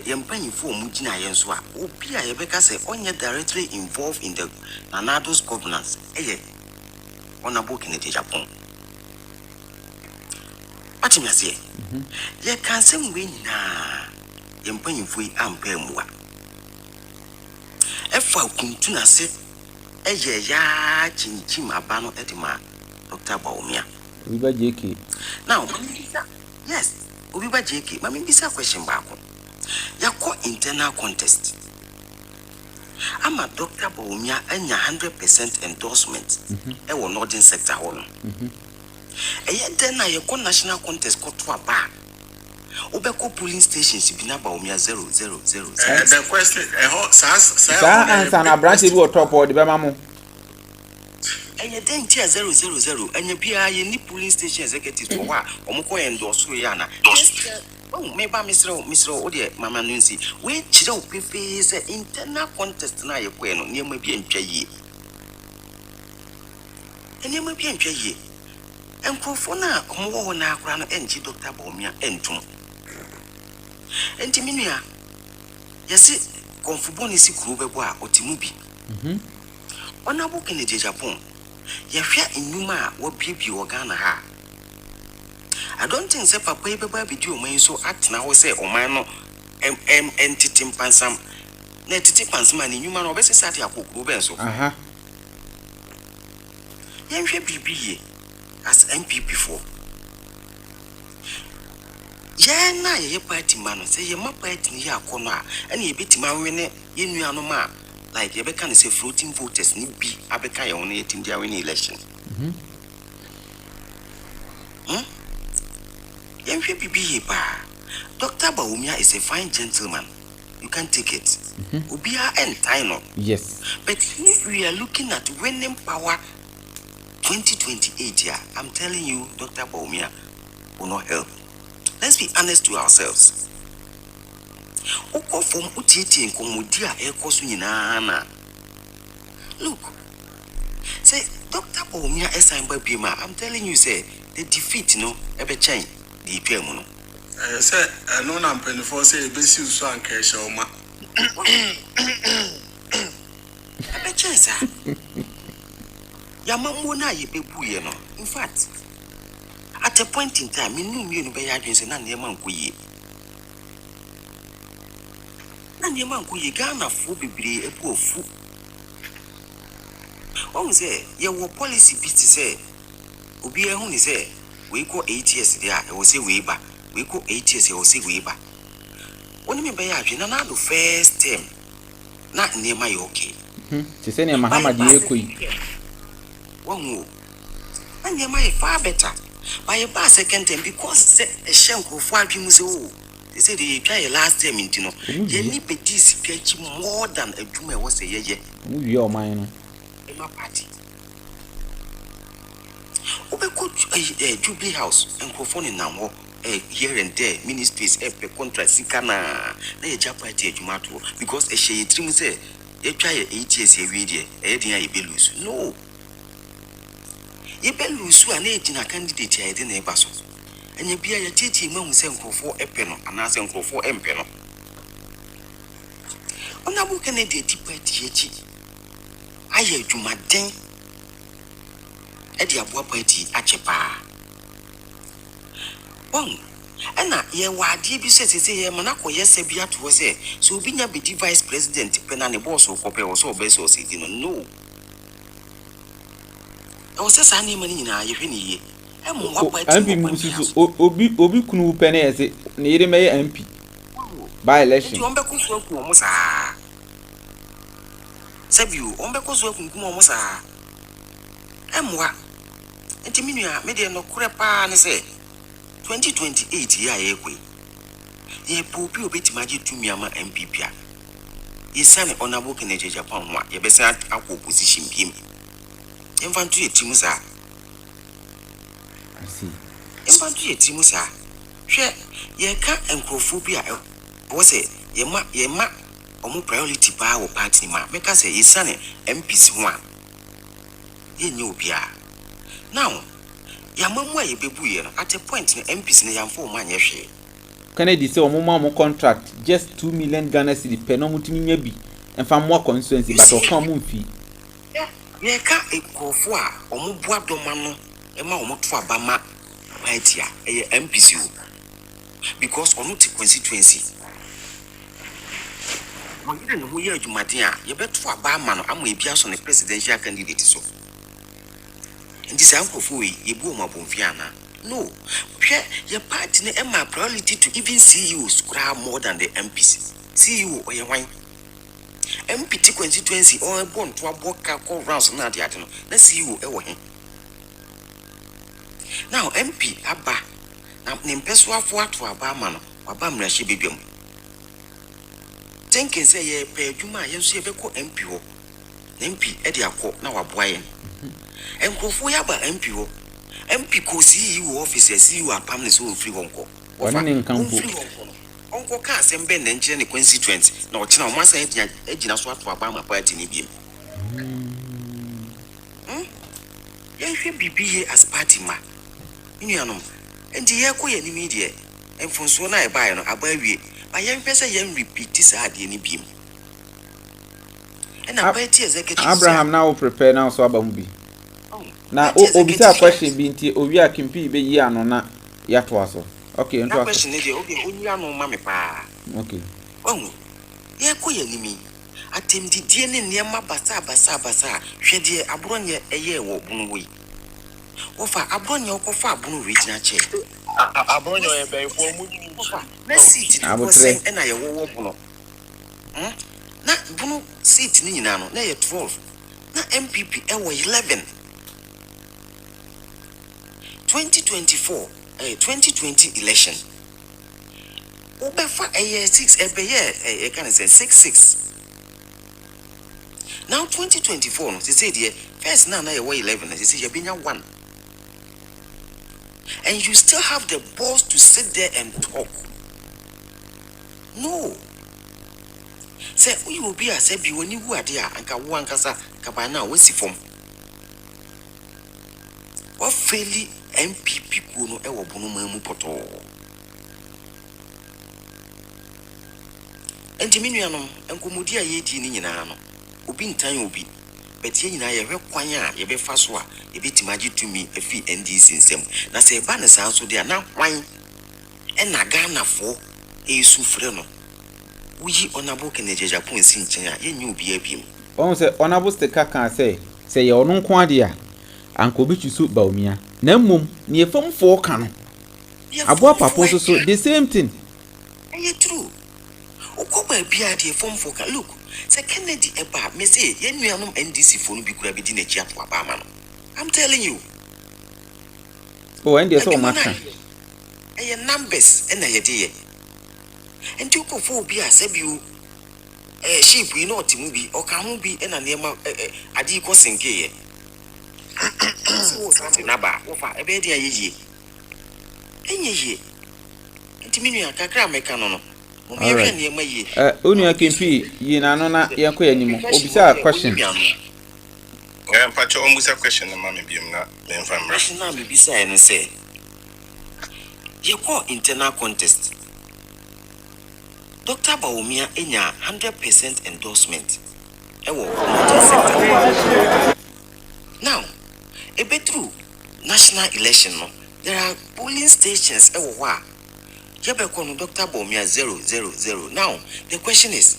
ye mpanyifo mu gina ye nso a obi a ye beka say onye directly involved in the Nanado's governance honorable Kennedy Agyapong. What you say? Ye can say we na ye mpanyifo yi ampa muwa efa kuntu na se ya chinchim abano edima Dr. Bawumia Obiba JK now yes Obiba JK mami bisa question back yako internal contest ama Dr. Bawumia anya 100% endorsement will northern sector hono then na yako national contest ko to aba Obeko polling stations be na Bawumia 000. The question answer na branch bi o top o de be mamu. Enya den tia 000 enya bia ye ni polling station executives for wa omko endorse ya na. Oh me ba misro o de mama no nsi. We chire o pepe say internal contest na ye kwe no niam bi antwa yie. Niam bi antwa yie. Enkofo na omwo ho na akra no enji Dr. Bawumia entum. Enti minua yesi konfubo ni sikuru bebo a otimu bi honorable Kennedy Agyapong ye hwea enuma a wo bibie wo Ghana ha I don't think say papa beba bi di oman so atena wo say oman no entity pansam na entity pansam ani nyuma na obese sati akokuru ben so aha yenhwe bibiye as MPP4 ye na ye party man say ye ma party ni akono a na ye betima wene ye nuano ma like ye be kan say floating voters ni bi abeka ye won ye tindi a win election yenhwe bibiye pa. Dr. Bawumia is a fine gentleman. You can take it. Ubia and Tino. Yes. But if we are looking at winning power 2028 here, I'm telling you, Dr. Bawumia will not help. Let's be honest to ourselves. Oko from Utieti and Komodia Ekosuna. Look, say Dr. Bawumia S. Bima, I'm telling you, say the defeat, ever change the Piermono. Say, I know I'm penny for say, basic swan cash or ma. I bet you, sir. Yamamuna, ye be no. In fact, at a point in time, you knew me by agents and Naman Kuye. Naman Kuye Ghana for be a poor fool. Oh, say, your policy beat to say, Ubia only say, we go 8 years there, I will say way back. We go 8 years, I will say way back. When me by agent, and the first term, not near my okay. She said, Muhammad, you one more. And near my far better. By a bar second term, because a shank of 5 years old. They said they try a last term in Tino. You need to catch more than a juma was a year. Your mind. In my party. Obe coach a Jubilee House and Kufour in Namo. Here and there, ministries have a contract. Sikana, they Japan Jumato because a shade trim say, you try 8 years a video, a belus. No, you belus who are in a candidate I didn't ever so. And you be a teaching mom send for a penal and ask for empeno. On a book and a deep party. I hear to my ding at the Abua party at Chepa. And ye wa DB says say Monaco yes to was there. So being a vice president penani boss or copy or so best or say no. I was just any money in a MP Obi Kunu Penny as it near May MP by election. Sabu Ombecos working Kumosa. Emwa. And Timinia made no crepa and say 2028 year ekwe. Ye popi obeti maji to Miyama MPP. Ye son honorable in Agyapong wa ye besa akwo position biem. Infantu ye timusa. I see. Infantu ye timusa. Hwe ye ka Kufour bia wo se ye ma omo priority pa wo party ma. Meka se ye son MPs ho a. Ye nyi obia. Now Yamamu ye bebu ye no at a point in MPs ne yamfo man ye hwe. Kennedy say omo contract just 2 million Ghana cedi per no mutimi nya bi enfa mo constituency but o kan mu fi. Ye ka Kufour a omo bua doma no e ma omo to abama party a ye MPs o because omo ti constituency. Mo gide no mo ye adwumaden a ye beto abama no amo ebia so ne presidential candidate so. And this uncle for ye boom up on Fiana. No, your party ne my priority to even CEOs cry more than the MPs. CEO or your wine. MPT constituency or born to a book call rounds na the atom. Let's see you ever him. Now MP Abba now Nimpeswa for to a barman or Bamra she baby. Thinking say ye pay Juma, you see a MP. MP Edia Court now a boy. And Kufour yaba MP ko CEO officer CEO a permanent so free wonko. Uncle ka sembe na nche ne constituent na ochina o masa ejina so ato abama party ni biem. Ye hwe bibiye as party ma. Nuanom. Enti ye ko ye ni media. Enfonso na e bae no abawie. Ba ye mfese ye repeat sa ade ni biem. And a party executive Abraham now prepare now so abamu bi. Na obisa question bi nti owi akimpi be yi ano na yato aso. Okay, nto question dey obi onyi ano ma me pa. Okay. Oh, yeah, queer me. Attempt the DNA near my basa. Shady abronia a year or bunwe. Ofa abronia kofa bunu regional chair. Abronia a bay for moving. Let's see it was saying and I won't know. Not bunu seat Ninano, nay 12. Na MPP ewo 11 2020 election obefa a year 6 a year can say 6 now 2024 no say the first na 11 they say you been 1 and you still have the balls to sit there and talk. No, say you will be a say be when you are there and ka wo ankasa ka ba na we si form. What fairly MPP kuno ewo bunu mamu poto. Enti minuanom enkomodi a yedi ni nyina no. Obi ntan obi. But ye nyina ye hwe kwan a ye be fa so a ye betimagi tumi afi NDC nsem. Na se ba ne san so dia na kwan na Ghana fo esu frɛ no. Uyi onabo keneje Agyapong si nchen a ye nyu obi abiem. On say onabo steka kan say ye ono nko ade a anko bi chusu Bawumia. Na mmom ne yefam fo ka no. Abo papo so the same thing. Ye true. Okoba bia de fom fo ka look. Say Kennedy eba me say ye nuanom NDC fo no bi kura bi di na chi ato aba ma no. I'm telling you. Oh, and there's so much. Eye numbers na ye de ye. Enti Kufour bi a say bi sheep you know timu bi o ka ho bi na nema adi ko sinke ye. So something naba ofa ebe de ye. Enye ye. Enti minu akakra meka no no. All right. Onua kempi yi na no na ye koya nimu. Obisa question. Pacho ombusa question na mama biem na me mfa mra. Question na me bisa en say. Ye ko internal contest. Dr. Bawumia enya 100% endorsement. Ewo. Now, a true national election no. There are polling stations ewo wa. Yabekonu Dr. Bawumia 000. Now, the question is,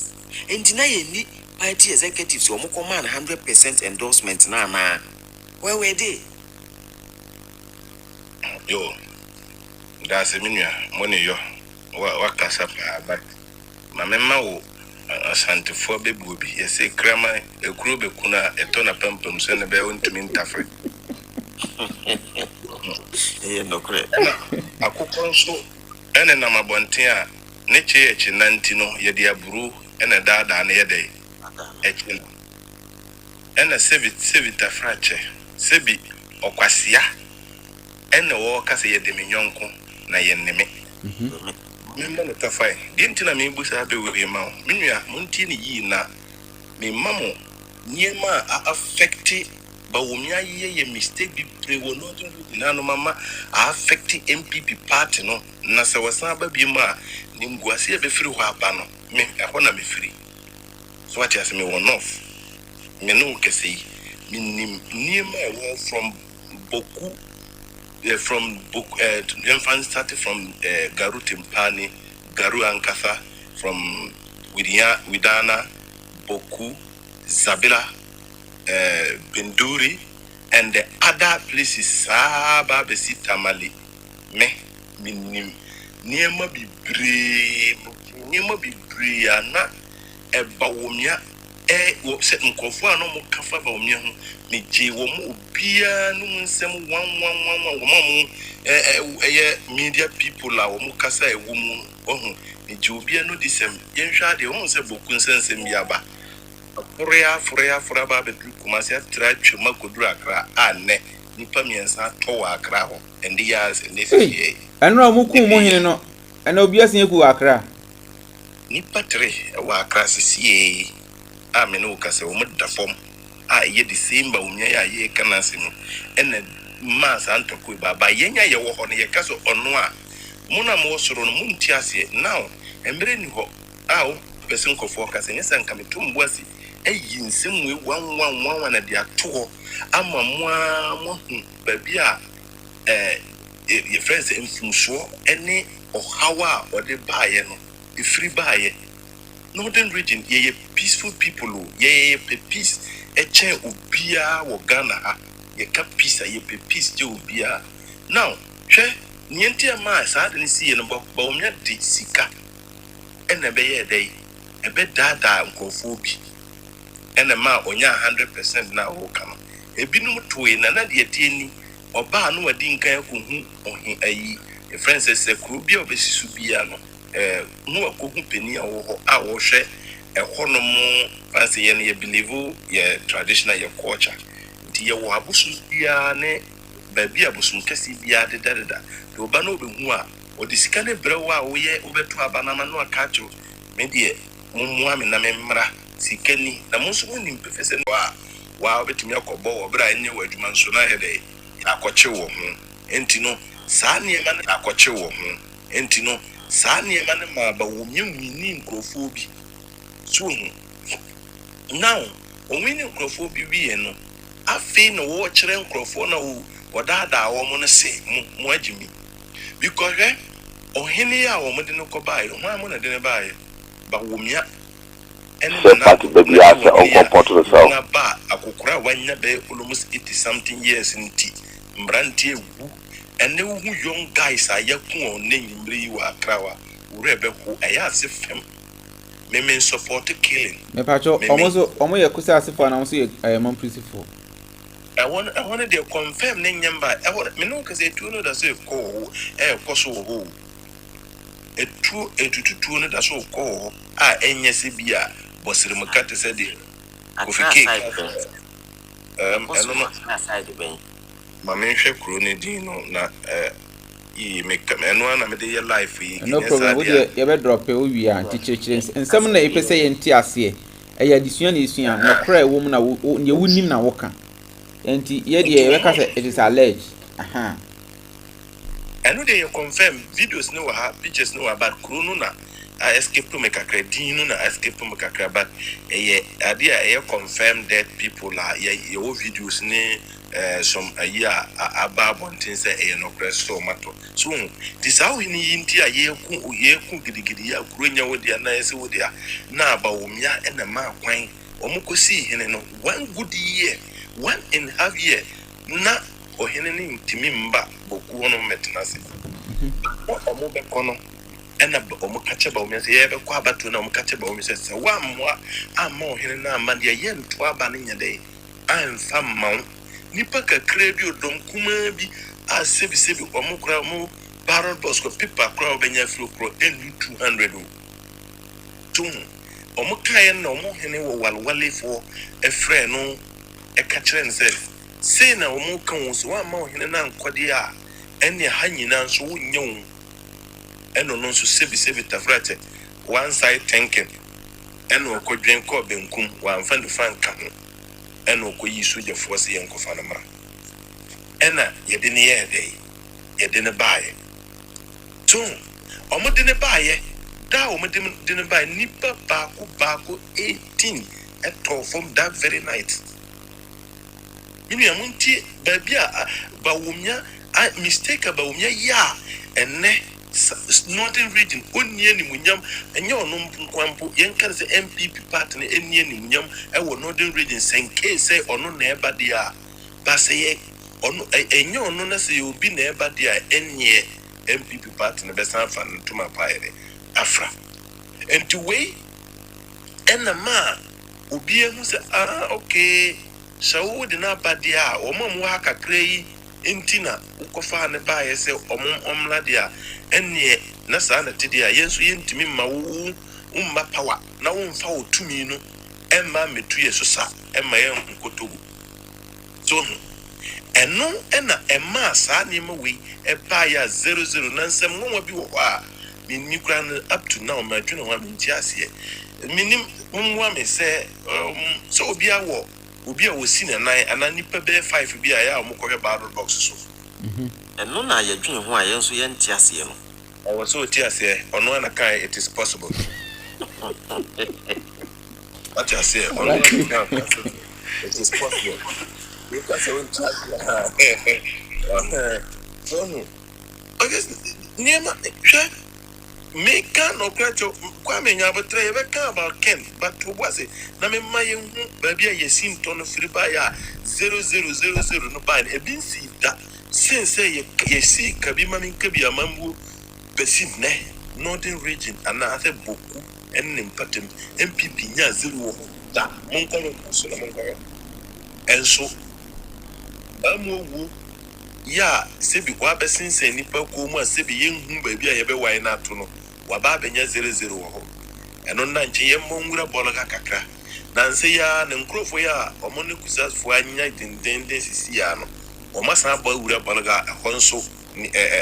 and deny any party executives who command 100% endorsement na. Where were they? Yo, that's a minute. Money yo. What kasapa but my mema wo asante fo bebu bi yesi krama ekuro be kuna etona pampam so na be wontumi ntafre. No kre. Akokon so ene na mabonten a ne che echi nanti no ye de aburu ene daada na ye de echi ene sevita frache sebi okwasia ene wo kase ye de menyonko na ye neme memba no tafai dinti na me busa be we ma menua monti ni yi na me mamo niema affect Bawumia ye mistake bi prewo no to na no mama affect MPP party no na se wasan ba bi ma ni nguase be firi ho aba no me ehona me firi so what you say me one off me no kesi me niema from Boku from Boku infant started from Garu Timpani Garu Ankatha from Widana Boku Zabila Binduri and the other places Saba Besi Tamale me minim niema bibre ana Bawumia wo set nkofo ano mo kafa Bawumia ho me je wo mo obia no nsem 111 wo mo media people la wo mo kasa e wo mu ohun me je obia no disem yenhwa de wo se boku nsensem biaba Furea ba bedu kumasi atra twema koduru akra ane nipa miensa to akra ho and the years and this year anro mu ku mu hene no ana obi asen ku akra nipa 3 wa akra sisi amene ukase wo mudda form ye December umnya ye kanase mu ene ma santo ku baba yenya ye wo ho ne ye kaso ono a muna mo soro no munti ase now embre ni ho wo person Kufour kase nyesa nka metumbu asi eyin semwe 111 na dia to ama mo baby a your friends influence any or how or the buy no free by northern region ye peaceful people ye peace a chair ubia wo Ghana ye ka peace ye peace je ubia now hwe niente ama saa de si ye no Bawumia de sika ena be ye dey e be dada nkofo bi ena ma onya 100% na wo kama ebinum toe na na de tieni oba no wadi nkan ko hu ohin ayi e Francis se kru bi obesisu bia no no akogu peni a wo ho a wo hwe e hono mo fancy ye no ye believe ye traditional ye culture nti ye wo abusu bia ne baby abusu kesi bia de dada do ba no be hu a odi sika ne brewa a wo ye obeto abanama no akacho me de mumwa me na memra sikani na mo so ni mpefese no a wa obetumi akobo wo bra enye wadwuma nso na ye de akɔkye wo ho enti no saa niema na akɔkye wo ho enti no saa niema na ma Bawumia wini nkrofo bi so hu now wini nkrofo bi wie no afi no wo kyerɛ nkrofo na wo wɔdaadaa wo mo no se mo agimi because ohene ya wo mo de no kɔbaa yo ho a mo na de ne baa yo Bawumia party baby as on comporte yourself. Na ba akukura wanya be almost 80 something years nti mbrantie wu ene wu young guys ayakun on nyimbre wa krawa ure be hu ayase fem me support killing me pacho omo ye kusa asefo na omo ye mon principal I want to confirm ne nyamba I want me no cause tu no da so ko koso ho etutu no da so ko a enye se bia bosire mukate se de kofike na side ben mama hwe kro ne din no na yi make eno na me de ye life yi no problem we ye be drop e wi a tichirechire nsem na epese ye nti ase e ya disua na esua na kra ewo mu na ye wunim na woka enti ye de ye ka say it is alleged aha eno de confirm videos no wa pictures no about kro na I escape to make a credit, I escape to make a crab. Idea, I confirm that people are your videos, some a year above on things, no press so much. So, this how we need India, ye cook the green with the nice with the now Bawumia and the man wine, Omoko see, and 1 good year, 1.5 year, not or Henning Timimba, Bokuano Metanasi. What a mobile corner. And omo kache Bawumia se ye be kwa batu na omo kache Bawumia se wa mwa ama ohene na amandia ye nto aba ne nyade anfa mawo nipa kakra bi odom kuma bi a sebi omo kra omo barrel boss ko pipa kra obenya flo kro enu 200 o tum omo kaye na omo hene wo walwale fo efre no e kache nse se na omo kan wo so wa ma ohene na nkode a ene ha nyina nso wo nyewu eno no so sebi tafrate one side thinking eno ko dwen ko benkum wa mfa de fan ka ho eno ko yi soja force yen ko fa na mara ena yede ne yede yede ne baaye to omo de ne baaye da omo de ne baaye nipa baako 18 eto from that very night minu amunti babia Bawumia mistake Bawumia ya enne northern region onnie ni munyam enye ono nkwampo yenka se MPP party ne ennie ni munyam ewo northern region senke se ono na eba dia ba se ye ono enye ono na se obi na eba dia ennie MPP party ne besan fa ntuma paire afra enti we enama obi ehu se okay so de na ba dia o mamu ha kakra yi entina ukofa ne ba ye se omla dia enne na sa na tidia yenso yentimi ma wo umma power na wo mfa wo tumi no emma metu ye so sa emma ye nkotogu so eno ena emma sa ne ma we e ba ya 00 na nsem nwa bi wo a minni kura up to now ma dwene ho aminti ase minim nwa me se so obi awo obi a wosi na nan ana nipa be 5 bi a ya mo kɔhwɛ battle box so eno na ya dwen ho a yenso ye nti ase no I was so ase ono na kai it is possible what you say ono it is possible because I won't try so no I guess niema me can no crato kwame nyabotre e be kan about Ken but was it na me maye hu ba bia yesin to no free buy 0000 no buy e bin si da since ye see kabi mami kabi amambu besin ne northern region and I say boku en impatem MPP nya 0 da mon ko so na mon ko en so amowu ya sebi kwa besin se nipa ko mu sebi yenhu ba bia ye be wai na to no waba benya 00 wo ho eno na nche ye monwura bologa kakra na nse ya ne nkrofo ya omo ne kusasfo anya dendende sisi ya no omo san ba wura bologa honso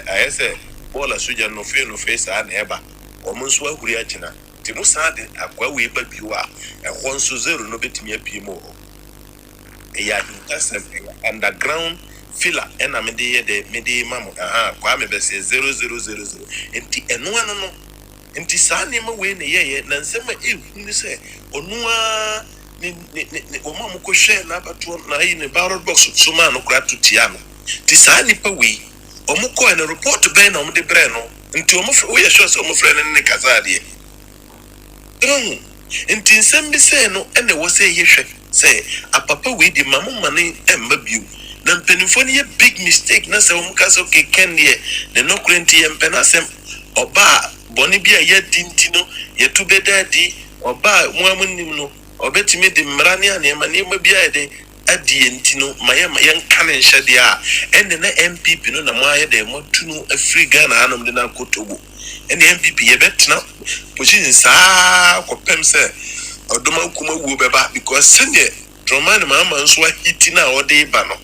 ayese bola suja no fe sa na eba omo nso ahuri akina ti musa de akwa we ba biwa honso 0 no betimi apimo ya intasem underground filler ena me de mamu kwa me be 0000 enti eno no enti sane ma we ne ye na nsema ehunu se onua ni o ma mo ko hwe na bato na yi ne ballot box so ma no kra tutia no ti sane pa we o mo ko na report be na o mo de bre no enti o mo we ye sure se o mo fre ne kazade enti nsem bi se no ene wo se ye hwe se apapa we di mamu mane emba biu na mpenifo ne ye big mistake na se o mo ka so ke ken ye ne no krenti ye mpena sem oba boni bia ye dintino ye tubedadi oba muamunim no obetimi de mrani ane ma bia de adie ntino maye nkane nhede a enne na MPP no na maye de motunu Africa na anom de na kotobo enne MPP ye betna position saa kopem se odoma kuma wuo beba because sene Roman mama nso hiti na ode ba no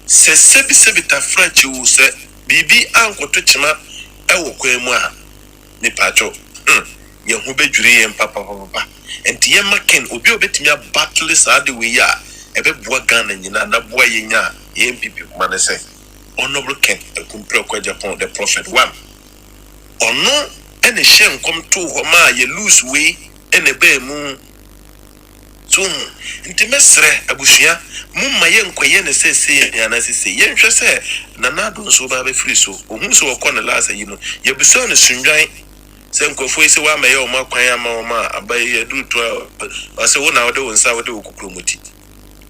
se sebi ta frachi wo se bibi ankoto chima ewo kwemu a ni pacho ye hu bedwiri ye papa enti ye maken obi obetimi battle saade we ya ebe bua Ghana nyina na bua ye nya ye MPP kuma ne se honorable Ken Kufour kwa Agyapong the prophet one ono ene hye nkom to ho ma ye lose we ene be mu so enti mesre abusua mumma ye nkoye ne sese ya na sese ye nhwe se na nado nso ba be free so ohun so okọ ne last yi no ye buso ne sundwan se nkofo ise wa maye o makwan ama o ma abaye du to o se wo na wo de wonsa wo de okukromoti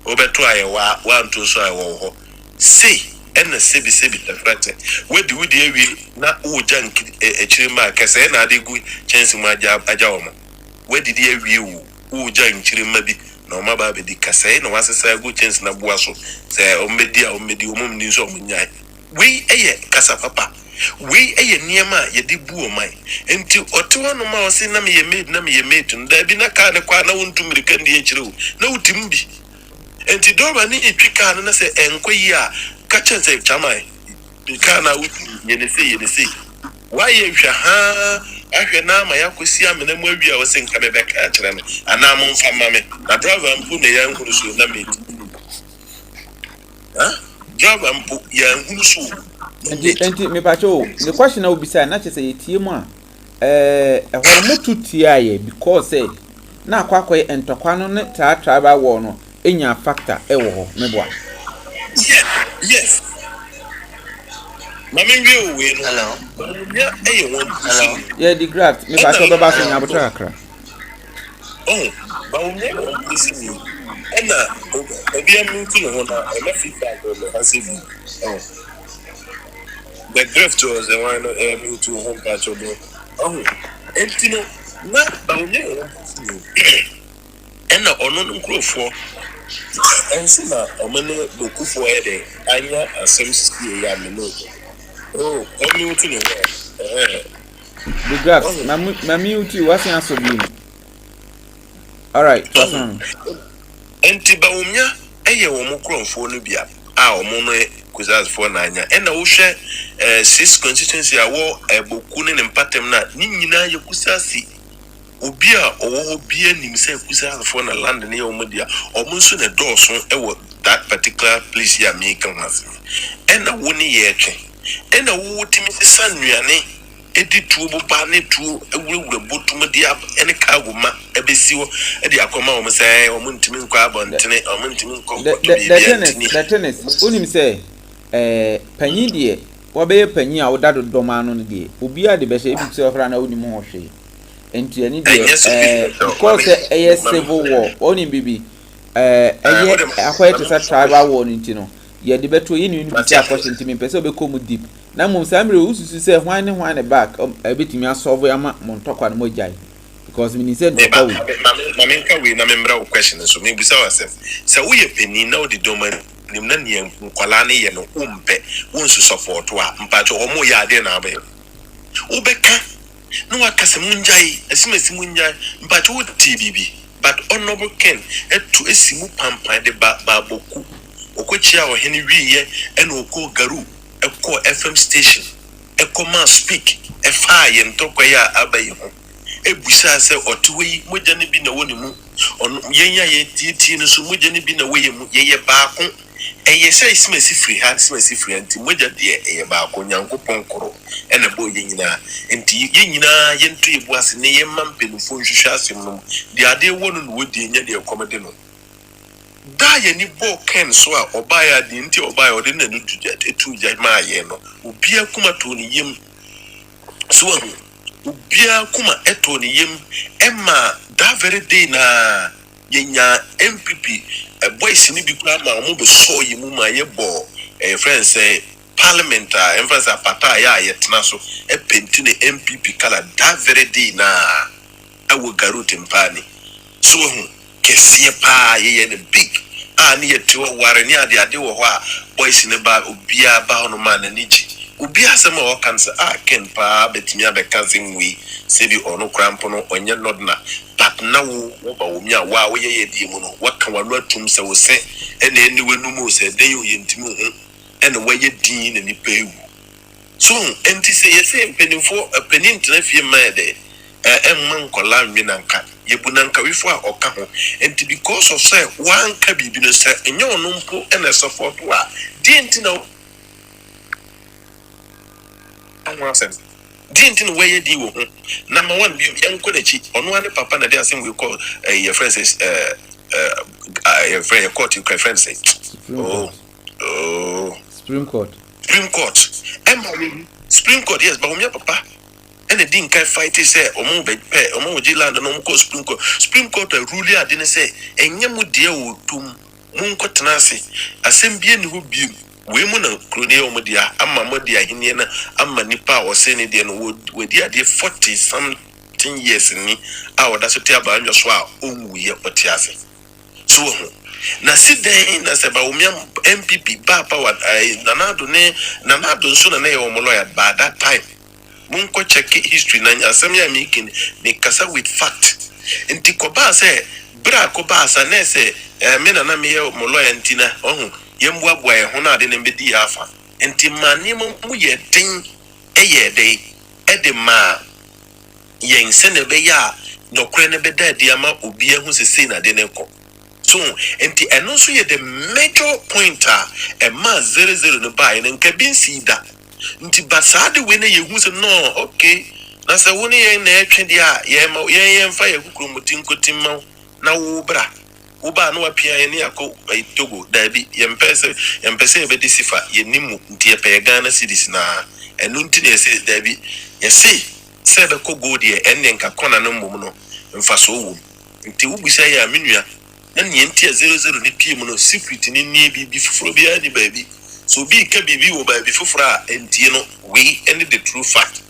wo beto aye wa nto so aye wo ho se ena sebi tafrate we di wudi ewi na wo jank echirima kase na ade gu chance mu aja wo mo we di di ewi wo jank chirima bi na o ma ba be di kase na wasesa gu chance na bua so se o medi o mum ni so munyai we eye kasa papa we eye niema ye di bu o mai enti oto no ma o se na me ye made nda bi na ka ne kwa na wontu mirika ndi e chire na utimbi enti doba ni itwika na se enkoyi a ka chense chamai ka na ye ne se why ye hwa ha ahwe na ma yakosi amena mu awia wo se nka bebe ka kire me ana mo mfa ma me na driver mpu ne ya nhuru so na me driver mpu ya nhuru so enti me pacho the question I will be say na chese yetie mu a ehoro motu tiaye because na akwakoy entokwa no ne tra ba wo no enya factor ewo ho meboa yes mami nwe we no hello yeah hello yeah the graft me pacho baba so nya botra akra Bawumia isi mi ena obi amuntu no ho na e ma feedback o le hasibi the drift was the one to home patch of entino na Bawumia ena ono nkrofo ensi na omene Kufour ede anya asem sie ya me no onu tu no the graft mami uti wasi aso bi all right enti Bawumia eye wo mo krofo no bia a omo no kuzas for nanya ena wo hwe 6 constituency awo eboku ne mpatem na nyina ye kusasi obi a owo bia nim se kusas for na land ne omo dia omo nso ne dooso ewo that particular place ya me kan hafi ena wo ne ye twe ena wo timi se sanuane edi tuo ba ne tuo ewurewure botum dia ene kago ma ebesiwo edi akoma wo se omo ntimi nkwa abontene omo ntimi nkwa the tennis unim say panyi die Wabe penny out that domano de. Ubia de best epic self ran out more shade. And to any day, because a civil war, only baby. A quite a tribal warning, you know. Yet the better in question to me, person become deep. Now, Monsambri used to say, why a back, a bit me a solve a Montoka and Mojai. Because when he said, Maminka, we remember our questions, so maybe so ourselves. So we a penny now the domain. Nimnanian Kwalani and Umpe wants to support Mpacho or Moya na be. Ubeka no akasemunjai, a simesimunjai, but what TBB, but honorable Ken, to a simu pampa de baboku, Okochia or Henry and Oko Garu, a core FM station, a command speak, a fire and Tokoya Abayo. A busa say or two way, Mujani bin a woman on Yenya Tit, and so Mujani bin a way, ye bakon. Yes, I smessy free, had smessy free, and Timoja dear, about Konyanko Ponkoro, and a boy yina, and Yina, Yentri was in a mampin for Shasim, the idea one would in your commodino. Die any bo can swap or buy a dinty or buy or didn't need to get a 2 Jamayeno, Ubia Kumatoni Yim Swam, Ubia Kuma Etoni Yim, Emma, that very day na. Yenya MPP a boy sini bi kwa ma mo be so yi mu ma ye bo friends say parliamentar emphasis pata ya yetna so e penti ne MPP kala that very day na awo Garoot mpani so hu kesie pa ye ne big ani ye tiwo ware ni ade wo ho a boys ne ba obia ba hono ma na niji obia se ma o kan se ken pa betimi abeka zinwi se bi ono krampo no onye nodna but now Bawumia wa we ye di mu no waka wanu atum se wo se ene eni wenu mu se den yo yentimi ho ene we ye din na nipa ewu so enti se ye se mpenifo penin tena fie ma de emman kola nwi nanka ye bu nanka wifo a oka ho enti because of say wan ka bibi no se enye ono mpo ene support wa di enti na anwa sense didn't where di wo number 1 bi yanko da chi ono ane papa na dey asem we call your friends your friend court your friends say Supreme Court Supreme Court yes Bawumia papa and the din kai fight say omo be omo ji land no mo Supreme Court rule ade ne say enye mu de wo tum mun ko tenase asem bie ne ho biem we mu na kroni o modia amma modia hine na amma nipa o se ne de no wedi ade 40 something years ni a oda so tia ba nwo so a onwu ye otiase so na sidai na se Bawumia MPP ba power nanado so na ye o mo lawyer by that time mun ko check history na asem ya making me kasa with fact enti ko ba se bra ko ba sa na se me na me ye mo lawyer ntina ohun yemwa boy ho na de ne bedi afa enti mani mu ye den eye dey edema yen se ne be ya nokre ne be da dia ma obi ehu sese na de ne ko so enti eno so ye the major pointer e ma 00 no buy ne nka bin si da nti basade we ne ye hu se no okay na se woni ye na etwe dia ye ma ye mfa ye kukuru mutinkotim ma na wo bra uba no apia ye ne akọ Togo dabi yempese be disifa ye nimu ntie pe Ghana cities na enu nti ne se dabi ye se be ko go de enne nka kona no mmom no mfa so wo nti ubisa ya menua na ne ntie 00 ne pie mu no secret ni nie bi fufuro bia ni baby so bi ka bibi wo baby fufuro a entie no we any the true fact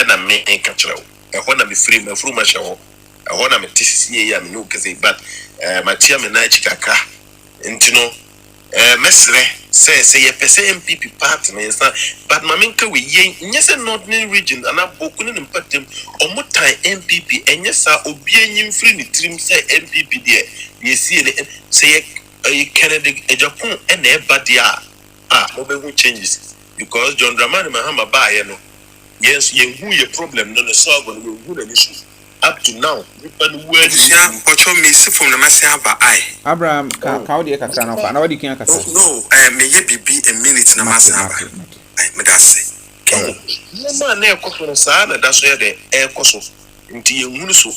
na me nka kyerɛw ho na me free me furu ma hye ho na me tisi ya me no kase but matia me na chikaka ntino mesre say ye pese MPP party na yesa but maminka we ye nyese northern region ana bokunu ne mpatem omutan MPP enyesa obi anyim free ni trim say MPP de yesi ne say Kennedy Agyapong na ebadia mo be hu changes because John Dramani Mahama ba ye no yes ye hu ye problem no solve no hu na issue up to now yeah ocho me si from na mase aba ai Abraham ka odi kakra na fa na odi kin akasa no me ye bibi a minute na mase aba ai me da say no man na ekoso sa na da so ye de ekoso nti ye hunu so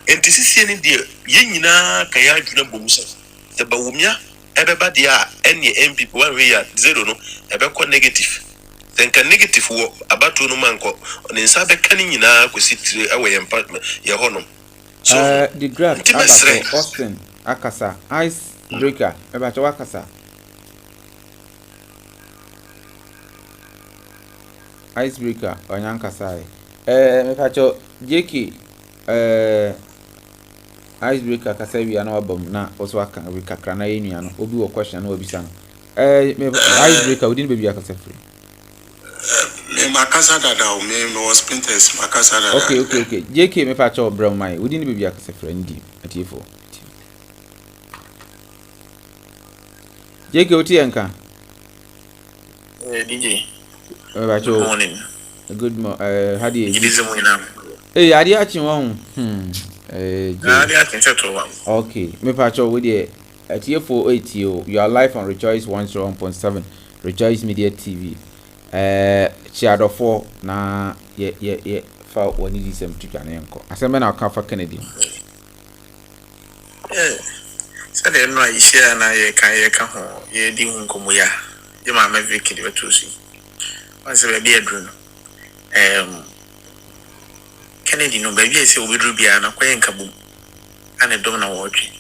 enti sisi ni de ye nyina ka ya adwuna bomusa te Bawumia everybody are any MPP one way at zero no ebeko negative then can negative wo abatu no manko on insabe kanin nyina kwesitire awe yempa ye hono so the graph abato Austin akasa ice breaker ebacho akasa icebreaker onyankasa mepacho JK icebreaker kasa wi na wabam na oso aka we kakra na yenua no obi wo question na obisa no icebreaker within baby akasa free me makasa dada o me was printers makasa dada okay JK mepacho bro mai within baby akasa free ndi atifo JK oti enka DJ good morning. Good morning. How do you? It is a winner. Hey, are you actually on? Okay. Me pacho with you. At year 480, you are live on Rejoice 101.7, Rejoice Media TV. Shadow 4 na ye for one is some to Ghanaian. I said, man, I'll come for Kennedy. So they know I share na ye can home. Ye didn't come here. You might make it to see. Once a beer drone. Kennedy no baby I say we do be an acquaint kaboom and a donor watching.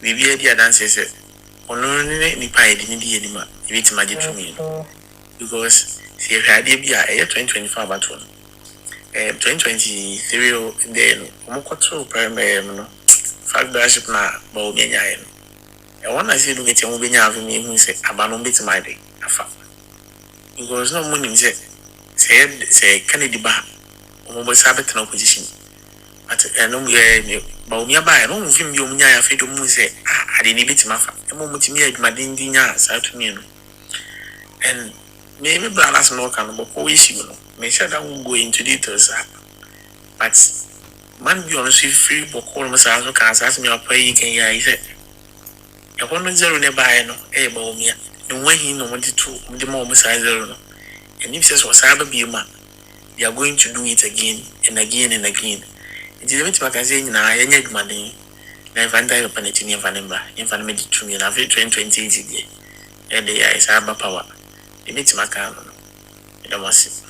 We be a dear dances only ni pie didn't anymore. If it's magic to me because see if I did be a 2025 about 2023 then Mokoto primary fact bishop na Bawumia. I want to see you get a movie having me who say abandon bit my day. Because no money say Kennedy ba omo sabet na opposition but no Bawumia ba no mfim bi omunya ya fe do mu say ade ni bit mafa emo mutimi adwumaden di nya sa to me no and maybe balance no kan bo ko issue no me sure that we go into details but man bi on so free bo ko no sa so kan sa me apai kan ya ise e ko no zero ne ba no Bawumia when he no wanted to the more size and if says was they are going to do it again and again and again. It is a bit like I say now I need money. Now if I die upon it in your vanilla, if I made it to me after 2020 and they are cyber power. It makes my car. It was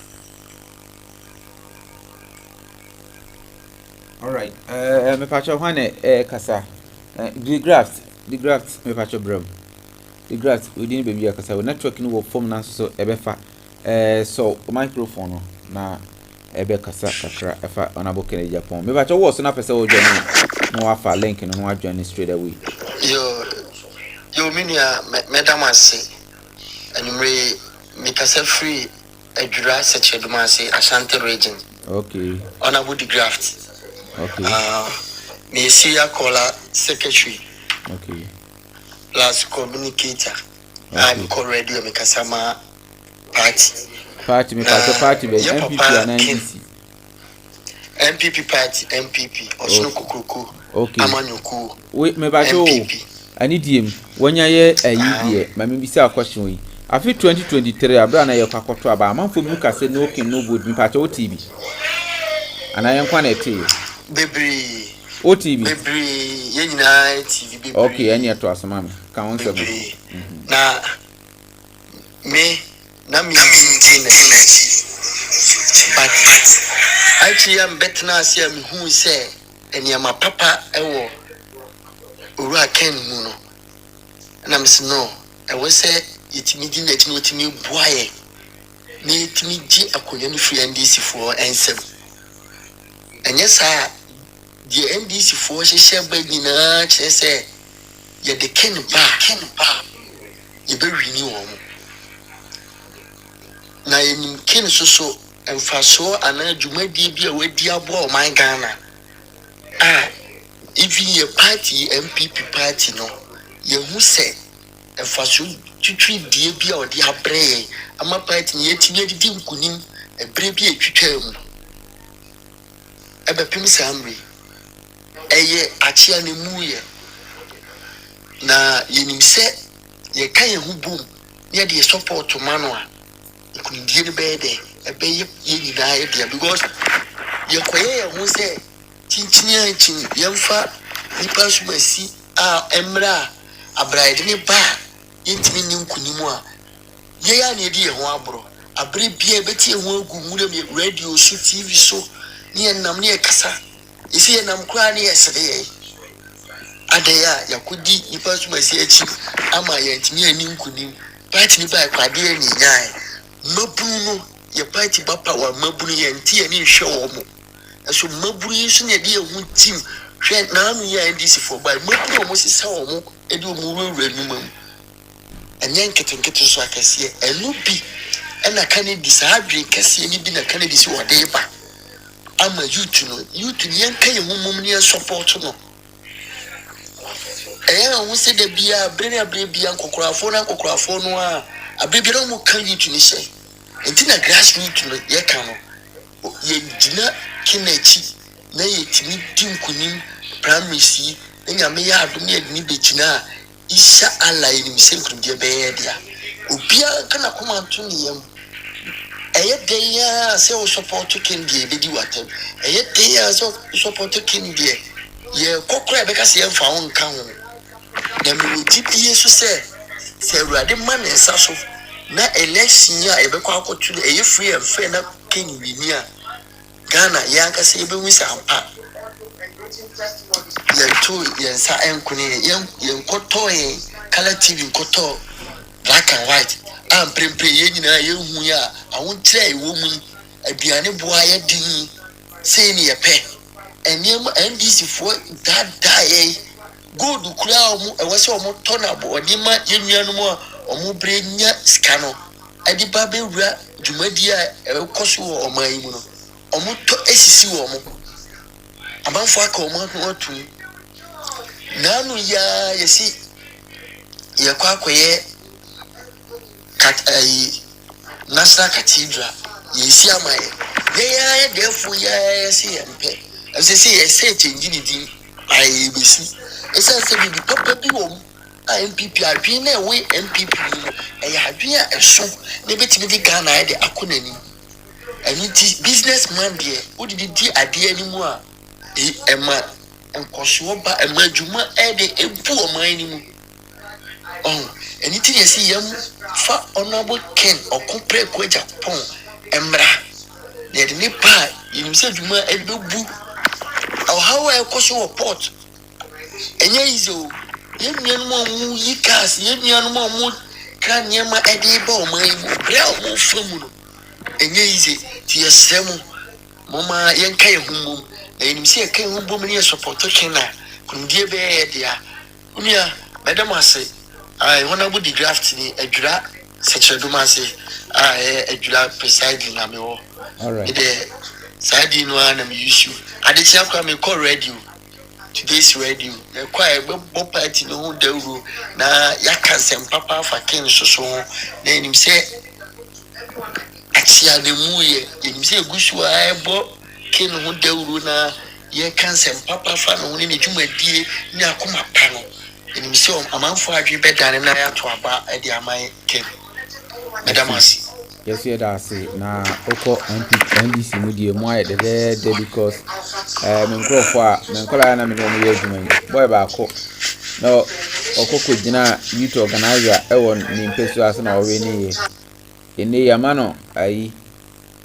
all right. Me pacho hwane kasa. The graft me pacho bro. The grass within baby akasa we network no form na so ebefa so microphone na ebe kasa kakra efa onabo kene Agyapong me ba cho wo so na pese wo join no afa link no wa join straight away yo minia madam ase anumre me kasa free adura seche do ma ase Ashanti region okay onabo the graft okay me see akola secretary okay plus communicator and call radio me kasama party me party be MPP and NDC MPP party MPP osno kokoko okay amanyuku we me ba show ani diem wonya ye ayidie ma me bi say question yi afi 2023 abra na ye kwakoto aba amanfo mu kase no kin no board me party OTB ana ye nkwa na ete bebre OTB bebre ye nyina TV bebre okay any to asama me kan won say na me but actually I'm better now see me who say and ya my papa ewo ura ken mu no and I'm say no I will say itimi di na timi otimi buaye na itimi gi akonya no free NDC for ensem enya sa the NDC for hye ba nyina che say ye de ken ba ye be renew wo na yenim ken so emfaso ana dwumadi bi a wadi abo o man Ghana even your party MPP party no ye hu se emfaso twitwi die bi a odi abre ama party ye tini didi nkunim ebre bi etwitwa mu ebepim samri eye achia ne mu ye na yenim se ye kan ye hu bum ye de support manwa ikundie be de ebe ye nyina ye de because ye koye ye hu se chinchinya chin yemfa nipa sumasi emra abraide ne ba yentimi ni nkunimu a ye ya na edi ho abro abre bia beti ho agu mure me radio so TV so ne nam ne kasa isi nam kura ne yesede adaya yakudi nipa so masi achi ama yentimi ani nkunim party ni ba kwade ani nyae mabunu no ye party ba power mabunu yenti ani hwe wo mo so mabunu yi so ne de hu tim hwe na anu ya ndisi for by mabunu mo sisa wo mo edi o mo wura ni mam enyen ketenkete so akase enu bi ena kanedi sa adwen kase ni bi na kanedi si wode ba ama youth no yen kan ye humum ni support no wo se de bia bre bia nkokorafo no a abibira mo kan youth ni se enti na grassroots no ye kan no ye gina kinechi na ye timi dinkunim primary enya me ya adom ye ni begina isha alai ni misenkum de be dia obia kana koma to ne yam eye de ya se o support kindie be di watem eye de ya so support kindie ye kokora be ka se yam fa won kan ho na me wodi die so se urade man nsa so na election ya ebe kwa akotu eye free and fair na king winia Ghana ya ka se ebe wisa ampa yensa enkuni yenkoto yen color TV koto black and white am prempre yen nyina ye hu ya awon kire ewo mu aduane boa ye din sei ne ye pe enyem NDC fo dada ye good kura omu e wose omu tonabo odima yenuanu mu omu brenya skano adi babe wura dwumadi a ekoso wo oman yi mu no omu to esisi wo omu amanfo aka omu ho atu nanu ya yesi ye kwakoye kat National Cathedral yesi amaye ye defo ya yesi empe asisi yesi change ni din ai besi esa se bi papa bi wo MPP adwin na we MPP e ya adwin a eso na betimi di Ghana de akonani ani businessman de wo di ade animu a ema enkoso ba ema djuma e de ebu o man ni mu anything you see yam fa honorable Ken okupre ko Agyapong emra ne de ne pa yin se djuma e be bu o how e koso port enye izo yemian mo mu yikas yemian mo mu kan yema e de ba o man mu bra o mu famu no enye ize ti yesemu mama yenka ye humum na yin se kan humum ne support Kena kundie be e dia unia madam ase I wanna be the draft ni adura section do ma say adura presiding na me wo all right the side no na me use you adechi akwa me call radio today's radio e kwa e bo party no hu dawru na yaka sem papa fa ken so na enim say achia de muye enim say gusu a bo ken hu dawru na ye kan sem papa fa no ni dwumadie ni akoma pa no enim say amanfo adwe bedane na ya to aba e de amai ken medamasi yes you da say na oko NDC mu die mu aye de because me nkrofo a me nkola na me no mu ye adwuma boy ba ko no okoko gina youth organizer e won ni mpesu ase na owe ni ye ene yamano ayi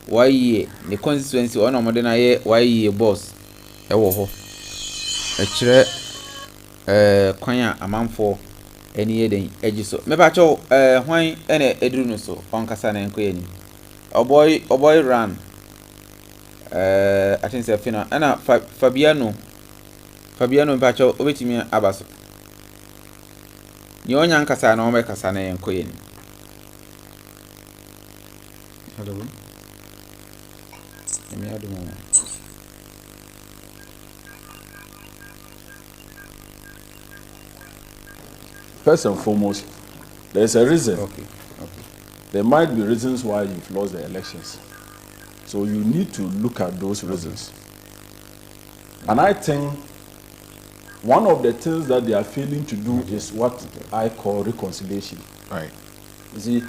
waye ni constituency ona mo de na ye waye boss e wo ho e kire kwanya amanfo eni eden ejiso me ba cho hwan ene eduru no so onkasa na enko yani oboy run I think say fina ana Fabiano ba cho obetimi abaso ni onya nkasa na o me kasa na enko yani hello emi adu mo first and foremost, there's a reason. Okay. There might be reasons why you've lost the elections. So you need to look at those reasons. And I think one of the things that they are failing to do is what I call reconciliation. Right. You see,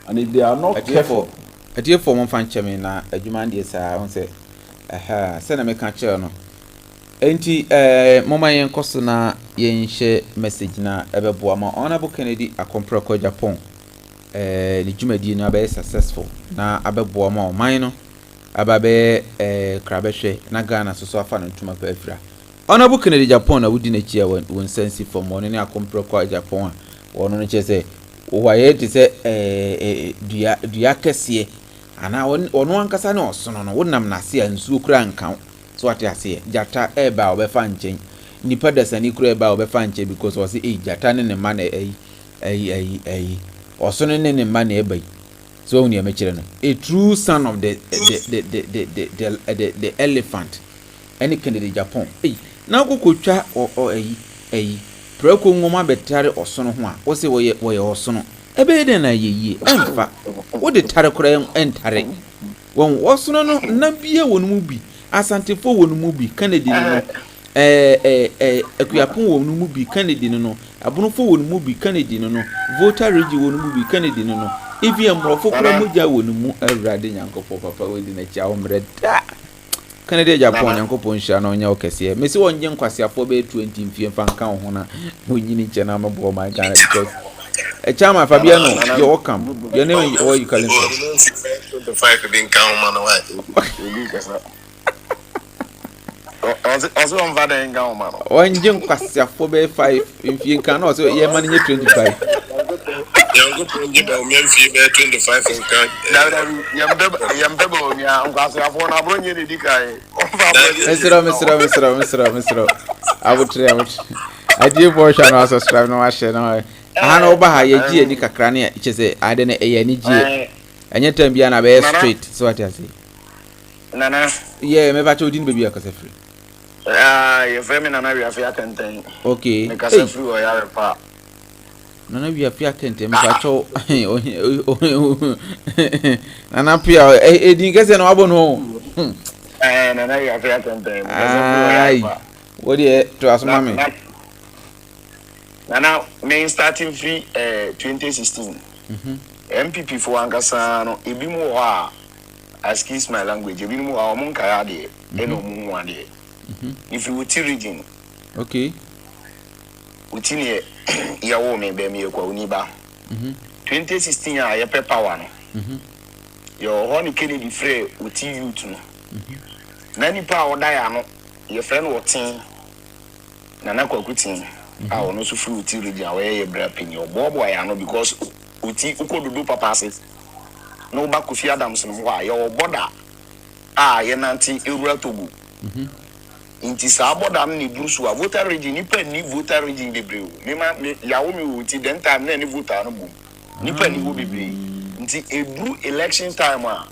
and if they are not careful. A dear form of function na a human is I say, send a mechanic. Enti mama yen koso na yen share message na ebebo ma Honorable Kennedy akompro ko Agyapong ni dwumadi no abe successful na abebo ma oman no ababe krabehwe na Ghana so afa no ntuma pa afira Honorable Kennedy Agyapong na wudi na chi a won sense for mo ne akompro ko Agyapong a wono no chese waye ti se dua kese ana ono ankasa ne osono no wonam na se ansuo kura nkan so ate ase jata eba obefa nchen nipa dasani kura eba obefa nchen because was jata ne ne man osono ne ne man eba so woni amekire no a true son of the elephant any Kennedy Agyapong na kokotwa preko ngoma betare osono ho a wo se woye osono ebe de na yeye emfa wo de tare kura entare won osono no na bie wonu mu bi asantefo wonu mu bi Kennedy no Agyapong wonu mu bi Kennedy no abunofo wonu mu bi Kennedy no voter regi wonu mu bi Kennedy no EVM rofo kura mu ja wonu mu awrade nyankopɔ papa we di na cha omreda Kennedy Agyapong nyankopɔ nhia na onya okese mesi wonye nkwasiafo be 20 mfie mfa nka ho na onyini nche na mabo my Ghana because Chama Fabiano you're welcome your name or you calling from 25 being count man why also on father in count man onye nkwasiafo be 5 mfie nka na so ye man nye 25 yango ponje ba o mfie be 25 in count yambeba onia nkwasiafo na bro nye di kai Mr. Abutre adie bohwa no subscribe no ahye no aha oba ha ye gie ni kakra ne chese ade ne eye ni gie enye tambia na be straight so what you say nana yeah me ba cho din baby akase free ye frame nana we afia tenten okay me kase free o ya repa nana we afia tenten me ba cho nana pia din kase no abo no nana we afia tenten me kase free o ya repa what dey to asoma me Nana main starting free 2016 MPP for ankasa no ebi mu ho excuse my language ebi mu ho mo nkaya de eno mu mu ade if you wuti region okay wuti ne ya wo me be me kwa uni ba 2016 a ye power no yo ho ni Kennedy free wuti youth no na nipa o da ya no ye friend wotin nana kwakutin no so free uti region away bra penny obobo ya no because uti ukodudu papases no ba Kofi Adams no wa your border ye nanti ewura Togo inti sa border no ni brusu a voter region nipa ni voter region bebreu me ma yawo mi uti den time na ni voter no bum nipa ni wo bebreu inti ebru election time a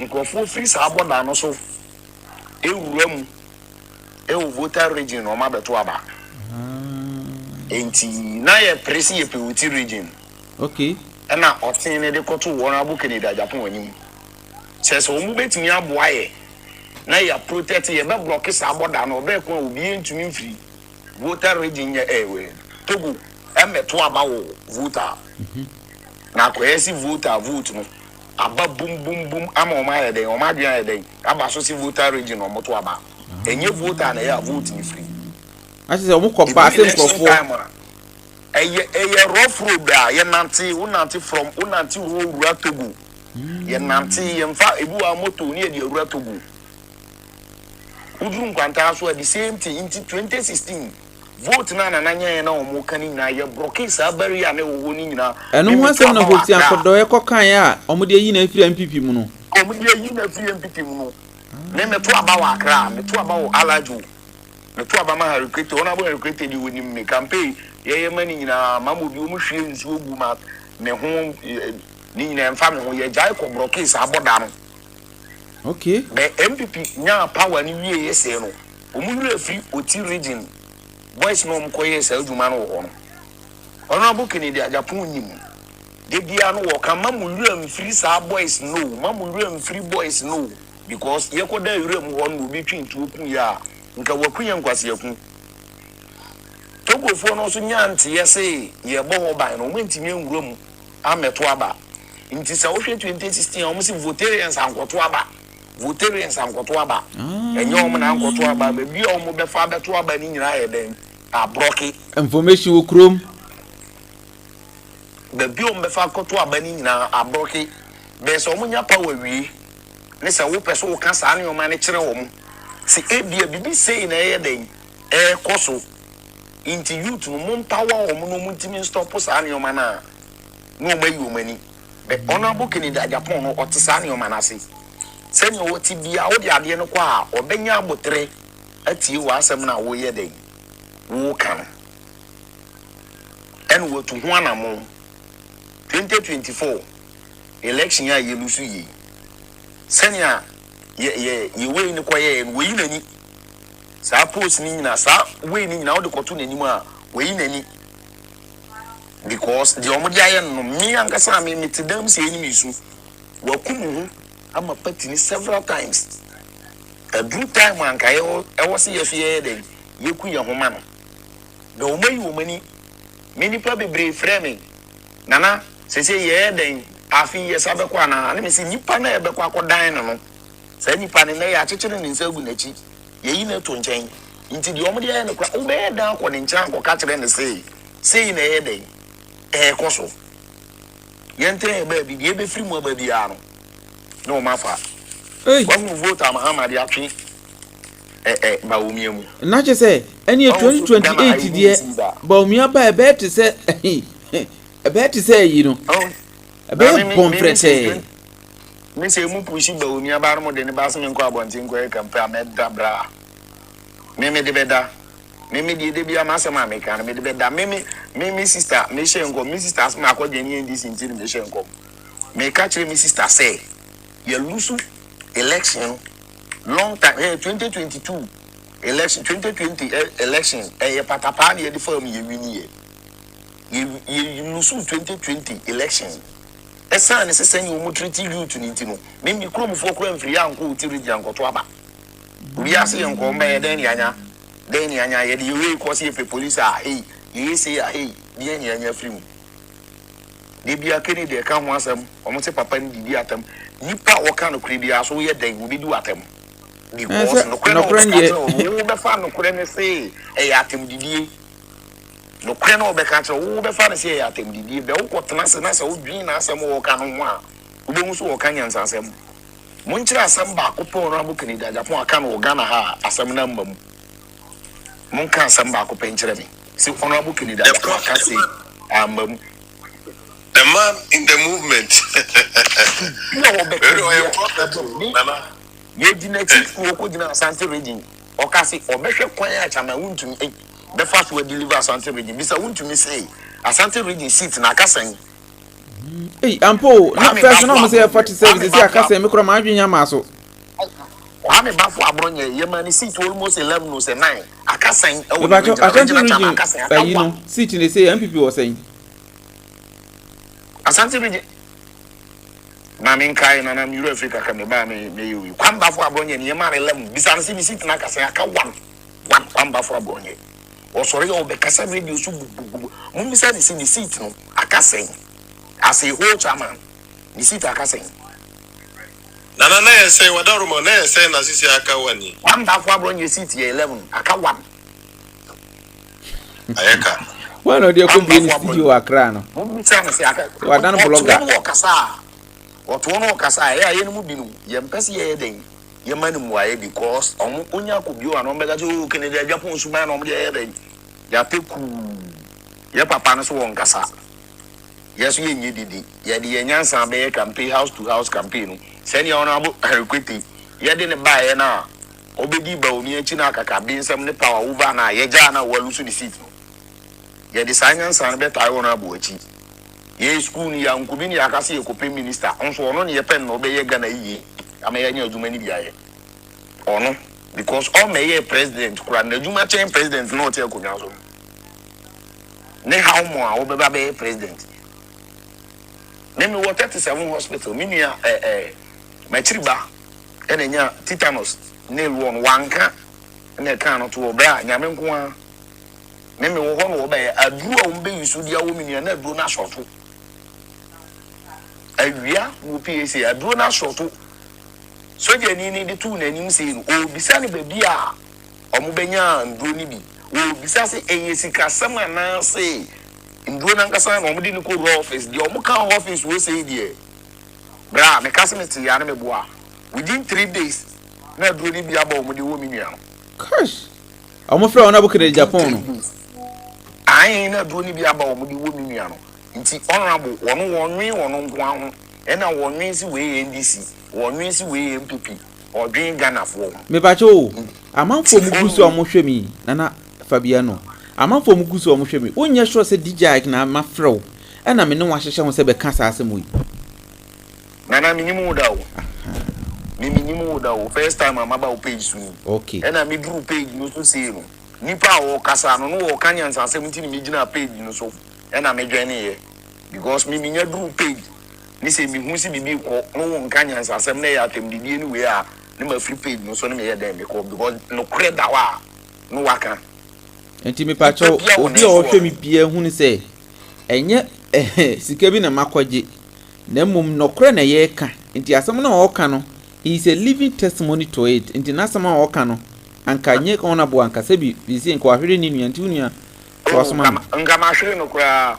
nkofo free sa border no so ewura mu voter region no ma beto aba enti na ye presi ye pewuti region okay na otin ne de koto Honorable Kennedy Agyapong anim says o mu betimi aboa ye na ya protect ye be block sa border na obe ko obi entumi mfiri voter region ye ewe Togo emeto aba wo voter na ko yesi voter vote no aba bum ama o ma ye den o ma dwan ye den aba so si voter region o moto aba enye voter na ya vote ni free I say omo kompa se nkofo eye rough road a ye nanti from unanti ro Togo ye nanti ye mfa ebu a moto ni e de ro Togo udru nkwanta so the same thing in 2016 vote na nanye na omo kani na ye block sa barrier na wo ni nyina eno ho asem na vote akodo ye kokan a omo de yi na afiri MPP mu no omo de yi na afiri MPP mu no ne me to aba wa Accra me to aba wo Alaju me to aba ma recruit ona bo recruit di woni me campaign ye mani nyina mamu bi omo hwe nsu ogu ma me ho ni nyina mfa me ho ye jai ko block sa aboda no okay the MPP nya power ni wie yese no omo nure free oti region boys no mo koye sa adwuma no ho no Honorable Kennedy Agyapong nyim de bia no wo kan mamu nure free sa boys no mamu nure free boys no because ye ko da nure mu ho no bi twintu okun ya nka wakunya nkwase yakun Kufour no so nyante yese ye bo ho ban no mentimi nwura mu ameto aba nti sa wo hwe 2016 o mo si votarians ankoto aba enye o mo na ankoto aba be bi o mo be fa beto aba ni nyira ye den abroki information wo krom baabi ombefa koto abani nyina abroki be so omunya power wi ne se wo pese wo ka saa ne o ma ne kire wo mu si ebia bibi sei na ye den koso inti youth no mum power wo mu no mutimi stop saa ne o ma na no mayi wo mani be honorable Kennedy Agyapong no ote saa ne o ma na se se ne wo ti bia wo de ade no kwa obenya abotre atie wo asem na wo ye den wo kan en wo tu ho anamo 2024 election ya yelusu yi senya ye we ni koye we yi nani sa post ni nyina sa we ni nyina wo de koto nani mu a we yi nani because the omo dia ye no mi angasa me mitidam se ni misu wa kumu ama party ni several times a good time anka ye wo se ye fie de ye ku ye homa no de omayi wo mani mini pa bebre frame nana sese ye den afi ye sabe kwa na me se nipa na ebe kwa akodan no sa nipa ne na ya chechire ne nsa gu nachi ye yi na to nchen nti de omo de ye no kwa wo be dan ko ne nchen ko ka kire ne sei na ye den koso ye nten be bi ye be free mu ba bi a no mafa wa mu vote Muhammad atwe Bawumia mu na che say any 2028 die Bawumia ba ebe te say ebe te say yi no ebe pomfrete me say mu pushi Bawumia ba mo de ne ba so me nko abontin ko e campaign ameda bra me de beda me de bia ma se ma me kan me de beda me sister me shenko me sister asma akwaje ni ndc ntiri me shenko me ka kire me sister say you lose election long time 2022 election 2020 election ye patapa na ye de form ye wini ye lose 2020 election esa ne sesen ye mu treaty youth ni ntino me krom fo kro mfiri anko utiri di anko to aba obi ase ye nko mba ye den anya ye de we ko se police a hey ye say a hey de anya free mu de bia kene de ka ho asem omo se papa ni didi atam nipa wo ka no kre bia so ye den wo bi du atam because no kren wo be fa no kren say e atam didi no kren wo be ka che wo be fa no say e atam didi be wo ko tena se na se wo dwin na asem wo ka no ho a wo be mu so wo ka nyansa asem mun kira asem ba ko po no abukani da Japan aka no Ghana ha asem na mbam mun ka asem ba ko penkire me si honorable Kennedy aka say ambam the man in the movement. Ye dina chief ko dina Asante region. Okasi obehwe kwan ya chama wuntumi be fast we deliver Asante region. Bisa wuntumi say Asante region seat na akasan. Ampo na first no mo say 47 say akasan me kro ma adwenya ma so. Ame bafo abronye ye mani seat almost 11 no say 9. Akasan e wo Asante region you know seat ni say MPP was saying Asante region na min kai na mi Euro Africa ka me ba me yi kwamba fo abonye ni ma 11 bisan si seat na kasa aka 1 kwamba fo abonye o sori o be kasa radio su bubu mun bisa ni seat no aka sen as a whole chairman ni seat aka sen na ye say wadarumo na ye say na sisi aka wani kwamba fo abonye seat ye 11 aka 1 ayeka bueno dia ko bi ni studio Accra no wadan blogger Otuono kasa ya ye no binu ye mpese ye den ye mani muaye because onya ko bio ano mbega jo Kennedy Agyapong suma na omde ye den ya peku ye papa no so won kasa yes ye nyididi ye de ye nyansa be campaign house to house campaign seni ono abo equity ye de ne ba ye na obedi Bawumia chi na akaka bi nsem ne power over na ye ja na walusu di seat ye de sanyansa be tai ono abo achi ye school ni ya nkubi ni akase ye kope minister onso ono ne ye pen no be ye Ghana yi ama ye nya aduma ni bia ye ono because all me ye president kura na aduma chen president no te ko nyazo ne how mo a obeba be president ne me wo 37 hospital minia machiriba ene nya tetanus ne luon wanka ne kan no to obra nyame nko a ne me wo ho no oba ye aduru a wo be yusu dia wo minia na aduru na shoto awia wo PAC aduro na shoto soja ni de tu na nim sei no o bisa ne ba bia omo benya nduro ni bi o bisa se sika sama na say ndo na nkasa na omudi ni ko office the omo kan office we say there bra me kase me ti ya na me boa within 3 days na do ni bia ba omudi wo mi nua gosh omo fra ona bukere Japan no ai na do ni bia ba omudi wo mi nua no nti honorable wono nko aho e na wonwe si we NDC wonwe si we MPP odwin Ghana fo me ba cho amanfo mu gusu omo hwemi nana Fabiano amanfo mu gusu omo hwemi onye sure se DJ na mafrew e na me ne wa hyehye ho se be ka sa asem yi nana minimu da o minimu da o first time am about page so okay e na me dru page no so say no nipa o kasa no no o kanyan sa 17 me gina page no so e na me dwane ye because me nya dru page ni se mi hu si bibi ko no wo kanyan sa asem na ya atem didi ni we a ne ma free page no so ne me ye dem because no credit wa no waka enti me pa cho obi o hwemi bia hu ni se enye sika bi na makwaje na mum no kre na ye ka enti asem na o ka no he is a living testimony to it enti na asem o ka no anka nye ka ona bo anka se bi si nko ahwere ni nua enti nua wasoma nga ma hwere no kwa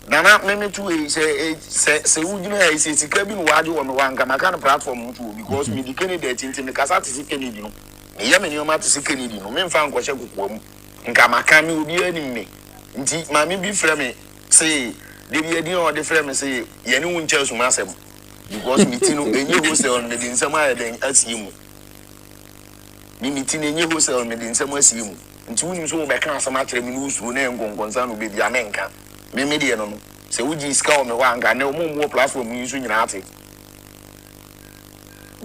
nana me tu se ujina e se sika bi no wade wo me wanga maka na platform tu because me dikene de tinti me kasa ti sika ni di no me ya me ni o ma ti sika ni di no me mfa nko hye kokwa mu nka maka me obi ani me nti ma me bi frɛ me say de bi adi o de frɛ me say ye ni won che suma asem because me ti no enye ho se on me di nsɛm aye den asie mu me ti no enye ho se on me di nsɛm asie mu nti wonim so wo be ka asɛm akyerɛ me no usuru na engongonza no be bia me nka me de no se wuji ska o me wa nka na o mo platform yi so nyina ate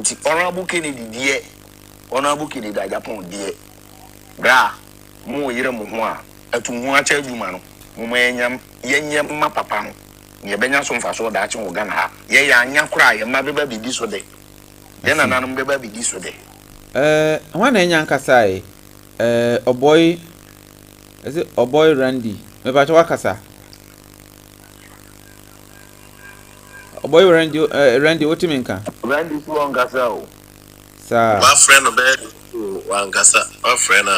nti honorable Kennedy die honorable Kennedy Agyapong die bra mo yire mo ho a atuhu acha adwuma no mo yenya ma papa no ye benya so mfa so da ache wo Ghana ha ye ya anya kura ye ma beba bidi so de ye na nanom beba bidi so de wana enya nkasa oboy is it oboy Randy me ba cho wakasa oboy Randy otiminka Randy so ngasa o sa my friend obed wangasa my friend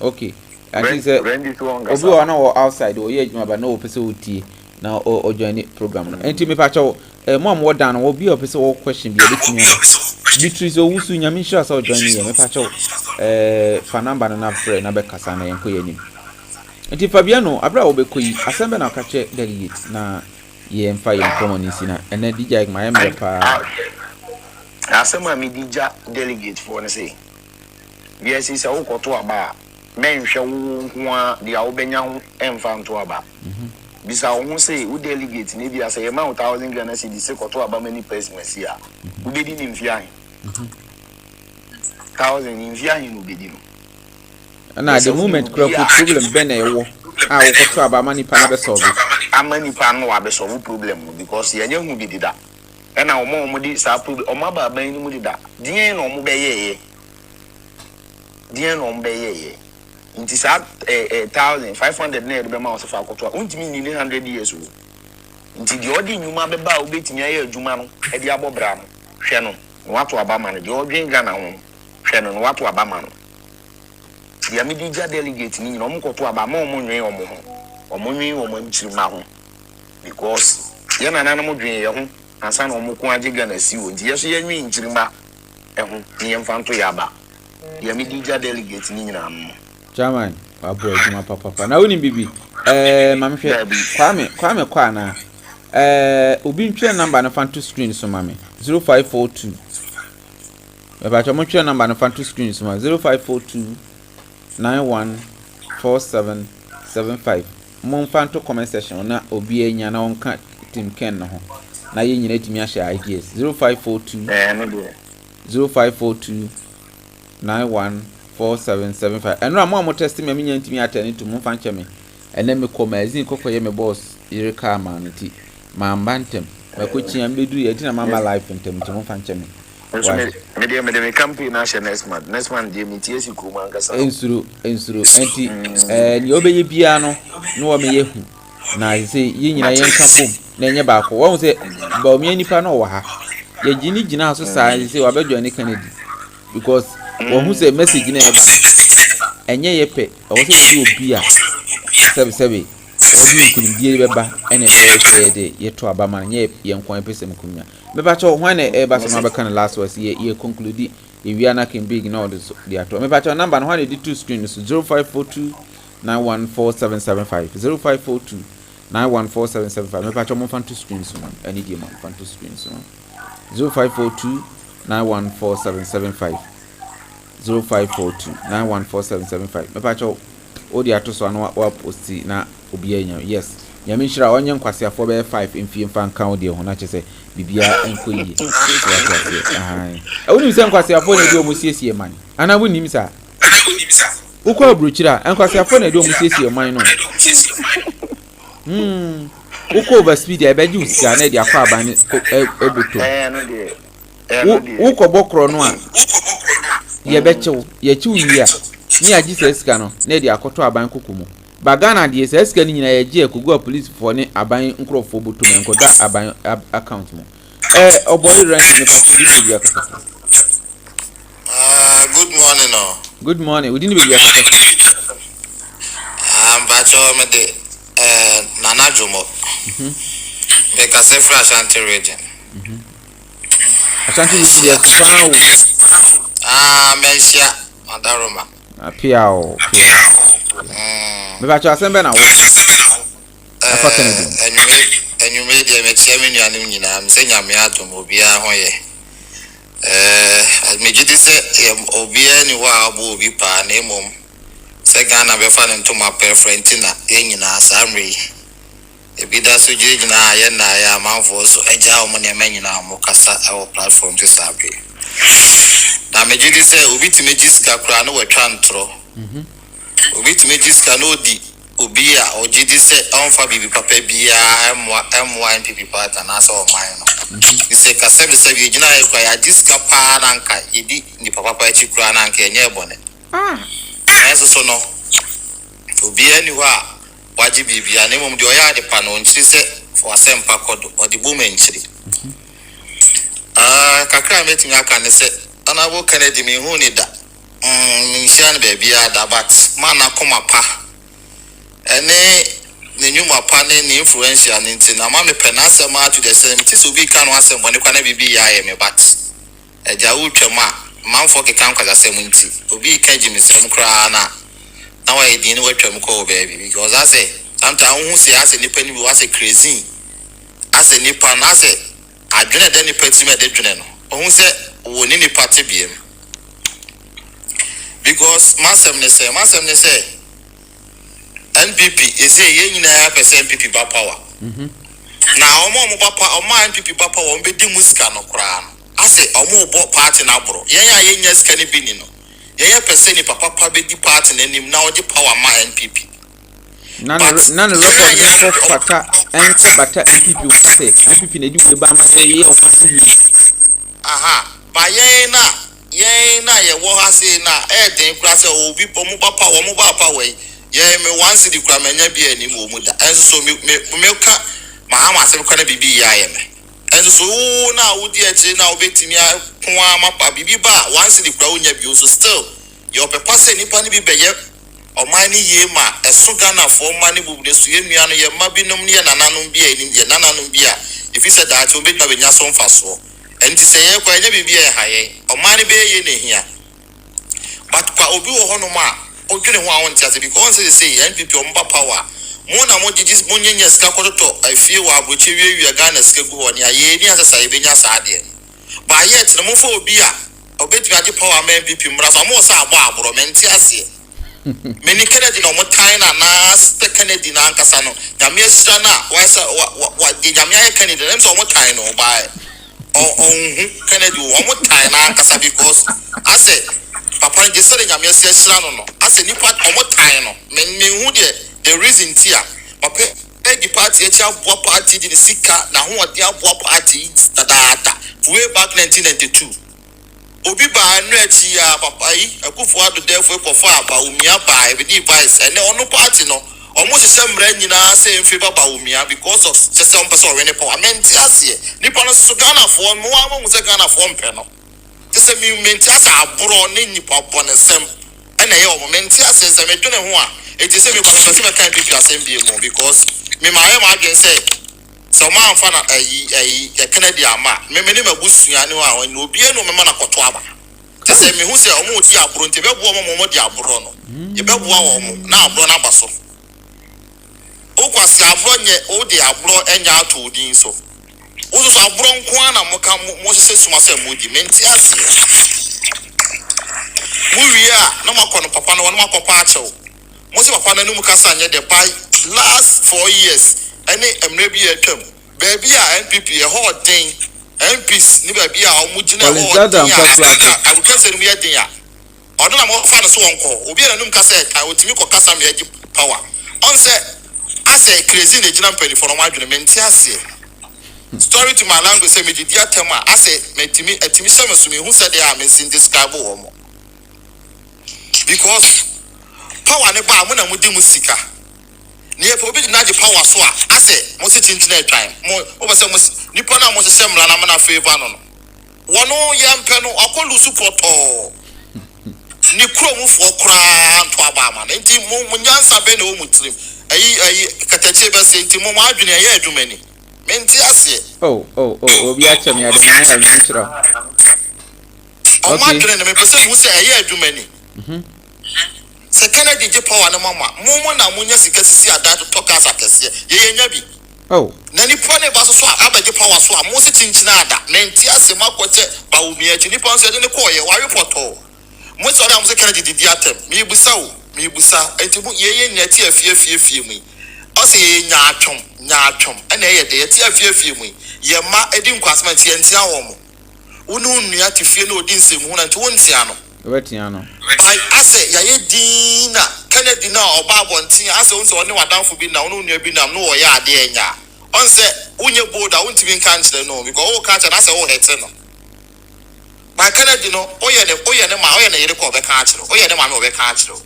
okay I think say obi wana wo outside o ye adwuma ba na o pese otie na o join program no enti me pa cho mo am wo dan no obi o pese wo question bi obetimi Beatrice owusu nyame sure say o join ye me pa cho fa number na frɛ na be kasa na yenko ye nim enti Fabiano abra wo be koyi asembe na kache delegate na ye mfa ye community na ene DJ ma ye me pa asema mi dija delegate for ne say yes is a wokoto aba men hwe wo ho dia wo benya ho emfa nto aba bisa wo say wo delegate ne bia say ma 1000 Ghana cedi se koto aba many person sia wo bedi ni mfia 1000 ni mfia ni no bedi no na the moment crop problem ben e wo a wo koto aba mani pa na be solve amani pa no wa be solve problem because ye nya hu bedi da ena omo di sa problem omo ba ban ni mu di da dien no omo be ye dien no omo be ye nti sa 1500 na be ma so fa koto untimi ni 100 years o nti di odi nyuma be ba obetimi aye adwuma no e di abobra no hwe no wato aba ma no di odwen Ghana ho hwe no wato aba ma no ya mi di ja delegate ni no mo koto aba ma omo nwen omo ho omo nwen omo nchiri ma ho because ye na mo dwen ye ho ansa na omo ko age Ghana si wo nti yeso ye nwen nchiri ma ho ni ye mfa nto ya ba ya mi di ja delegate ni nyina no Chairman, abo ejuma papa. Na woni bibi. Mame hwe kwame kwa na. Obi ntwe number na fan to screen so mame. 0542. Eba cho mo twe number na fan to screen so mame. 0542 914775. Mo fan to comment section na obi enya na onka Team Ken no ho. Na ye nyina timi a share ideas. 0542 0542 914775 and I'm more testing me ntimi attend to mo fan cheme and then me come magazine kokoye me boss ireka maniti ma mbantem me ko chia mbedu ye tina mama life ntem to mo fan cheme me de campaign na next month de me tie si kuma ngasa ensuru enti ni obeye bia no no wo me yehu na say yi nyina yen kabom na enye ba ko wo say Bawumia nipa no wo ha ye gina so say say wa bedo ani Kennedy because who say message na eba enye yepe o se obi a sebe odi nkunimdie beba ene be share de yeto abama nye yenkwan pesem kumnya meba cho hwan e ba so mabeka na last was ye conclude ewia na can big na all this the ato meba cho number no hwan di two screen so 0542 914775 0542 914775 meba cho mo fan two screens no ani di mo fan two screens no 0542 914775 0542 914775 meba cho odi ato so na wa posti na obi anya yes nyame nhira onye nkwasiafo be 5 mfie mfa nka odi ho na chese bibia enko yi awuni se nkwasiafo na di omusiesie man ana bu nim sa ukwa bruchira nkwasiafo na di omusiesie man no ukwa over speed e beji usika na di akwa aban ebuto ukwa bokro no a ye bechew ye chiwi a ni agi sesika no na di akoto aban kokumu bagana die sesika ni nyina ye gi akugo police for ni aban nkrofo boto men koda aban account mo oboy rent ni pati di ya kasa Good morning no. Good morning we didn't be ya kasa bacho me de nana jomo be ka se fra Ashanti region Ashanti region ya kasa mensia Madaroma piao me bacho asembe na wo afa Kennedy enyume de me tiame nuanim nyina me se nyame atom obi a hoye me gidi se obi ani wa abo obi pa na emom se Ghana be fa nto ma preference na enyina asamre ebi da so gyina aye na ya amanfo so eja o mo ne manyina mo kasa e platform to sabe na me gidi se obi ti mejiska kura no watwa ntro obi ti mejiska no di obi a ogidi se onfa bibi papa bia M1 NPP party na so man no ise ka se gyina e kwa ya diska pa na nka yedi ni papa pa chi kura na nka enye bone so no obi ani ho a waji bibia na mom de oya de pa no nchiri se for asempa kodo odi bu menchiri kakra metin aka ne se Honorable Kennedy me hu ni da nsian bebia da but man akoma pa ene ne nyuma pa ne influential nti na ma me penasa ma to the same ti so bi kan wasem bone kwa na bibi ya ye me but eja utwema manfo ke kan kwa asem nti obi ka ji me sem kra na wa edi ni watwem ko baby because I say sometimes who say as nipa ni bi was crazy as nipa na say adwene de nipa ti me de dwene no who say woni ni party biem because masem ne say NPP is a yenyina percent NPP ba power na omo ba power omo NPP ba power on be di musika no kra no ase omo bo party na bro yenya ska ne bi ni no yenya percent ni papa be di party na nim na odi power ma NPP none record ne for pata enko bata NPP wo say NPP na di ba ma ye o fa ba yena ye wo ha say na den kra say obi omo ba power ye me once di kra manya bi ani mo mu da enso so me ka mahama asem kwa na bibi ya ye me enso so na wodi achi na obetimi ko amapa bibi ba once di kra onya bi so still your papa say nipa ni bi beye oman ni ye ma eso Ghana for mani bubu so ye nua no ye ma binom ne ye nananom bi ani ye nananom bi a if you said that obetna benya so mfaso enti say ye kwa nya bibi ye haye oman ni be ye ne hia but kwa obi wo hono ma ogene ho awon tiase because say NPP omba power mo na mo jijis mo nyenya ska kototo afie wa aboche wiewia Ghana ska gu ho ne aye ni asesa ebenya saade ba yet no mo fo obi a obetimi age power ma NPP mra so mo sa abo aboro menti ase meni Kennedy no mo time na ste Kennedy na ankasa no nyame asira na wa di nyame aye Kennedy dem so mo time no ba Kennedy wo mo time na ankasa because ase papa je say nyame asira no ase nipa omo time no me hu the reason tia papa the party echi abo party di sika na ho odi abo party tadata way back 1992 obi ba anu echi ya papa yi Kufour adodefo kofa Bawumia ba e di vice ene ono party no almost the same mra nyina say mfi Bawumia because of just some person we ne power menti ase nipa no so Ghana for mo wa mo se Ghana for mpe no se mi menti ase abro ne nipa bo ne sem and I moment says I don't know why. It is a person can't be assembly more because me my imagine say so man fan a Canadian ma me name a bush anywhere and will be no man a cotwaba. To say me who say almost Yabron to be one Yabrono. You bet one now Bronabaso. Okwasi abron ye o de abro enya to din so. Ozo abron kwa na moka mo se suma se modi menti ase. Muria na makono papa no no makopa achew. Mo se papa na no mukasa anye de by last 4 years any emre bi atwam. Baby a NPP e ho den MPs ni baby a o mugina ho den. I will say no me den ya. Odo na mo fa no so wonko. Obi na no mukasa e otimi ko kasa me agi power. On say as a crazy Nigerian penny for my agreement, story to my language, say, me did tema, I say, me a Timmy who said they are missing this guy. Because power never, when I'm with the musica. Near forbidden not the power so I say, most internet time, more over some Nippona was a similar amount of favor. One young penal, I call you support all. Nikro move for crown to Obama, and Tim Munyansa Beno Muslim. Katacheba say to Mama Adrian, I do many. Mentias. Oh, we actually had a natural. Oh, my friend, a person who say, I do many. Second, I did your power, and Mamma. Mona Munyas, because see a dad to talk as I can see. Ye, Yabi. Oh, Nanny Pony was so I bet the power so I'm most in Chinada. Mentias, Makote, Bawumia, Chinipan said in the choir, why you put all? Most of them was a candidate, the attempt. Me Busau. Me busa enti bu ye nyati afie mu o se ye nyaatwom ene ye de yati afie mu ye ma edi nkwasma ti entia wo mo wonu nua ti fie na odi nsem hu na nti wontia no wetia no ai ase ya ye dina Kennedy na oba abontin ase wonse woni wadanfo bi na wonu nua bi na no wo ya ade enya on se unye boda wonti bi nka nkyere no because wo ka nkyere ase wo hete no ba Kennedy no oye ne ma oye ne yere ko be ka nkyere oye ne ma me obe ka nkyere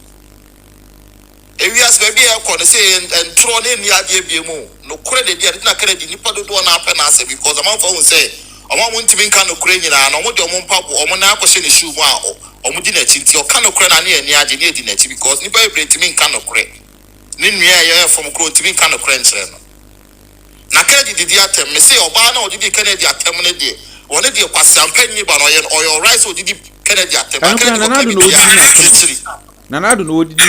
Ewias baby e ko no say en tro na ni ade biemu no kure de dia na kare di nipa do na afa na ase because am fa won say omo ntimi nka no kure nyina na omo de omo mpapo omo na akwhye ne shoe mu a omo di na chi nti o ka no kure na ne ani ade ne di na chi because nipa e ntimi nka no kure ne nua ye from kure ntimi nka no kure nkyere no na kare di atem me say oba na odidi Kennedy atem ne de woni de kwasampanyi ba no ye oyo rice odidi Kennedy atem Nanado no odidi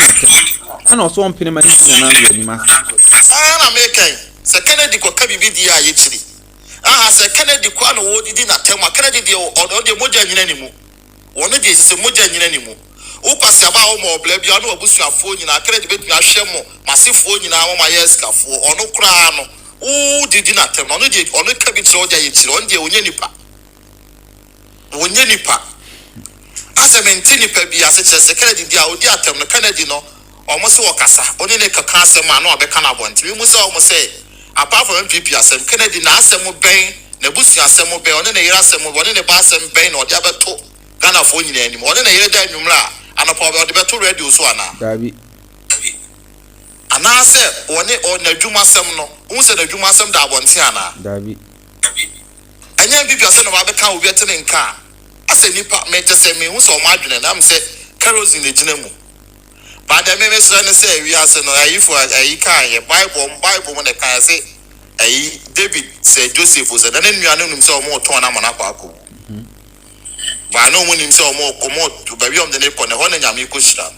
ana oso ompene ma ni na ni ma na mekan se Kennedy ko ka bibi a ye chiri se Kennedy ko na odidi na tema Kennedy de o de moja nyina ni mu woni de se moja nyina ni mu wo kwase aba wo mo bla bia no abusuafo nyina Kennedy betumi ahwe mo masifo nyina wo ma yeskafo ono kra no wo didi na tema ono de ono ka bi tro oja ye chiri on de onye nipa as a mentini per be as a Kennedy, the audio term, the Kennedy no, almost Wakasa, only like a cancer man or a canabon. We must almost say, apart from MPP, as a Kennedy, Nassamo Bain, Nebusia Samo Bain, and a Yasamo, one in the Bassam Bain or the other two, Ghana phone anymore, than a year Numla, and a problem the better radio Swana. And I said, one or Nejuma Semno, who said Nejuma Sem da Bontiana. And young people said about the car will be attending car. I say nipa me just say me who so madwene na me say kerosene de gina mu ba da me say na say wi ase no ayi for ayi kan ye bible mo ne kan say ayi David say Joseph say na nua no nim say o mo ton na mana kwa ko ba no mo nim say o mo komo to ba wi om de ne ko ne ho na nyame ko shira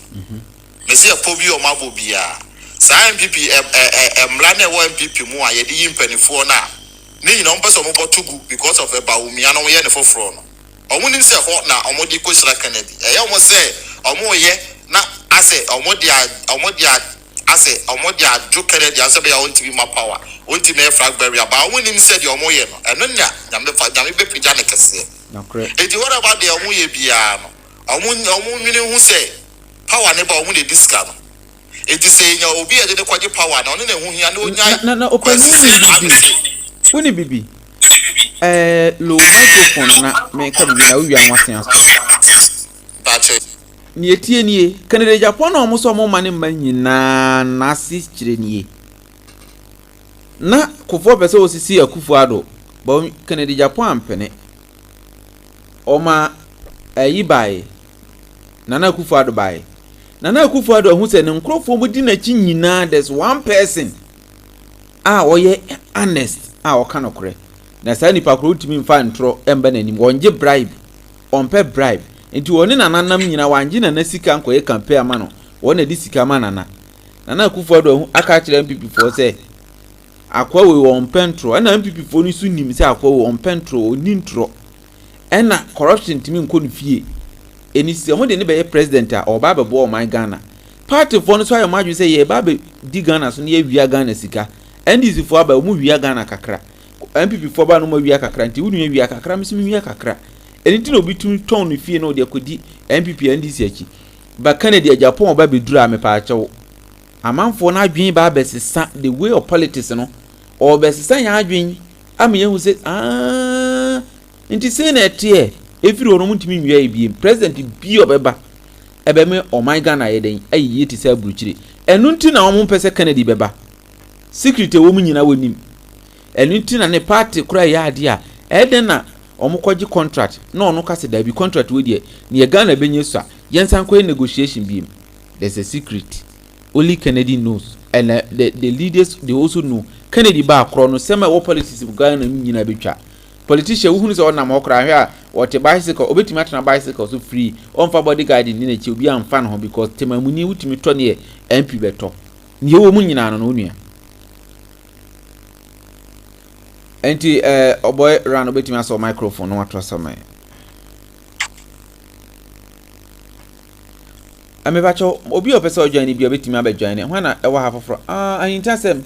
me say po bi o ma bo bia sa MPP mla na wo MPP mu a ye di yimpanifo na ni nyina on pese o mo botugu because of Bawumia no ye ne foforo no omunim se ho na omodi ko shira Kennedy omo se omo ye na ase omodi adu Kennedy ase be ya onti ma power onti me flag barrier ba omunim se de omo ye no eno nya nyame be pija ne kese na kre edi what about the omo ye bia no omo nwini hu se power ne ba omo de diska no edi se nya obi e de kwaje power na ono na hu hia na onya na opani bibi low microphone na me ka bi na wi anwase aso ni etie nie Canada Japan na omo so mo mane ma nyina na asichire nie na Kufour pese osisi Kufour ado ba Canada Japan pene oma ayi bae na Kufour ado bae Nana Kufour who said nkrofo mu di na chi nyina there's one person oye honest o ka nokre na sa nipa kro utimi mfa ntro emba nanim wonje bribe onpe bribe enti woni nananam nyina wanje na sika nkoye campaign ama no wona di sika ma Nana Kufour hu aka kire MPP for say akwa we won pentro na MPP for ni su nim say akwa we won pentro oni ntro ena corruption timi nko no fie eni se mo de ne be president a oba be bo my Ghana party for no so ayo maju say ye ba be di Ghana so ne ye wia Ghana sika NDC for aba mu wia Ghana kakra MPP for ba no mu wia kakra nti wunu wia kakra mi wia kakra eni ti no bitum ton no fie no de akodi MPP NDC achi ba Canada Agyapong oba be dura me pa achewo amanfo na adwen ba besesa the way of politics no or besesa ya adwen ame hu say nti say na etie efiri ono mutimi nwia ebiem president bi obeba ebeme o my Ghana yeden ayi ti say buruchire enu nti na omo pese Kennedy beba secret wo munyina wonim enu nti na ne party kura ya ade a eden na omo kwaji contract na ono kase da bi contract we die ne Ghana benye so a yensan ko negotiation biem. There's a secret only Kennedy knows and the leaders they also know. Kennedy ba akro no sema wo politics of Ghana nyina betwa politician who hunu se ona ma okra hwe a wote bicycle obetimi atena bicycle so free on for bodyguard ni na chi obi amfa no because temamuni wutimi to ne MP beto ne wo mu nyina no onua enti oboy ran obetimi aso microphone no atro sama amebacho obi opese ojoin ni bi obetimi abejoin ne hwana ewa hafofro anyintasem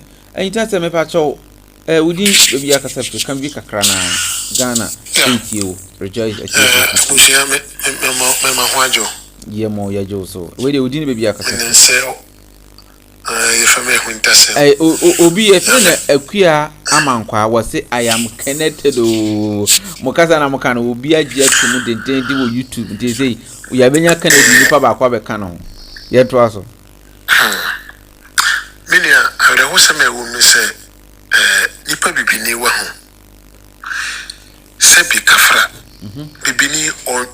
mepacho within baby akasepto can be kakrana Ghana ATO rejoice me mahwajo yemo yajo so we dey within baby akasepto say if me huntasem obi e fena akua amankwa wose I am connected mukasa na mukana obi agye tumu denten di wo YouTube dey say ya benya Kennedy nipa ba kwa be ka no yeto aso minia awre ho se me wo mi se nipa bibini wa ho se bi kafra bibini on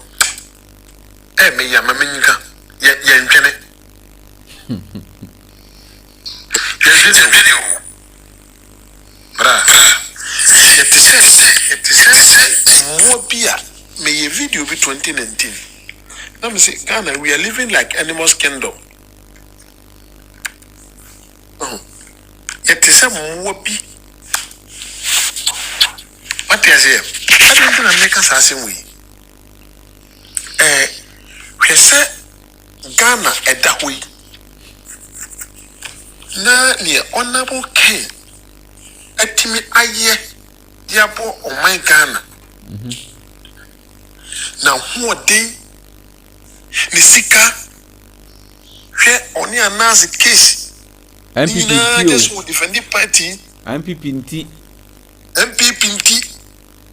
me ya mamenyika ya ntwene bra yet say mo bia me ye video bi 2019 let me say Ghana we are living like animals kingdom yet say mo bi what is here I don't think I make us asking we say Ghana edahui na ne honorable king atimi aye diabo o my Ghana na ho den ni sika hwe oni announce case MPP just would defend the party MPP nti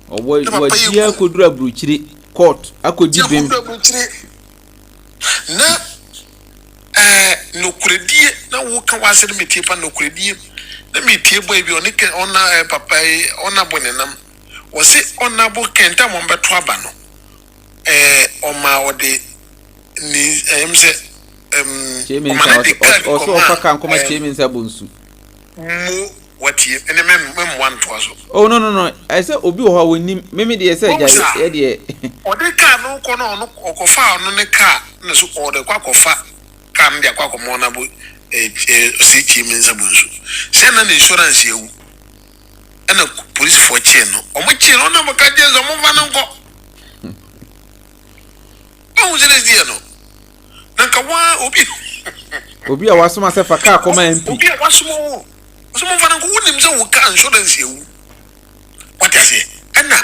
oboy dia kodura bruchiri court akodi bem na no kredie na wo ka wase de metie pa no kredie na metie boy bi oni ona papa ona bonenam wo se ona bo kenta mo beto aba no oma ode ni emse omana de card also ofaka nkoma chemi nsa bonsu mo watie ene mem wan to aso oh no I say obi wo ha wonim meme de say ja de ode ka no ko no no okofa no ne ka na so ode kwa kofa kam dia kwa ko mo na bo si chemi nsa bonsu se na insurance yewu ana police for chain no omo chain no na mo ka je zo mo va na nko o jere die no nanka wa obi a wasoma se faka akoma MP obi a wasoma someone van go wonim say wo ka insurance yewu what I say ana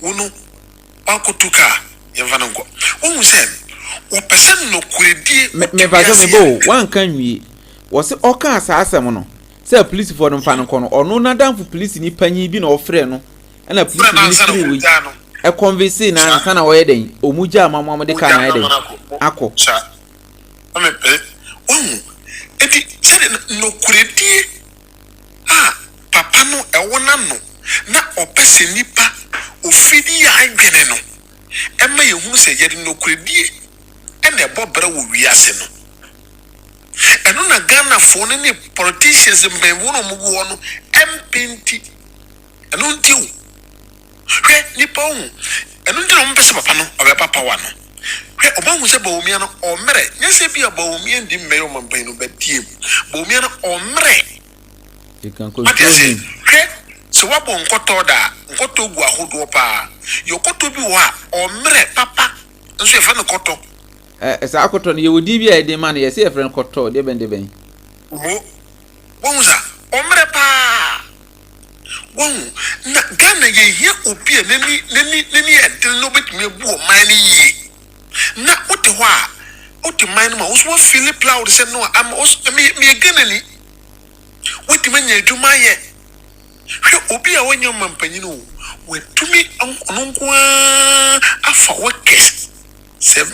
wono akotuka ye van go wo say wo person no kwedie me ba so me bo wan kan wi wo se oka asasem no say police for no fan ko no ono na danfo police ni panyi bi na ofre no ana police ni free wi e convince na ansa na wo ye den omuja amamam de ka na ye den akọ cha ame pe eti say no kwedie papa no ewona no na opese nipa ofidi ya adwene no ema ye hunu se ye no kredie ena ebobra wo wiase no ɛno na Ghana for ne politicians mbɛnwo no mugu hɔ no MPNT ɛno nti wo hwɛ nipa wo ɛno nti na ɔmpɛ sɛ papa no ɔbɛba power no hwɛ ɔba hu sɛ Bawumia no ɔmmerɛ nyɛ sɛ bi a Bawumia ndi mmɛyɛ ɔmampan no bɛtie mu Bawumia no ɔmmerɛ hwɛ sɛ wabɔ nkɔtɔ da nkɔtɔ gu ahodoɔ paa yɛkɔtɔ bi wɔ a ɔmmerɛ papa nso yɛfrɛ no kɔtɔ saa akɔtɔ no yɛwɔ bi a yɛde ma no yɛsɛ yɛfrɛ no kɔtɔ de bɛn wo wɔn sa ɔmmerɛ paa wɔn na Ghana yɛhia obi a nani ɛdene no bɛtumi abu ɔman no yie na wote hɔ a wote man no ma wo so feel proud sɛ no me Ghana ni wotumi anya adwuma yɛ hwɛ obi a wɔnyɛ ɔmampanyin o watumi ɔno nko afa workers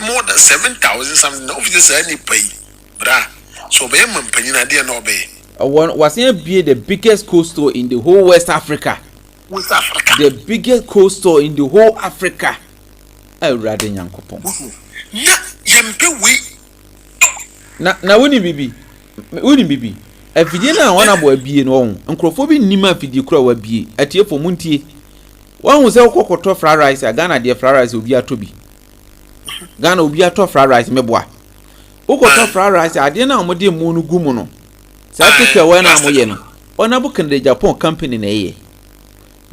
more than 7,000 something na office say any pay bra so be mampanyin ade na obey was be the biggest cold store in the whole West Africa the biggest cold store in the whole Africa awurade nyankopon na yempe we na woni bibi afidie na wana bo abie no won nkrofo bi nnima afidie kura wa bie atiefo muntie won se kokoto fried rice Ghana de fried rice obi atobi Ghana obi ato fried rice meboa ukoto fried rice ade na omode mu no gumu no sa keke we na amoye no ona bu kan de Agyapong company na eye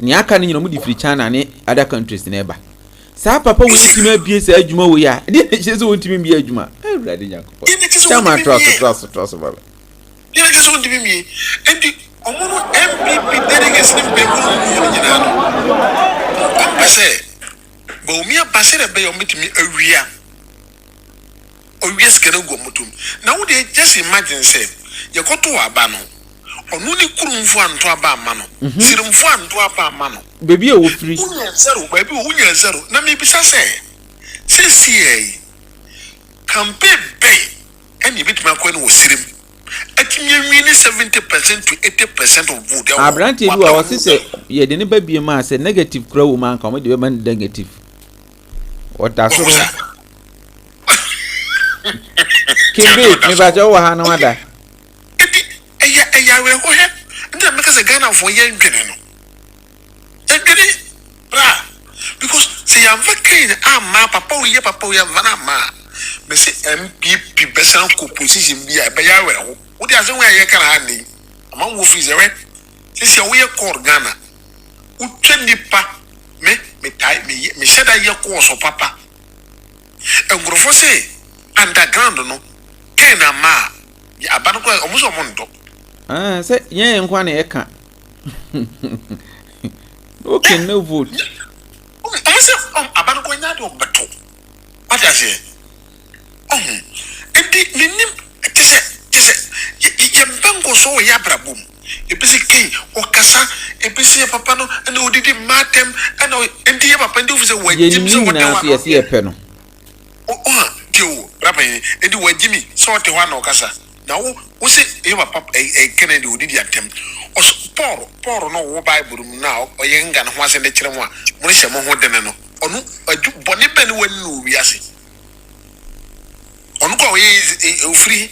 ni aka ni nyino mu di free China ne other countries na eba sa papa wo timi abie sa adwuma wo ya de che so wontimi bia adwuma awurade nyakopo chama trust baba ye che so wontimi bia endi omono MPP delegates ni be ko no nyina no ompese Bawumia basere be yo metimi awia owies kere go mutum na wo de just imagine say ye koto aba no onu ni kurumfu anto aba ama no sirimfu anto aba ama no bebi e wo free unya zero na me bisa say campaign be eni bitimi akwa no wo sirim atimi wini 70% to 80% of vote abrante bi wa wose say ye de ne ba bie ma say negative kura wo man ka mo de be man negative Ota soro Kimbi me ba jo wa ha na wada eya we ho he nda me ka se Ghana for ye ndwene no edwene bra because say am vakin ama papa wo ye vana ma me se MPP besan ko position bi a be ya we ho wo de ase wo ye kana ha ni ama wo fi ze we se wo ye call Ghana wo twenipa me sheda ye ko so papa engrofo se underground no kena ma ya abano ko omuso mondo se yen nkwa na ye ka okay no vote omuso abano ko nya do beto what I say enti minim tese ye mbango so ya brabum ebisi king okasa ebisi papa no na odidi matem na enti ye papa ndi ofise wajim so wona yes ye pe no dio rabai enti wajimi so te hwa na okasa na wo se ye papa kennedy odidi atem oso Paul no wo bible mu na oye nga no ho ase de kire mu a mo ne hyemo ho dene no onu adu bone be ne wani no wi ase onu ko oye ofri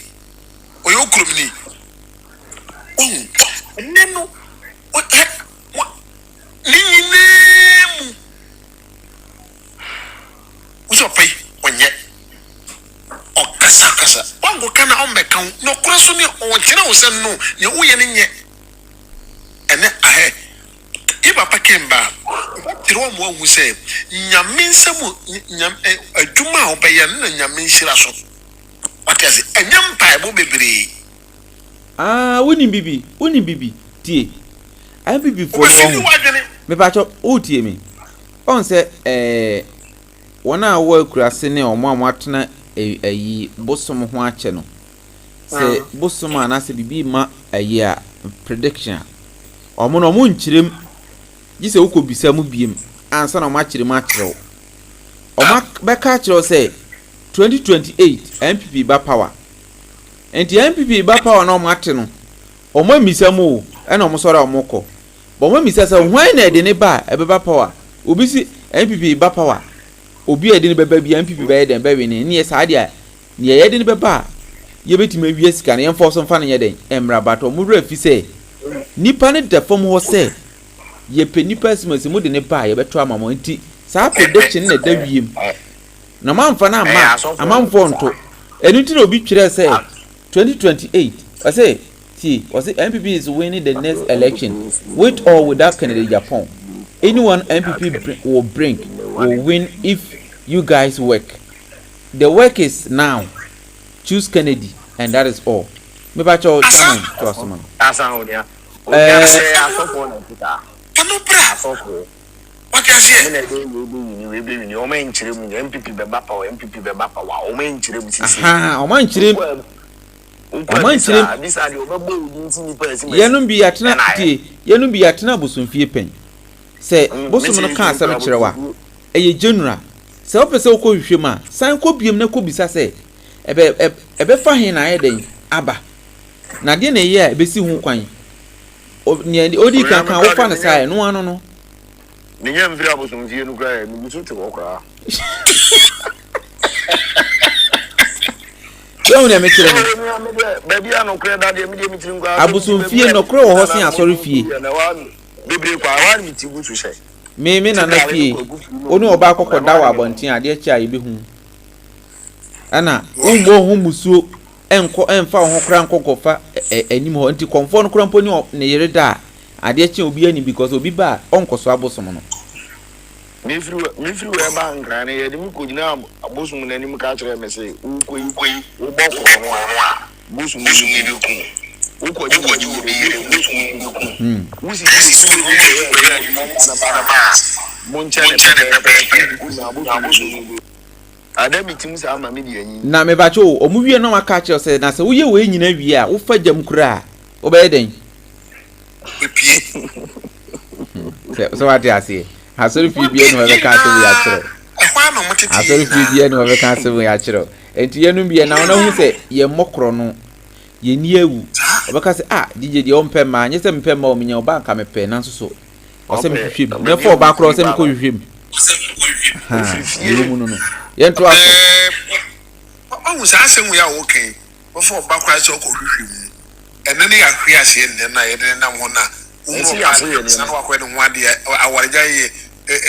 oye okromni nenu ninemu uso pai onye okasa wango kana ombekan no kroso ni onkyena wo sem no ye uye ne nye ene ahe iba pakemba tiro mo hu se nyame nsemu adwuma obeye na nyame nhira so watiase enyam paibo bebre woni bibi tie bibi for no me ba cho o tie me on se wona wo kurase ne omo atena ayi bosom ho ache no se bosom ana se bibi ma ayi a prediction omo no mo nchirem gise ukobisa mu biem ansa na ma chirem akyerɛw oma beka akyerɛw se 2028 MPP ba power enti MPP ba power na omate no omo misa mu na omo sora omo kɔ bo omo misa se hwan na ede ne ba ebeba power obi si MPP ba power obi ede ne beba bi MPP ba ede ba wi ne ye saade a ne ye ede ne beba ye betime wie sika na yemfo so mfa na yeden emra bato mu wura fi say nipa ne da fam ho say ye pe nipa simasi mu de ne ba ye beto amamo nti sa prediction na da wiem na manfa na ama amamfo nto enu ti na obi twere say 2028 I say see was it MPP is winning the next election with or without Kennedy Agyapong. Anyone MPP will bring will win if you guys work. The work is now. Choose Kennedy, and that is all. Me ba cho chairman to asoma. Asan odia. What can I say? O man chire mu MPP be bapa o MPP be bapa wa o man chire mu sisi. Aha, o man chire. O man chire. Bisa de o babo udi nti ni person. Yenum bi atena tie, yenum bi atena bosomfie pen. Se bosom no kan asem chire wa. Eye general. Se o pese o ko hwehwe ma, san ko biem na ko bisa se ebe fa hin na ayeden aba. Na de na ye a ebe si hu kwan. Ni odi kan wo fa na sai no ano no. Ni nyam vira bosomfie no kra, ni bisu te ko kra. Yo na me kire no. Baby ano kra da de me de mitrim kwa. Abosomfie no kra wo ho sen asori fie. Bebre kwa wan mi ti gutu she. Me na na fie. Onu oba akokoda wa abontin ade acha ibe hu. Ana umbo hu musuo enko emfa ho kra nkokofa anim ho nti konfo no kra mponi ne yere da ade acha obi ani because obi ba onkoso abosom no. Me fru e ba nkra ne yede mi ko gina abosom na anim ka kire me say ukoyi wo boko no a bosom ni bi ku ukoyi obi yere bosom ni bi ku wusi na me bacho o mu wie na maka kire say na se wo ye we nyina wie a wo fa jam kura wo be den so what you say asori fi bia no be ka se we a kire asori fi bia no be ka se we a kire enti yenu bia na wona hu se ye mokro no ye ni ewu obeka se DJ de ompe ma nye se mpe ma o minya oba nka mepe na nso so o se mhwehwem na fo oba kro se mko hwehwem ha ye mu no ye nto aso o sa asem ya okay o fo oba kro se o ko hwehwem ene ne ya hwe ase ne na ye ne nam ho na Esi ya se na wa ko ne ho ade awarja ye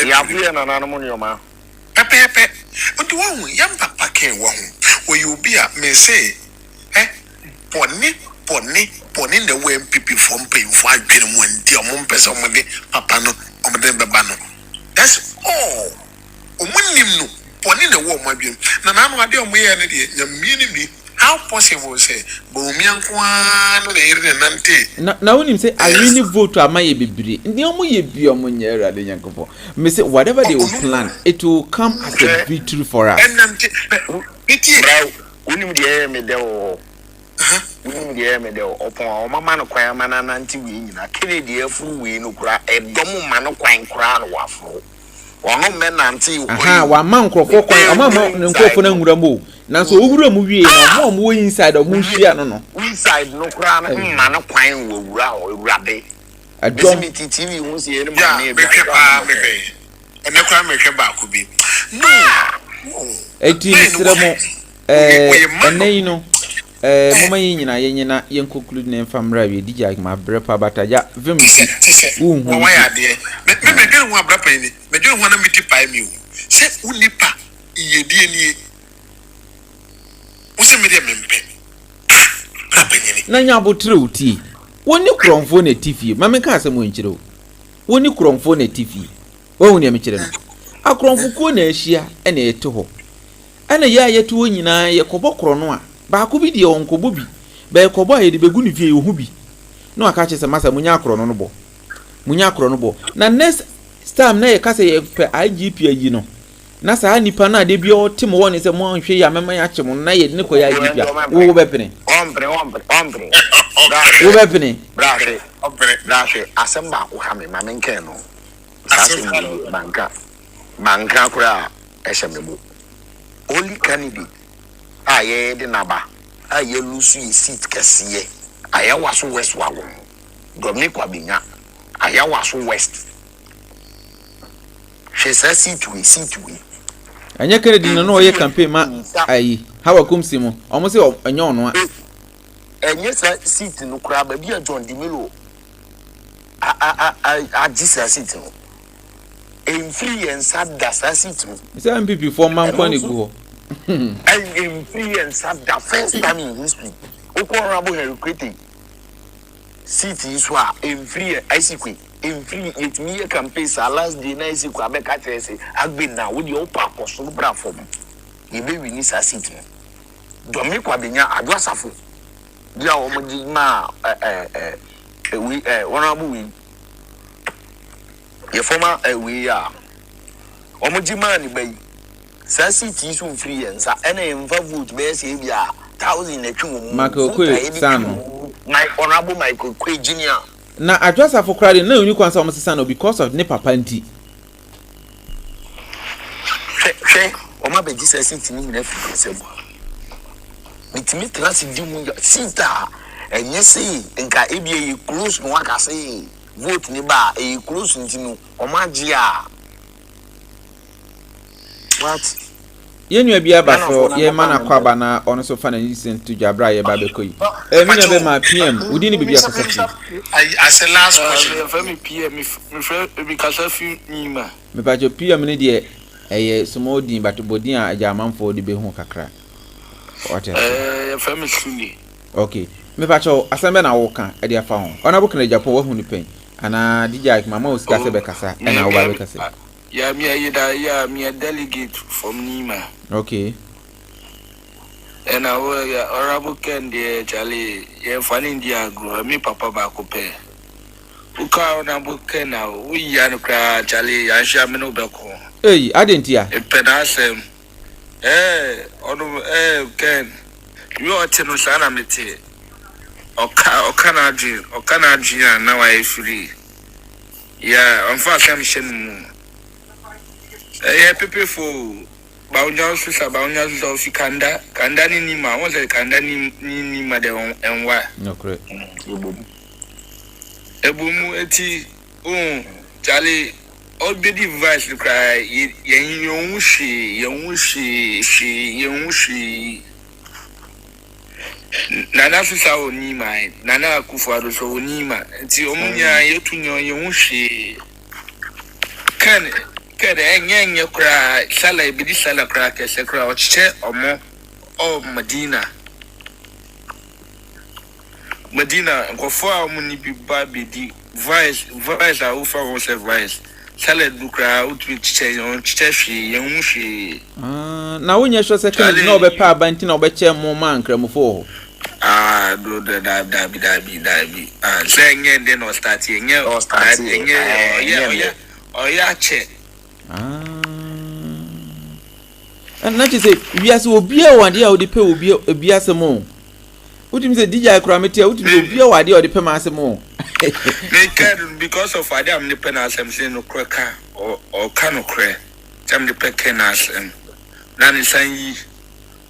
ya buye na nanu mo nyoma pepe odu wa hu ya papa ken wo ho o you be a me say poni the way MPP from pay for adwene mu ndi o mo mpese o mo de papa no o mo de beba no that's all o mo nim no poni na wo mo adwene na na no ade o mo ye ne de nyamini bi how possible say Bawumia kwa no de ire nante na wonim say I really vote amaye bibiri ndi o mo ye bi o mo nyera de yankofo me say whatever they will plan it will come as a victory for us nante unim de me de o unim me de opon o mama no kwan mana nanti we nyina Kennedy afuru we no kura edom ma no kwan kura no wafuru ono me nanti aha wa man krofo kwan ama nkrofo na nwura mo na so owura mu wie na mo inside o mu hwia no inside no kura na ma no kwan wo wura o wurade adom TV hu se ene ma ne be hwepa bebe ene kura me hwe ba ko bi no eti sira mo enei no mama nyina yenyina yen conclude na famra we DJ ma brepa bataja vim uhu wa ya de me dwene ho abra pan ni me dwene ho na miti pai mi o se unipa iyedie ni o se me de mempe bra panyini na nya botre uti woni kromfo na TV mama ka asem wonkyire o woni kromfo na TV wo hu ne me kyire no akromfo ko na ahia na ete ho ana ya yeto wonyina ye kobokro no a ba ko bi de onkobo bi ba kobo aye de begu ni fie ohu bi no aka che se masa munya akro no bo na next time na ye ka se ye pe IGP ayi no na sa nipa na de bi o tim woni se mo hwe ya mema ya che mo na ye ne ko ya IGP wo be pene ombre wo be pene brashe asamba ko ha me ma menken no asamba manka kura eshamebo only candidate aye de naba aye lusu yi seat kesiye aye waso west wago Dominic Wabinya aye waso west she says seat we anya Kennedy no ye campaign ma ayi How a kumsimo? Almost a yon. And yes, I sit in the crab, a beer John DeMillo. I just sit in free and sad that's I sit to. It's an MP for man when you go. I am free and sad the first time in history. Okorabo recruiting. City swap in free ICQ. In free, it me a campaign, last day, nice, Quebec, I've been now with your papa, so brave for me. You may need a city. Don't make what being a glass of Dia Omodima, one of we. Your former, we are Omodima, bay. Sassy soon free and any vote, best, 1,000 a two. Michael Quay, son. My honorable Michael Quay, Junior. Now, I just have for crying no you can almost son because of Nipa Panty. Or my baby says to me, nephew. With me, classic doing your sister, and yes, see, and Caribbean, close, no one can say, vote nearby, a close into Omagia. What? You knew a beer before, ye man a quabana, on so fun and listen to Jabra Babakoi. My PM, we didn't be a successful. I said last question, family PM, because of you, Nima. But your PM, dear, a small dean, but to Bodia, a German for the Behon Cacra. What family fully. Okay, me pacho, assemble na woka, a dear found. On a book in Agyapong, who pay, and I did my mouse Casabecasa, and our Babacasa. Yeah, me a delegate from Nima. Okay. And I will honorable Candy, Charlie, finding the agro, me papa bacope. Uka honorable Kenna, we yanukra, Charlie, and Shamino Bako. Hey, I didn't hear. A penasem. Ken, you are Tenusana Mete. Or Canadian, now I free. Yeah, I'm fast, I'm shaming. People for Bawumia of Kanda Nima, was a Kanda Nima and what? No, correct. Ebumu eti, Charlie, all be device to cry, Yongushi. Nana Susa Nima, Nana Kufour so Nima, Ti Omunya, Yotunyo, Yongushi. Can you cry, shall I be this salad crack as a crowd chair or more? Oh, Medina, and Kufour money be baby, the vice, I offer was a vice. Salad do cry out with chair on Cheshi, Yamushi. Now, when you're second, no be pa banting or better more man, Cremofor. Do the dabby. Saying then or starting, yeah, check. And not to say, we are so be a 1 year or the pay will be a some. What do you say, DJ Cramity? Would be a idea or the Pemasamo? Because of Adam the penas, I'm saying no cracker or cano cray. Jam the pecanas and Nanny Sanyi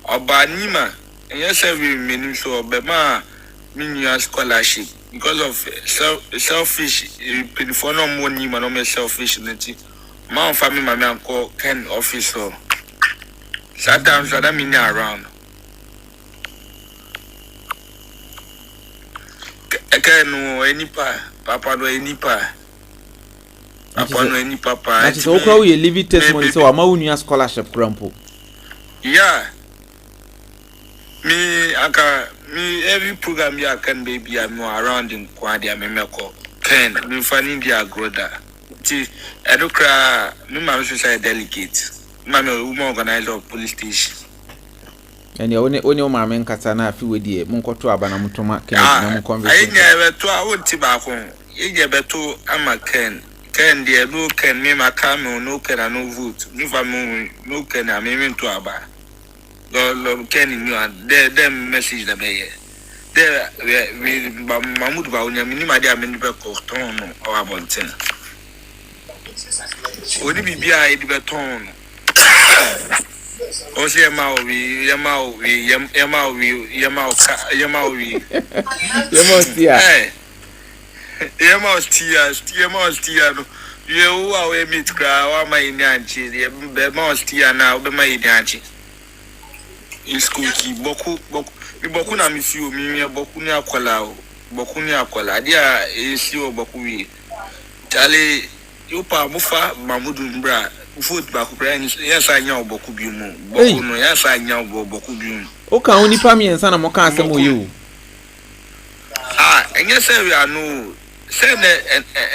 or Banima. And yes, every minute so Bema Minia scholarship because of selfish, for no money, no selfish. My family, my man called Ken officer. Sometimes I don't mean around. I can't know any papa no any pa. Papa no any papa. That is okay. We live testimony. So I'm a scholarship grandpa. Yeah. Me every program I can baby I'm around in Kwadia Memeko. Ken me finding the agroda. I don't cry. Me mama should say delegate. Mama woman organizer of police station. And you only mama in Katana if you would dear Munko to Abana Mutoma can conversation. I never to our own tobacco. You never to Ama Ken. Ken dear no can me my camel no can I no vote. If I'm no can I mean to Abba. Lord Ken you are there them message the bay. There we Mahmoud Bawumia minima dia menibe corton or abonten. Odi bibia e di beton. O se Yamawi. Yamawi. You are meet cry, or my nanchi, the most tia now, be my nanchi. in school ki boku na mi fi o mi boku ni akwala o boku ni akwala dia esi o boku wi chale yo pa mufa mamudu mbra vote ba ko pra yes anya o boku bi mu boku no yes anya o boku bi mu o ka oni pa mi ensa na mo ka asem o ye o enye say we are no say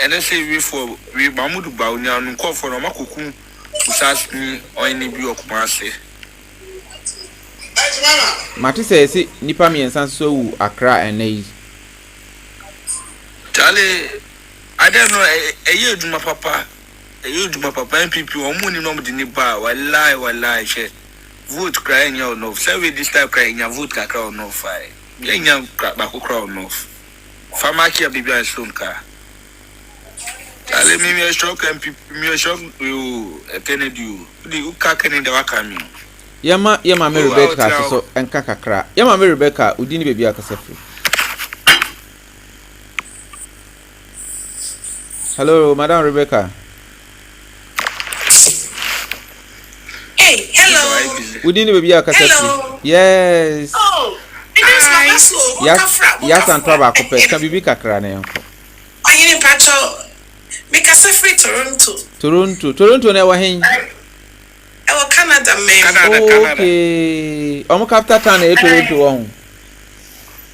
na say we for we mamudu ba oni anu ko for no makoku usas ni oni bi okumase Mati say si nipa mi ensa so wu Accra enai chale I don't know e eduma papa MPP omo ni no mo ni ba wallahi she vote crying you no say we this time crying ya vote kakra on no fire nya ba ko cry on no farmer kia bibia sonka ale mi shock MPP mi shock you Kennedy di uka Kennedy waka mi Yama me Rebecca so enka kakra Yama me Rebecca udi ni bibia kasafu Hello Madam Rebecca. Hey, hello. Udi ni bibia kasafu Yes. Oh, it is my so. Yes and trouble ko can bibi kakra na yanko. Oyini pacho me kasafu Toronto na wa hen Canada, man. Canada. Okay. Omo capital town e Toronto won.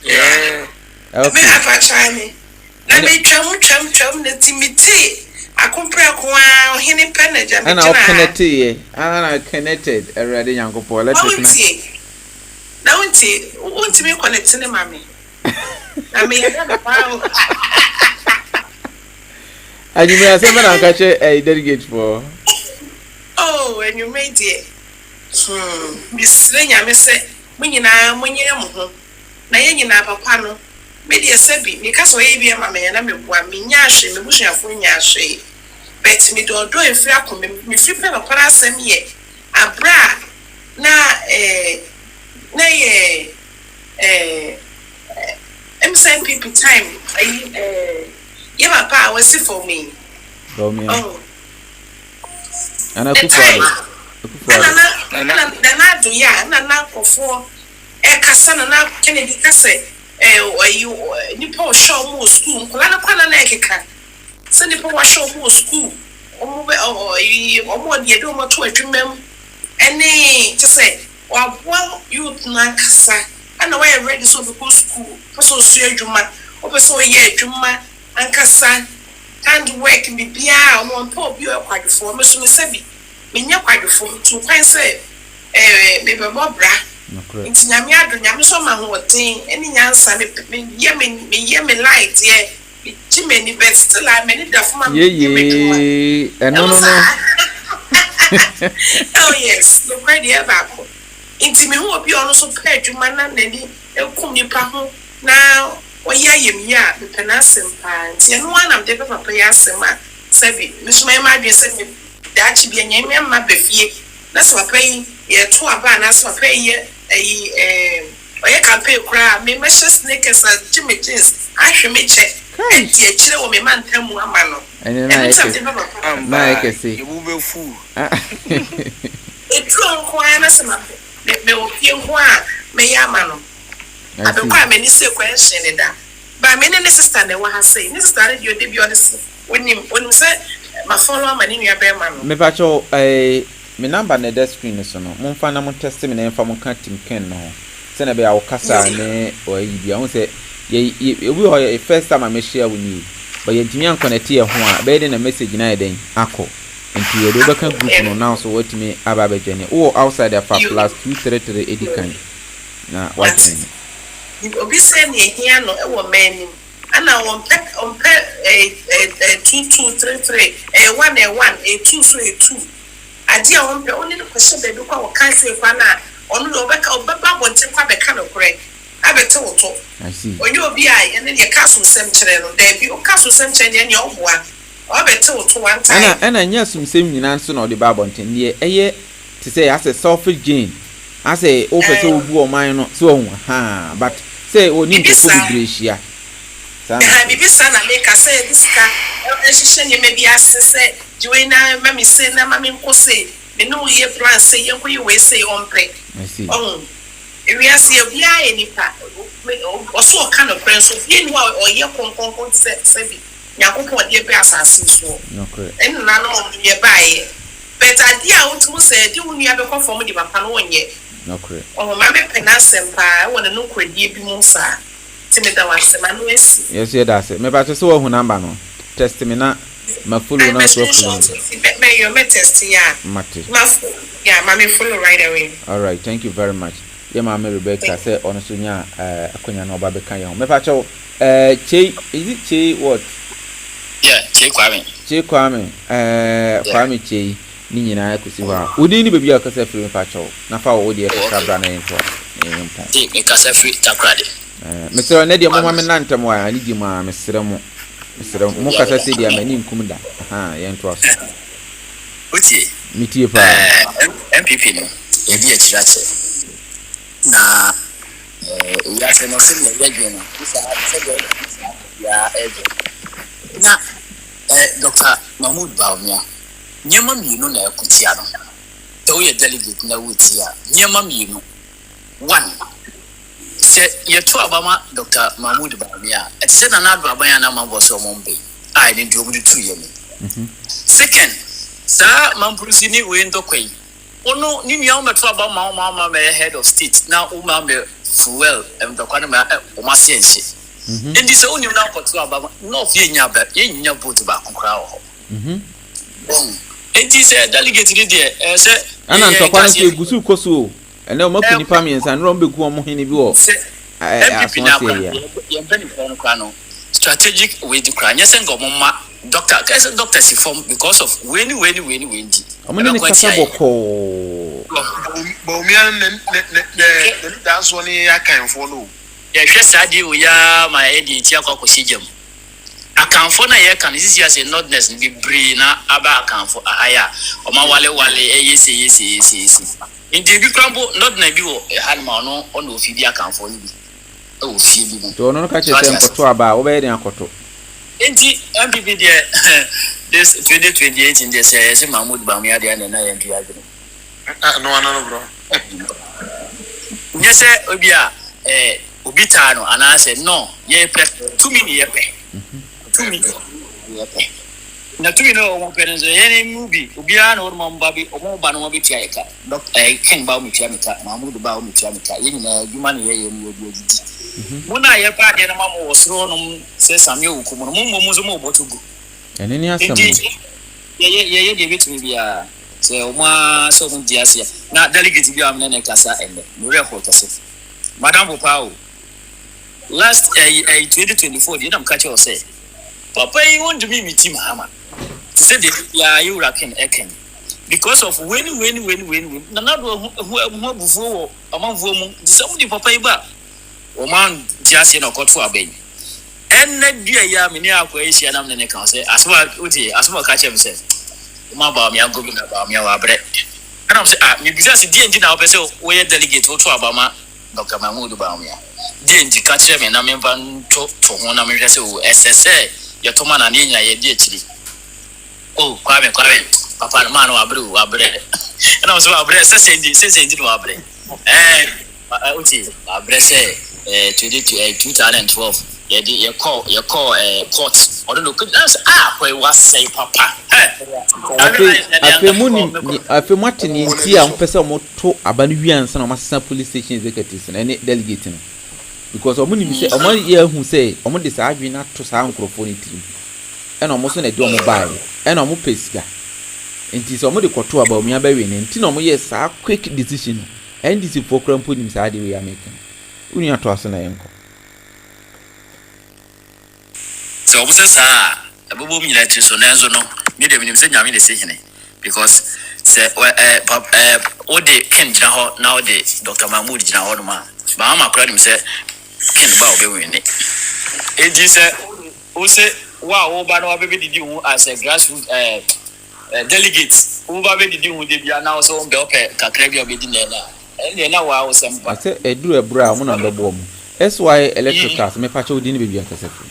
Yeah. Okay. Me afa China. Na me twam na timiti. Akompra ko a hini peneja me. Ana connected. Already Yankopɔ. Let's na wonti me connect ne mami. Na me ya na pa. And you may say man catch a delegate for. Oh, and you made it. Miss Lenya, me say, when you na ho. Na yen na papa no. Me de sebi, because we be ma me na me bua me nya hwe, me busuafo nya hwe. Bet me do efri akọ me fi pe papa asem ye. Abra na MSNPP time. Yeah, papa was for me. Bawumia. Oh. Ana Kufour. Na do ya na Kufour kasa na Kennedy kase nipa show mo school kula na kwana na ekeka se nipa wa show mo school omo be omo de do mo to adwumam ene to say wa youth na kasa ana we ready so be go school so su adwuma opeso ye adwuma ankasa and work be bia omo po bi o kwadfo me so me sabi me nya kwadfo to kwan say me be bobra nti nyame ado nyame so ma ho otin eni nyansa me ye me light ye ti me ni bet still I me ni da fuma me no oh yes no credit ever ko nti me ho obi ono so pa adwuma na nani ekum nipa ho na oya yemia me penasem pa nti eno anam de papa ya sema sabi me so ma adwe se me da chi bia nyame ma befie na so papa yi ye to aba na so papa yi oya campaign kra me measure sneakers and Jimmy jeans ahwe me che enti a kire wo me mantamu ama no na ekesi you be fool etro nko ana sema me opie nko a me ya ama no abekwa me ni se question da ba me ne sister ne wa ha say ne sister ne dio de bi odese wonim se ma follow ama ni nua be ma no me pacho me number na the screen so no mo fa na mo test me na fa mo kan tim ken no se na be a kasa ne o yi bia ho se ye we ho first time I share with you but ye ntimi an connect ye ho a be de na message na ye den akọ nti ye do be kan group no now so what me aba be join o outside the fa plus 233 edikan na what obi se ne hia no e wo mani ana on pe 2233 1 2 so 2 adi a won pe oni no kwese be do kwa wo kan se kwa na onu do obeba bonte kwa be kan okure abete woto I see onye obi a ene ne kaso sem kire no da bi o kaso sem kire ne oboa obete woto one time ana nya sum sem nyina nso na odi ba bonte ne eye to say as a selfish gain as a officer obu o man no so ha but say oni nko bi hia sana bibi sana make say this ka ehihye ne me bi asese jiwe na mami say na mami nko say me no ye plan say ye ko ye we say on pre we are see a bia any pa or so kind of friends so you know or ye kon sebi yakopon dey be asase so and na no ye buy but idea what to say you nua be come from the papa no onye oh ma me penasem pa wona no kwadie bi mu sa timida wase ma no esi yes yeah that's it me ba to so hu number no test me na ma follow na so follow me your test ya yeah ma me follow right away all right thank you very much yeah ma me Rebecca say on so nya akonya na oba be kan ya me pa cho Che is it Che what yeah Che Kwame Kwame Che ni nyina akusi wa odi ni bebi akasa free me pa cho na fa wo de ka bra na ento me kasa free takrade Mr. Nadia mama me nantem wa ani di ma mesrem mo kasa se dia mani nkum da ye ento aso Uti mitie pa MPP no e di akirache na ya se no se ya gena ya ejo na Dr. Mahmoud Bawumia nyema mienu na ekutia no to ye delegate na wutia nyema mienu one se yeto abama Dr. Mahmoud Bawumia etse na nadu abanya na mambo so mombe ai ni diobu tu ye me second sa mampurusi ni we ndokwe ono ni nua umeto abama ma me head of state na uma me fuel ndokwa na uma siense ndi se oni na koto abama no fie nya ba ye nya vote ba kokra ho bon ndi se delegate ni de se ana ntokwa na se gusu koso ene o makuni pa miensa nro mbeku omo hini bi wo MPP na ye bani kono kwano strategic way di kra nya se ngomo ma doctor kase doctor si form because of weni omuni ni kasa boko Bawumia ne dance one ya kan follow ye hwe sadi wo ya ma edi ti akwakosi jam akanfo na ye kan sisi as a notness bi bre na aba akanfo ahaya o ma wale yesi indi bi krambo not na bi wo hanma no ono ofidi akanfo ni bi o fie bi to no ka chese nkoto aba wo be den akoto enti MPP de this 2028 in this say Mahmoud Bawumia de na ye ndu agbe no bro nyese obia obita no ana say no ye pe 2 minutes ye pe 2 minutes ye pe na 2 minutes o mo pe nzo ye ni mubi obia na o mo mbabi o mo ba no mo betia ye ka ken ba o metia meta Mahmoud ba o metia meta ye nyina adwuma ne ye ni obi odidi muna ye pa de na mamo osro no se same okumu no mo zo mo botugu ene ni asam ye de bitumi bia se o ma so mo di asia na delegate bia am na kasa ende no re ho kase madam Bopao last 2024 the nam catch say papa you want to be meeting mama to say the ya you rakin eken because of when na do hu bufuo amanfuo mu some the papa iba o man ti ase na koto aben enna dua ya me ni akwa esia nam ne kan say asoma catch him say ma ba mi agobi na ba mi wa bre and say me bisa se die na opese we delegate wo to abama Dr. Mahmoud Bawumia die catch me na me ba nto to ho na me hwese o SSA ye to ma na ne nya ye die chiri oh kwame papa man wa bre and I was wa bre se ndi wa bre uti wa bre se 2012 ye call court or no could answer we was say papa afi matini nti a mpese mo to abanu wiansa na masesa police station executives na any delegate no because omuni bi say omani ye hu say omo de sa adwi na to sa nkrofo ni trim e na omo so na de omo bai e na omo pesga nti so omo de koto aba Bawumia ba we ne nti na omo ye sa quick decision NDC for crampo nim sa de we amaking uni ato aso na yenko so omo say sa abobo mi na so na enzo no me de minim say nyame de say hene because say o de ken jina ho na o de Dr. Mahmoud jina ho no ma ba ma kra dim say ken ba o be we ne eji say o say wa o ba no be didi hu as a grassroots delegate o ba be didi hu de bia na o so be ope kakra bia be di na na wa o sempa say eduru ebura mo na mbebo mu SY Electoral me pa che odi ni be bia kasafu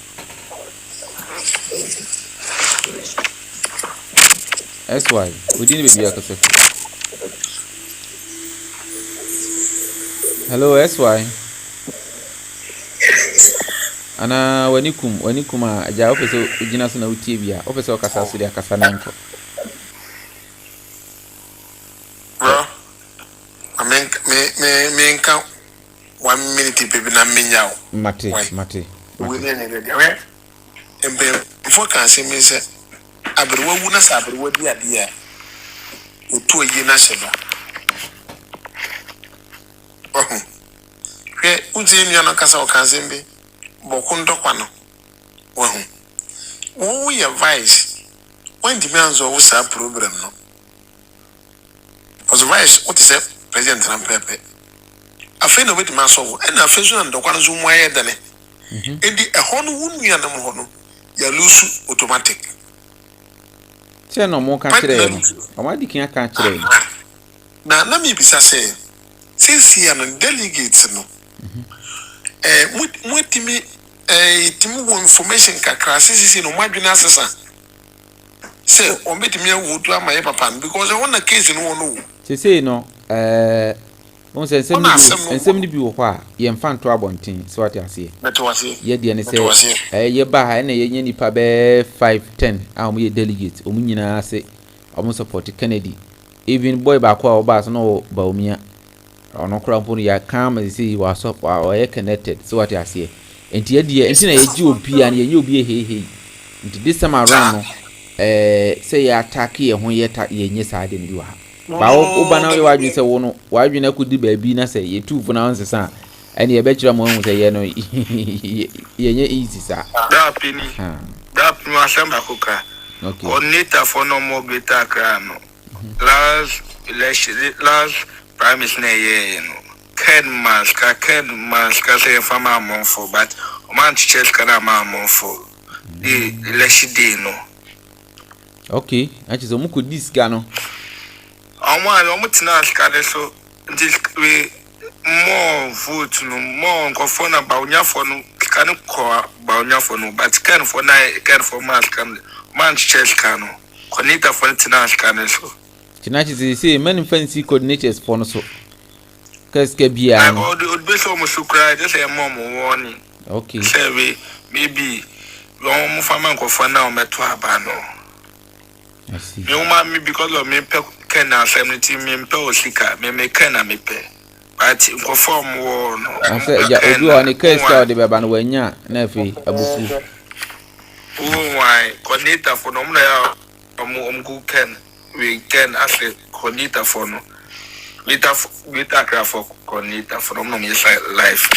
SY odi ni be bia kasafu Hello, SY. Ana wanikum a aja office ugina so na utie bia office okasa so dia kasa na nko. Bro, me nka 1 minute baby na menya o. Mate. We ne dey we. Embe before can say me say abrewa wu na sa abrewa di ade a otu yi na hye ba. Hwe unti nua no kasa o kan say mbe bokundo kwa no. Wo your vice when the man's always a problem no. Because vice what is it president na pepe. Afi no with man so and afi so ndo kwa no zo mu ayedane. Edi ehonu wunua na mo hono ya lose automatic. Che no mo kan kire no. Amadi kin kan kire no. Na mi bisa say since here no delegates no. Mutimi timi wo information kakra sisi no madwena asesa. Say o metimi awudu amaye papa because I want a case no no. Say no on say ensem ni bi wo kwa ye mfa nto abonten so what ase ye de ne say ye ba ha na ye nya nipa be 5-10 a mo ye delegate o mu nyina ase o mo support Kennedy even boy ba kwa o ba so no Bawumia ono kra mpo ya kam say wa so wa ye connected so what ase enti ye de enti na ye ji obi an ye nya obi he enti this time around no say ya attack ye ho ye ta ye nye sa de ndi wa ba o ba na we wadwi se wo no wadwi na kudi ba bi na se ye tufu na onse sa ene ye be kira mo hu se ye no ye nye easy sa da pini asamba koka okay onita for no more greater crime last election last prime minister ye no ken maska say fama amon for but o man church kana ma amon for the election day no okay achi so muko diska no tina skade so this we more vote no more go for na Bawumia for no can ko Bawumia for no but can for mass can man church can no coordinator for tina skade so tina chi say many fancy coordinators for no so keske bia no o be so mo sukra just say more warning okay say maybe mo fama ko for na o meto aba no I see. You want me because of me can assembly me osika me can me pe. But conform war no. I say ya obi o ni case ka de beba no wanya na afi abufu. Why coordinator for no ya omku can we can as a coordinator for no. Later craft for coordinator for no me life.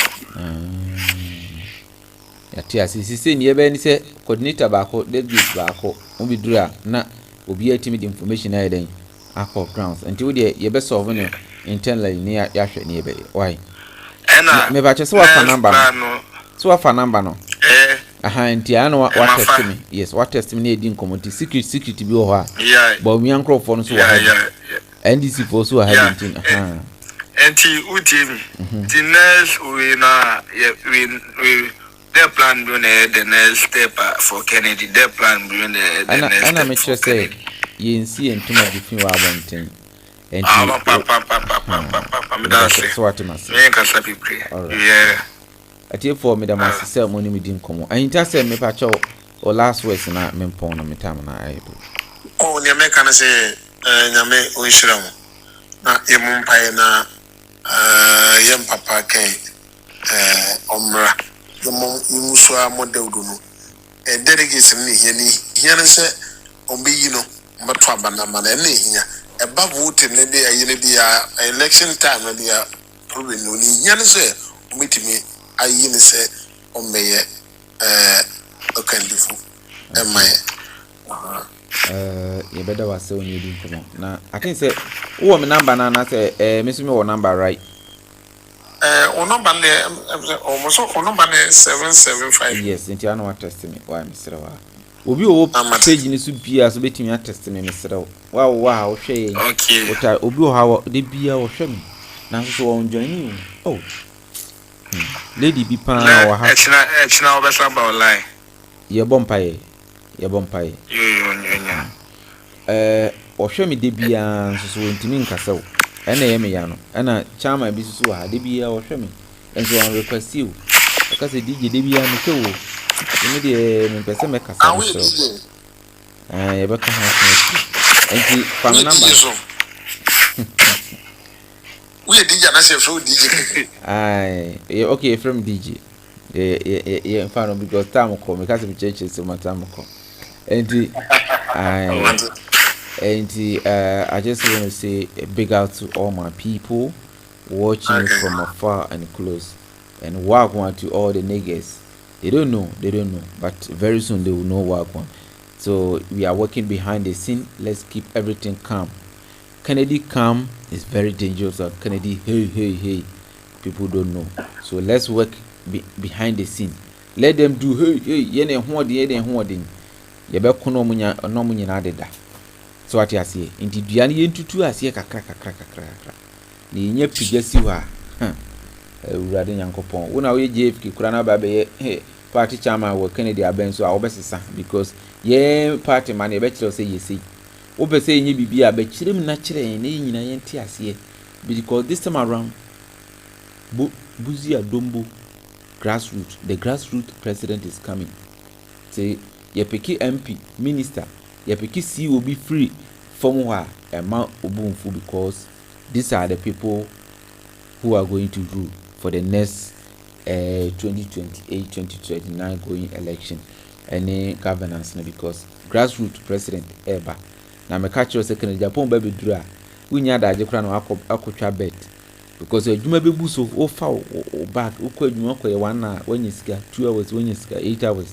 Ya tia sisi ni ebe ni se coordinator ba ko delegate ba ko obi dura na obi atimi the information na yeden akọ grounds until we ye be solve no internally ni ya hwe ni ebe why me ba che so wa fa number no aha nti ana wa test me yes wa test me na edin community secret bi o ha Bawumia nkrofo no so wa ha NDC for so ha dintin aha enti utimi the next we na we their plan doing the next step for Kennedy. Their plan doing the next step. And I'm sure say you see and too much between our one and that's what I must say. Yeah. At your for me, the master sell money within common. And just say me patch or last words and I mean pon on me time and I do. Oh, you make can say Yame Wishram. Na Yamumpa na Yam Papa Kay Omra. Muswa model do no delegates ni here say obi yi no mbeto abana mana na ehia e ba vote ne dey ayi dey election time na dey problem no ni here say omitimi ayi ne say omeye okandifu emaye you better was so you didn't come na I think say who me number na say me me number right number almost number 775 yes nti ana wa test me why Mr. Wa obi o page ni so bia so betimi a test me Mr. Wa o hwe okay ota obi o ha de bia o hwe me na so won join you oh lady bi pa wa ha echna obesamba online ye bompaye yo o hwe me de bia so ntimi nkasa o ɛna yɛ me ya no ɛna chama bi so ha de bia wɔhwɛ me enso on request you because DJ de bia no kewo me de me pese me kasa no so ye beka ha enti fa me number we DJ na say from DJ okay from DJ yeah fa no because time ko me kasa me church so my time ko enti I just want to say a big out to all my people watching me from afar and close, and wagwan to all the niggas. They don't know, but very soon they will know wagwan. So we are working behind the scene. Let's keep everything calm. Kennedy calm is very dangerous. Kennedy, hey, people don't know. So let's work behind the scene. Let them do hey, yene hoarding. Yebeko no munya na deda. So what you say? Inti duane yentutu ase kakra. Ni nye pigasi wa. Urade Nyankopon. Una we JFK kura na ba be party chairman wo Kennedy abenso a obesesa because ye party man e be kire say yesi. Wo be say nye bibi a be kire na kire ne nyina ye nti ase because this time around Buzi Adombo grassroots, the grassroots president is coming. Say ye peki MP minister ye peki C will be free from where amount obunfu because these are the people who are going to rule for the next 2028-2029 going election any governance because grassroots president ever na me catch you second Agyapong baby dura unya da aje kra na akotwa bet because adwuma bebu so o fa o back o kwa adwuma kwa ye 1 hour wanya sika 2 hours wanya sika 8 hours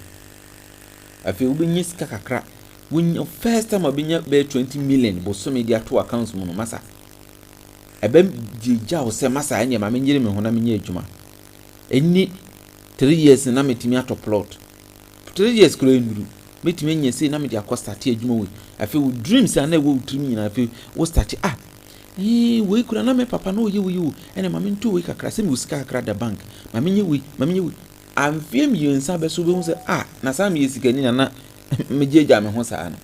afi ubenye sika kakra when first time obinya be 20 million bo so media to accounts mu no masa ebe jija o se masa anya ma menyere me hona menya adwuma eni 3 years na metimi ato plot 3 years kro enduru metimi anya sei na me dia start adwuma we afi wo dreams ana wo utrim nyina afi wo start we kura na me papa no ye we ene ma me nto we kakra se me usika kakra da bank ma menye we amfiem yensa be so be hu se na sa me yesika ni na mejeja me ho saa no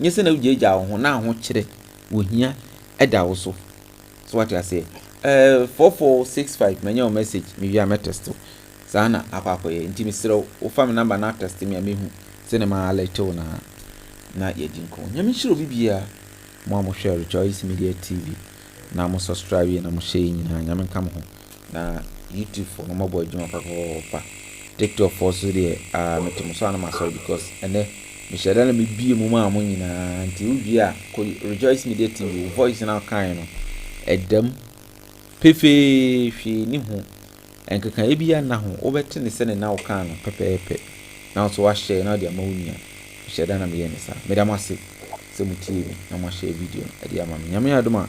nyese na ujeja ho na ho kire wo hia eda wo so what I say 4465 menye o message me via me testo sana akwa ye nti me sero wo fa me number na test me hu se ne ma Electoral na yedinko nyame shiro bibia mo share Choice Media TV na mo subscribe na mo share nyina nyame kam ho na YouTube for no boy juma pa TikTok for so there metimo so na ma sorry because ene me share na me bie mu ma mo nyina nti ubia ko Rejoice Media TV voice na kan no edam pefe hwe ni ho enkeka ebia na ho obete ne se ne na kan no pepepe na so wa share na dia ma wunia share na me ye ne sa me da ma se mutie na mo share video e dia ma me nyame adoma